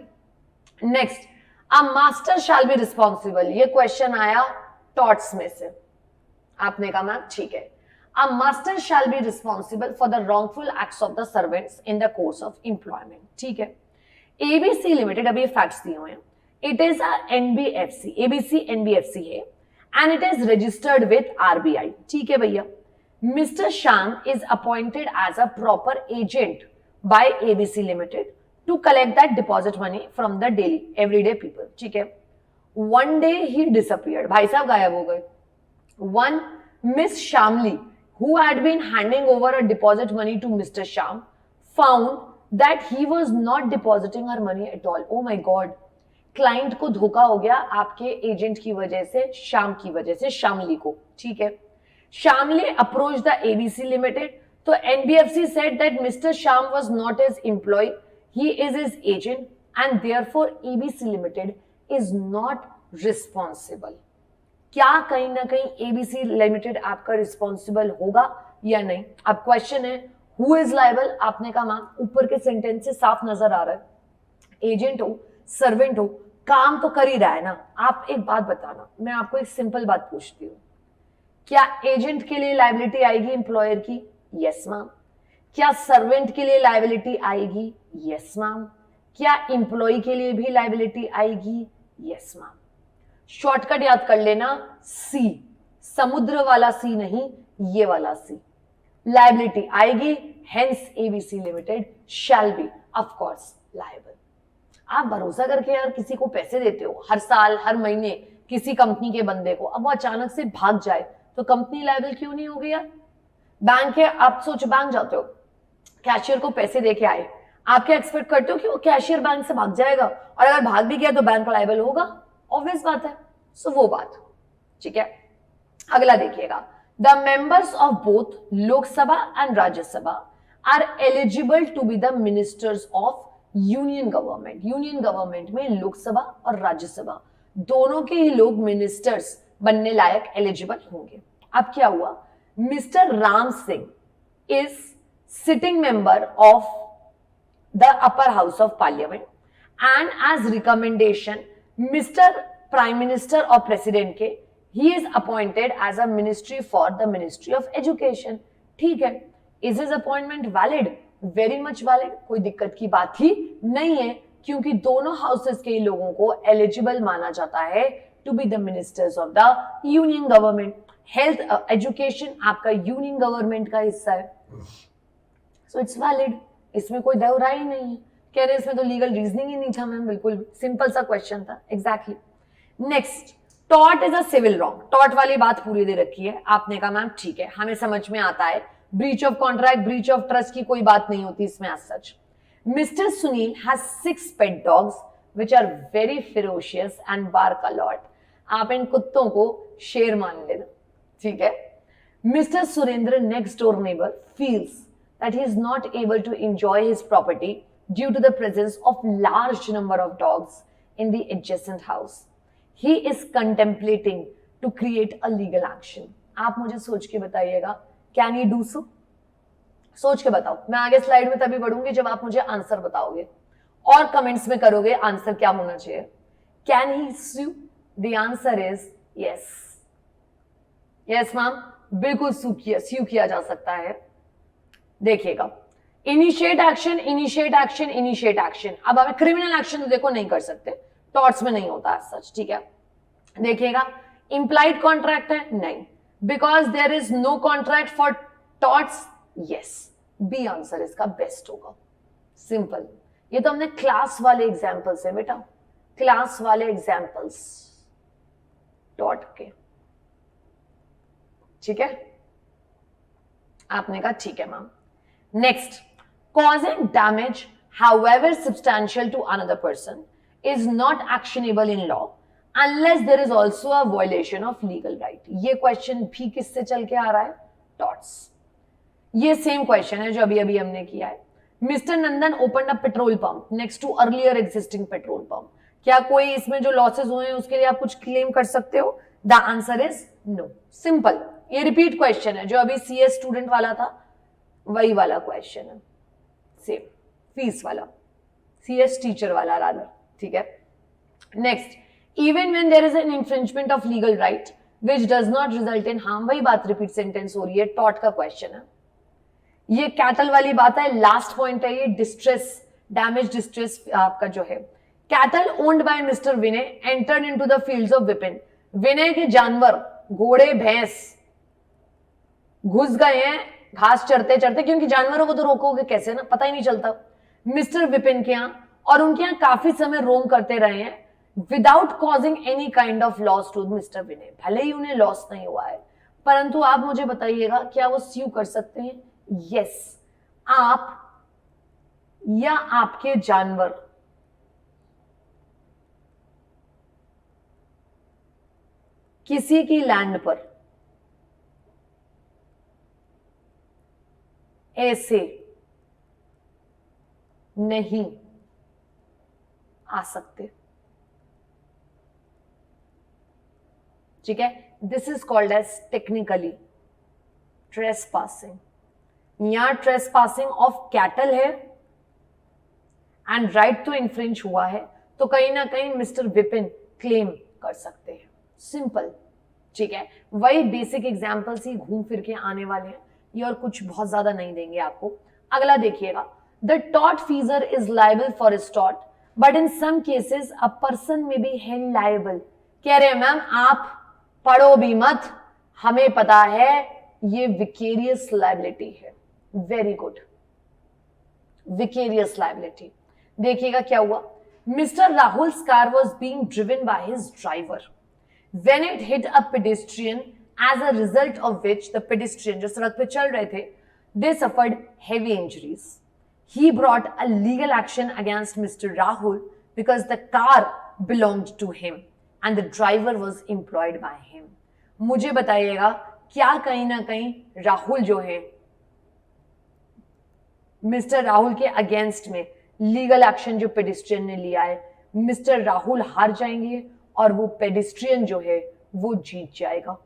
Next, a master shall be responsible, ये क्वेश्चन आया टॉर्ट्स में से। आपने कहा मैम ठीक है, अ master shall be responsible for the wrongful acts of the servants in the course of employment, ठीक है। ABC लिमिटेड, अभी फैक्ट्स दिए हुए हैं, it is a NBFC, ABC NBFC है and it is registered with RBI, ठीक है भैया। Mr. Sham is appointed as a proper agent by ABC Limited to collect that deposit money from the daily everyday people, ठीक है। One day he disappeared, भाई साहब गायब हो गए। One Miss Shamli, who had been handing over a deposit money to Mr. Sham, found that he was not depositing her money at all. Oh my God, client को धोखा हो गया आपके एजेंट की वजह से, शाम की वजह से, शामली को, ठीक है। Shamli approached the ABC Limited. So NBFC said that Mr. Sham was not his employee, he is his agent, and therefore ABC Limited is not responsible. क्या कहीं ना कहीं ABC Limited आपका रिस्पॉन्सिबल होगा या नहीं? अब क्वेश्चन है who is liable? आपने कहा मैम ऊपर के सेंटेंस से साफ नजर आ रहा है, एजेंट हो, सर्वेंट हो, काम तो कर ही रहा है ना। आप एक बात बताना, मैं आपको एक सिंपल बात पूछती हूँ, क्या एजेंट के लिए लायबिलिटी आएगी एम्प्लॉयर की? Yes ma'am. क्या सर्वेंट के लिए लायबिलिटी आएगी? Yes ma'am. क्या एम्प्लॉय के लिए भी लायबिलिटी आएगी? Yes ma'am. शॉर्टकट याद कर लेना, सी, समुद्र वाला सी नहीं, ये वाला सी, लायबिलिटी आएगी, hence ABC limited shall be of course liable. आप भरोसा करके यार किसी को पैसे देते हो हर साल हर महीने किसी कंपनी के बंदे को, अब वो अचानक से भाग जाए तो कंपनी लायबल क्यों नहीं होगी यार? बैंक है, आप सोचो बैंक जाते हो, कैशियर को पैसे देके आए, आप क्या एक्सपेक्ट करते हो कि वो कैशियर बैंक से भाग जाएगा? और अगर भाग भी गया तो बैंक लायबल होगा, ऑब्वियस बात है। सो वो बात, ठीक है। अगला देखिएगा, the members of both Lok Sabha and Rajya Sabha are eligible to be the ministers of union government. Union government में लोकसभा और राज्यसभा दोनों के ही लोग मिनिस्टर्स बनने लायक एलिजिबल होंगे। अब क्या हुआ, Mr Ram Singh is sitting member of the upper house of parliament and as recommendation Mr prime minister और प्रेसिडेंट के ही is appointed as a ministry for the ministry of education. ठीक है, is his appointment valid? Very much valid, कोई दिक्कत की बात ही नहीं है, क्योंकि दोनों हाउसेस के लोगों को एलिजिबल माना जाता है to be the ministers of the union government. Health education आपका यूनियन गवर्नमेंट का हिस्सा है, सो इट्स वैलिड, इसमें कोई दोहराई नहीं है। कह रहे इसमें तो लीगल रीजनिंग ही नहीं था मैम, बिल्कुल सिंपल सा क्वेश्चन था। एग्जैक्टली। नेक्स्ट, टॉट इज अ सिविल रॉन्ग। टॉट वाली बात पूरी दे रखी है, आपने कहा मैम ठीक है, हमें समझ में आता है, breach of contract, breach of trust की कोई बात नहीं होती इसमें as such. Mr Sunil has 6 pet dogs which are very ferocious and bark a lot. आप इन कुत्तों को शेर मान लेना, ठीक है। Mr Surendra next door neighbour feels that he is not able to enjoy his property due to the presence of large number of dogs in the adjacent house. He is contemplating to create a legal action. आप मुझे सोच के बताइएगा, can he do so? सोच के बताओ, मैं आगे स्लाइड में तभी बढ़ूंगी जब आप मुझे आंसर बताओगे और कमेंट्स में करोगे आंसर क्या होना चाहिए। Can he sue? The answer is yes. Yes ma'am, बिल्कुल sue किया जा सकता है। देखिएगा, initiate action, initiate action, initiate action. अब हमें क्रिमिनल एक्शन तो देखो नहीं कर सकते, टॉर्ट्स में नहीं होता सच, ठीक है। देखिएगा, इंप्लाइड कॉन्ट्रैक्ट है नहीं, because there is no contract for torts. Yes, B answer इसका बेस्ट होगा, सिंपल। ये तो हमने क्लास वाले एग्जाम्पल्स है बेटा, क्लास वाले एग्जाम्पल्स टॉर्ट के, ठीक है। आपने कहा ठीक है ma'am. Next, causing damage, however substantial to another person, is not actionable in law unless there is also a violation of legal right. ये क्वेश्चन भी किससे चल के आ रहा है? टॉर्ट्स। ये सेम क्वेश्चन है जो अभी अभी हमने किया है। Mr Nandan open a petrol pump next to earlier existing petrol pump. क्या कोई इसमें जो लॉसेस हुए हैं उसके लिए आप कुछ क्लेम कर सकते हो? The answer is no, simple. ये रिपीट क्वेश्चन है जो अभी सीएस स्टूडेंट वाला था, वही वाला क्वेश्चन है, सेम फीस वाला, सीएस टीचर वाला रादर, ठीक है। Next, even when there is an infringement of legal right which does not result in harm, वही बात रिपीट सेंटेंस हो रही है, टॉट का क्वेश्चन है। ये कैटल वाली बात है, लास्ट पॉइंट है ये, डिस्ट्रेस, डैमेज डिस्ट्रेस आपका जो है। Cattle owned by mister Vinay entered into the fields of Vipin. Vinay के जानवर, घोड़े भैंस घुस गए हैं घास चरते चरते, क्योंकि जानवरों को तो रोकोगे कैसे ना, पता ही नहीं चलता, मिस्टर विपिन के यहां, और उनके यहां काफी समय रोम करते रहे हैं without causing any kind of loss to mister Vinay. भले ही उन्हें लॉस नहीं हुआ है, परंतु आप मुझे बताइएगा क्या वो स्यू कर सकते हैं? यस, आप या आपके जानवर किसी की लैंड पर ऐसे नहीं आ सकते, ठीक है। This is called as technically trespassing. यहां ट्रेसपासिंग ऑफ कैटल है एंड राइट तो इन्फ्रिंज हुआ है, तो कहीं ना कहीं मिस्टर विपिन क्लेम कर सकते हैं, सिंपल, ठीक है। वही बेसिक एग्जांपल्स ही घूम फिर के आने वाले हैं, ये और कुछ बहुत ज्यादा नहीं देंगे आपको। अगला देखिएगा, the tort feasor is liable for his tort but in some cases a person may be held liable. कह रहे हैं मैम आप पढ़ो भी मत, हमें पता है ये विकेरियस लायबिलिटी है। Very good, vicarious liability. देखिएगा क्या हुआ, mister Rahul's car was being driven by his driver when it hit a pedestrian as a result of which the pedestrian जो सड़क पे चल रहे थे, they suffered heavy injuries. He brought a legal action against Mr. Rahul because the car belonged to him and the driver was employed by him. मुझे बताइएगा क्या कहीं ना कहीं राहुल जो है मिस्टर राहुल के अगेंस्ट में लीगल एक्शन जो पेडिस्ट्रियन ने लिया है, मिस्टर राहुल हार जाएंगे और वो पेडिस्ट्रियन जो है वो जीत जाएगा.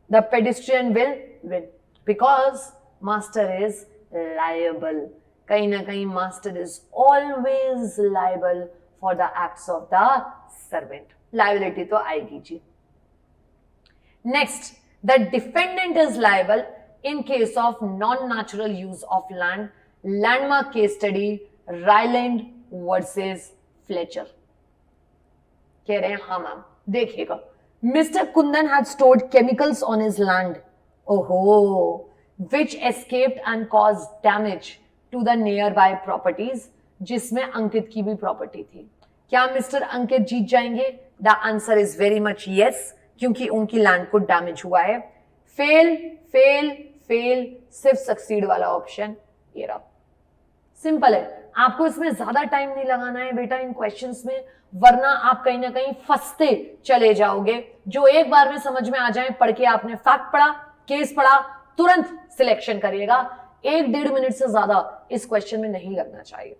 The pedestrian will win because master is liable. कहीं ना कहीं master is always liable for the acts of the servant. Liability तो आएगी जी. Next, the defendant is liable in case of non-natural use of land. Landmark case study, Ryland versus Fletcher. कह रहे हैं हाँ मैम, देखिएगा. Mr. Kundan had stored chemicals on his land, which escaped and caused damage to the nearby properties, जिसमें अंकित की भी प्रॉपर्टी थी. क्या मिस्टर अंकित जीत जाएंगे? The answer is very much yes, क्योंकि उनकी लैंड को डैमेज हुआ है. फेल फेल फेल, सिर्फ सक्सीड वाला ऑप्शन ये रहा. सिंपल है, आपको इसमें ज्यादा टाइम नहीं लगाना है बेटा इन क्वेश्चंस में, वरना आप कहीं ना कहीं फंसते चले जाओगे. जो एक बार में समझ में आ जाए, पढ़ के आपने फैक्ट पढ़ा, केस पढ़ा, तुरंत सिलेक्शन करिएगा. 1-1.5 मिनट से ज्यादा इस क्वेश्चन में नहीं लगना चाहिए.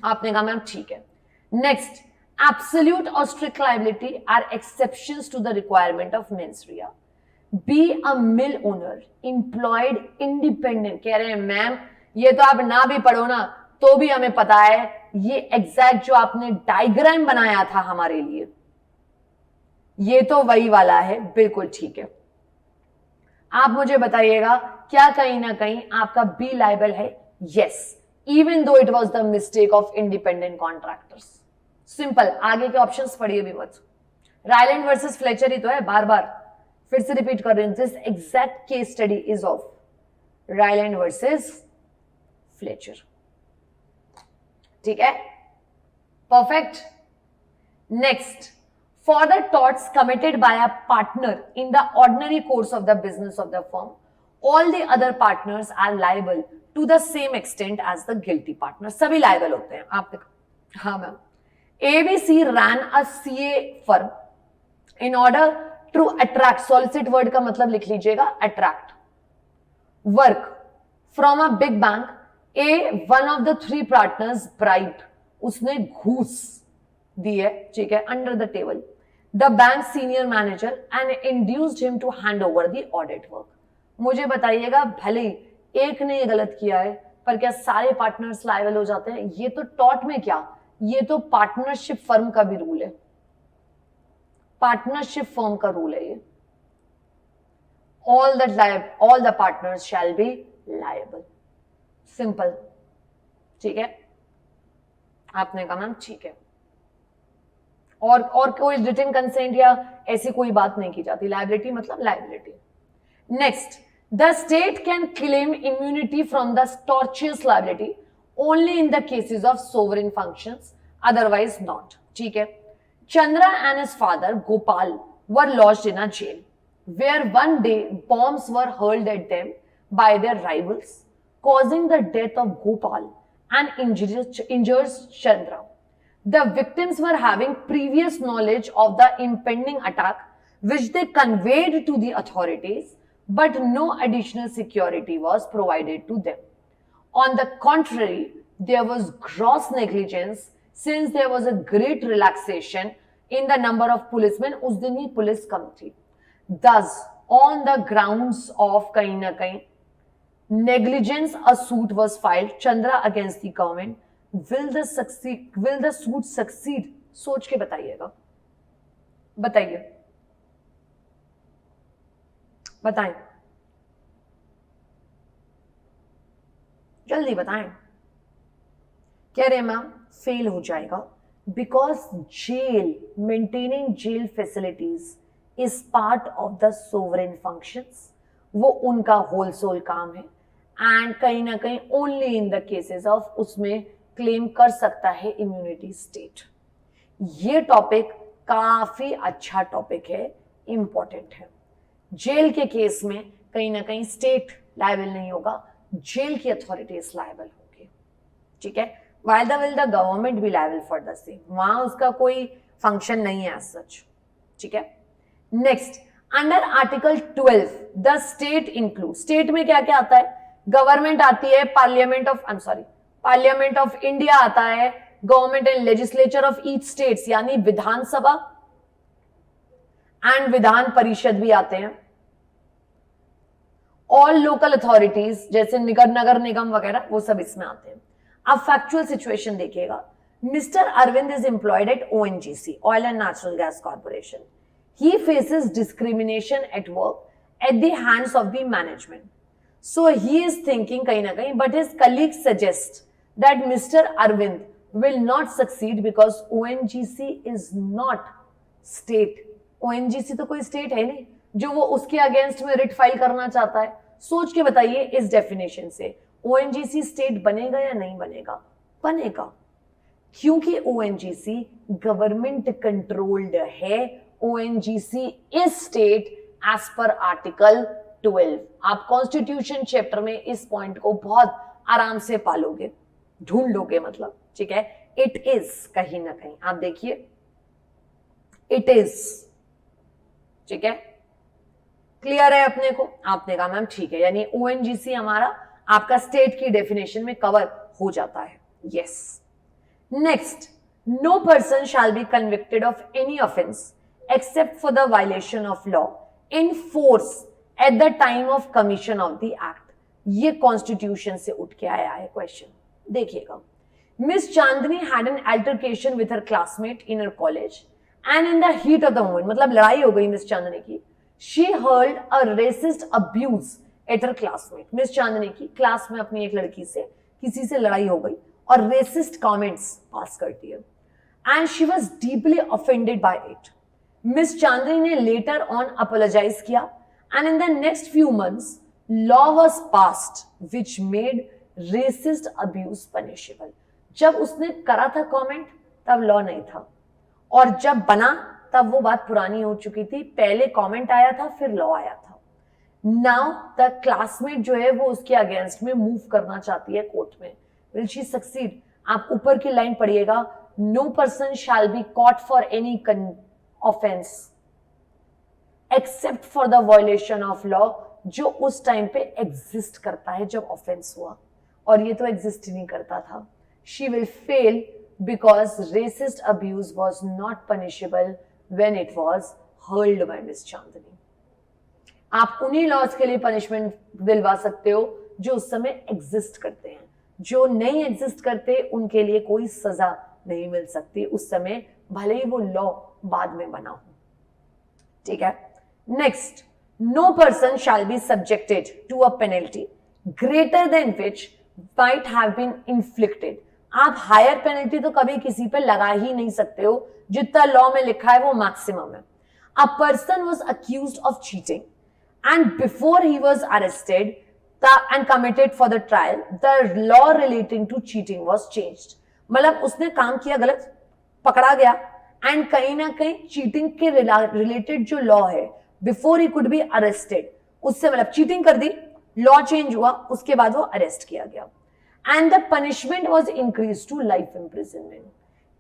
आपने कहा मैम ठीक है. नेक्स्ट, एब्सोल्यूट और strict liability are exceptions to the requirement of mens rea. B a mill owner employed independent. कह रहे हैं मैम ये तो आप ना भी पढ़ो ना तो भी हमें पता है. ये एग्जैक्ट जो आपने डायग्राम बनाया था हमारे लिए, ये तो वही वाला है. बिल्कुल ठीक है. आप मुझे बताइएगा क्या कहीं ना कहीं आपका बी लायबल है? Yes, even though it was the mistake of independent contractors. Simple. आगे के ऑप्शंस पढ़िए भी मत. रायलैंड वर्सेस फ्लेचर ही तो है, बार बार फिर से रिपीट कर रहे हैं. This exact case study is of Rylands versus Fletcher. ठीक है, perfect. Next, for the torts committed by a partner in the ordinary course of the business of the firm, all the other partners are liable to the same extent as the guilty partner. सभी लायबल होते हैं. आप हाँ ma'am. ABC ran a CA firm in order to attract, solicit word का मतलब लिख लीजिएगा, attract work from a big bank. A one of the 3 partners bribe, उसने घूस दी है, ठीक है, under the table, the bank senior manager and induced him to hand over the audit work. मुझे बताइएगा, भले एक ने ये गलत किया है पर क्या सारे पार्टनर्स लायबल हो जाते हैं? ये तो टॉट में क्या, ये तो पार्टनरशिप फर्म का भी रूल है. पार्टनरशिप फर्म का रूल है ये. All the partners shall be liable. Simple. ठीक है, आपने कहा मैम ठीक है. और कोई रिटन कंसेंट या ऐसी कोई बात नहीं की जाती. लायबिलिटी मतलब liability. Next, the state can claim immunity from the tortious liability only in the cases of sovereign functions, otherwise not. ठीक है. Chandra and his father Gopal were lodged in a jail, where one day bombs were hurled at them by their rivals, causing the death of Gopal and injures Chandra. The victims were having previous knowledge of the impending attack, which they conveyed to the authorities, but no additional security was provided to them. On the contrary, there was gross negligence, since there was a great relaxation in the number of policemen. उस दिन ही पुलिस कम थी. Thus, on the grounds of कहीं ना कहीं negligence, a suit was filed, Chandra against the government. Will the suit succeed? सोच के बताइएगा. बताइए, बताएं, जल्दी बताएं. कह रहे मैम फेल हो जाएगा because jail, maintaining jail facilities is part of the sovereign functions. वो उनका होल सोल काम है एंड कहीं ना कहीं only in the cases of उसमें क्लेम कर सकता है इम्यूनिटी स्टेट. ये टॉपिक काफी अच्छा टॉपिक है, इंपॉर्टेंट है. जेल के केस में कहीं ना कहीं स्टेट लायबल नहीं होगा, जेल की अथॉरिटीज लायबल होगी. ठीक है. While the government be liable for the same, वहां उसका कोई फंक्शन नहीं है as such. ठीक है. Next, under article 12 the state include. State में क्या क्या आता है? गवर्नमेंट आती है, पार्लियामेंट ऑफ इंडिया आता है, government and legislature of each states यानी विधानसभा, एंड विधान परिषद भी आते हैं, ऑल लोकल अथॉरिटीज जैसे नगर निगम वगैरह वो सब इसमें आते हैं। अब फैक्चुअल सिचुएशन देखिएगा, Mr Arvind is employed at ONGC, oil and natural gas corporation. He faces discrimination at work at the hands of the management. So he is thinking कहीं ना कहीं, but his colleague suggest that Mr Arvind will not succeed because ONGC is not state। ONGC तो कोई स्टेट है नहीं जो वो उसके अगेंस्ट में रिट फाइल करना चाहता है। सोच के बताइए इस डेफिनेशन से ONGC स्टेट बनेगा या नहीं बनेगा? बनेगा, क्योंकि ONGC गवर्नमेंट कंट्रोल्ड है। ONGC is state as per article 12। आप कॉन्स्टिट्यूशन चैप्टर में इस पॉइंट को बहुत आराम से पालोगे, ढूंढ लोगे मतलब, ठीक है। इट इज कहीं ना कहीं आप देखिए, इट इज, ठीक है, क्लियर है अपने को? आपने कहा मैम ठीक है, यानी ओएनजीसी हमारा आपका स्टेट की डेफिनेशन में कवर हो जाता है। Yes. Next, no person shall be convicted of any offence except for the violation of law in force at the time of commission of the act. ये कॉन्स्टिट्यूशन से उठ के आया है क्वेश्चन, देखिएगा। Miss Chandni had an altercation with her classmate in her college, and in the heat of the moment, मतलब लड़ाई हो गई मिस चांदनी की, she hurled a racist abuse at her classmate। Miss Chandni की क्लास में अपनी एक लड़की से किसी से लड़ाई हो गई और racist comments पास कर दिए, and she was deeply offended by it। Miss Chandni ने later on apologize किया, and in the next few months law was passed which made racist abuse punishable। जब उसने करा था कमेंट तब लॉ नहीं था, और जब बना तब वो बात पुरानी हो चुकी थी। पहले कमेंट आया था फिर लॉ आया था। नाउ द क्लासमेट जो है वो उसके अगेंस्ट में मूव करना चाहती है कोर्ट में। Will she succeed? आप ऊपर की लाइन पढ़िएगा, no person shall be caught for any offence except for the violation of law, जो उस टाइम पे एग्जिस्ट करता है जब ऑफेंस हुआ, और ये तो एग्जिस्ट ही नहीं करता था। She will fail because racist abuse was not punishable when it was hurled by Miss Chandni। आप उन्हीं लॉज के लिए पनिशमेंट दिलवा सकते हो जो उस समय एग्जिस्ट करते हैं, जो नहीं एग्जिस्ट करते उनके लिए कोई सजा नहीं मिल सकती उस समय, भले ही वो लॉ बाद में बना हो, ठीक है। Next, no person shall be subjected to a penalty greater than which might have been inflicted। आप हायर पेनल्टी तो कभी किसी पे लगा ही नहीं सकते हो, जितना लॉ में लिखा है वो मैक्सिमम है। A person was accused of cheating and before he was arrested and committed for the trial the law relating to cheating was changed. मतलब उसने काम किया गलत, पकड़ा गया, एंड कहीं ना कहीं चीटिंग के रिलेटेड जो लॉ है before he could be arrested, उससे मतलब चीटिंग कर दी, लॉ चेंज हुआ, उसके बाद वो अरेस्ट किया गया, and the punishment was increase to life imprisonment.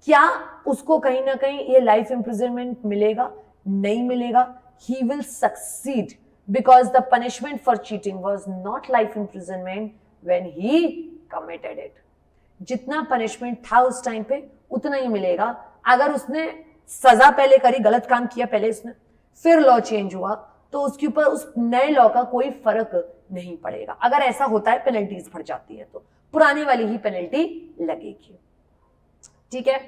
क्या उसको कहीं ना कहीं ये लाइफ इम्प्रिजनमेंट मिलेगा? नहीं मिलेगा। He will succeed because the punishment for cheating was not life imprisonment when he committed it. जितना पनिशमेंट था उस टाइम पे उतना ही मिलेगा। अगर उसने सजा पहले करी, गलत काम किया पहले उसने, फिर लॉ चेंज हुआ, तो उसके ऊपर उस नए लॉ का कोई फर्क नहीं पड़ेगा। अगर ऐसा होता है पेनल्टीज बढ़ जाती है तो पुरानी वाली ही पेनल्टी लगेगी, ठीक है।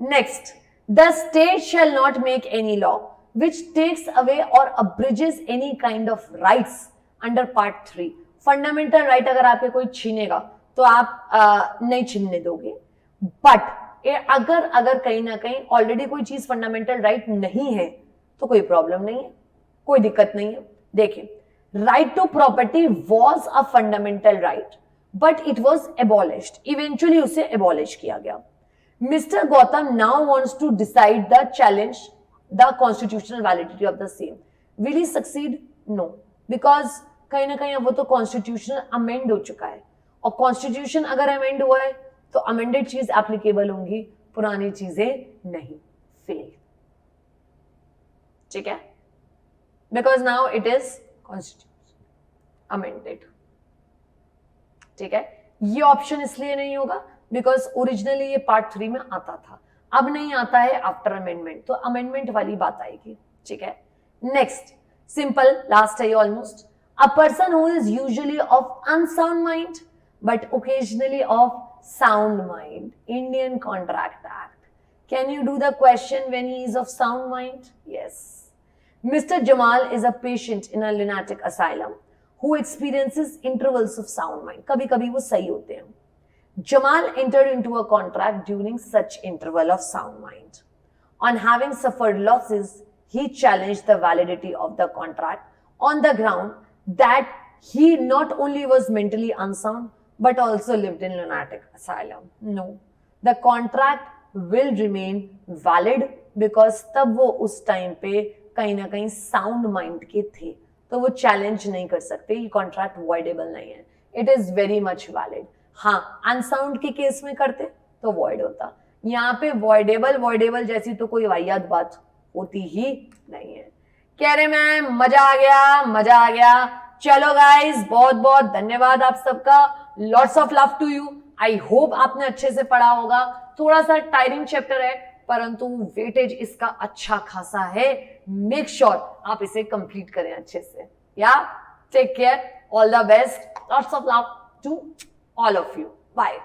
Next, the state shall not make any law which takes away और abridges any kind of rights under part 3। Fundamental right अगर आपके कोई छीनेगा तो आप नहीं छीनने दोगे, बट अगर कहीं ना कहीं ऑलरेडी कोई चीज फंडामेंटल राइट नहीं है तो कोई प्रॉब्लम नहीं है, कोई दिक्कत नहीं है। देखिए, right to property was a fundamental right but it was abolished, eventually उसे एबॉलिश किया गया। Mr Gautam now wants to decide the challenge the constitutional validity of the same. Will he succeed? No, because कहीं ना कहीं अब वो तो कॉन्स्टिट्यूशन अमेंड हो चुका है, और कॉन्स्टिट्यूशन अगर अमेंड हुआ है तो अमेंडेड चीज एप्लीकेबल होंगी, पुरानी चीजें नहीं। फेल, ठीक है, because now it is constitution amended, ठीक है। ये ऑप्शन इसलिए नहीं होगा बिकॉज ओरिजिनली ये पार्ट 3 में आता था, अब नहीं आता है आफ्टर अमेंडमेंट, तो अमेंडमेंट वाली बात आएगी, ठीक है. नेक्स्ट सिंपल, लास्ट है almost. A person who is usually of unsound mind but occasionally of sound mind. Indian Contract Act. Can you do the question when he is of sound mind? Yes. Mr. Jamal is a patient in a lunatic asylum who experiences intervals of sound mind. कभी कभी वो सही होते हैं. Jamal entered into a contract during such interval of sound mind. On having suffered losses, he challenged the validity of the contract on the ground that he not only was mentally unsound but also lived in lunatic asylum. No, the contract will remain valid because तब वो उस टाइम पे कहीं ना कहीं साउंड माइंड के थे, तो वो चैलेंज नहीं कर सकते, ये कॉन्ट्रैक्ट वॉइडेबल नहीं है. It is very much valid. हाँ, अनसाउंड के केस में करते तो वॉइड होता. यहाँ पे वॉइडेबल जैसी तो कोई वाहियात बात होती ही नहीं है. कह रहे मैम मजा आ गया. चलो गाइस, बहुत बहुत धन्यवाद आप सबका. Lots of love to you. I hope आपने अच्छे से पढ़ा होगा. थोड़ा सा टायरिंग चैप्टर है परंतु वेटेज इसका अच्छा खासा है. मेक श्योर आप इसे कंप्लीट करें अच्छे से. या take care, all the best, lots of love to all of you. Bye.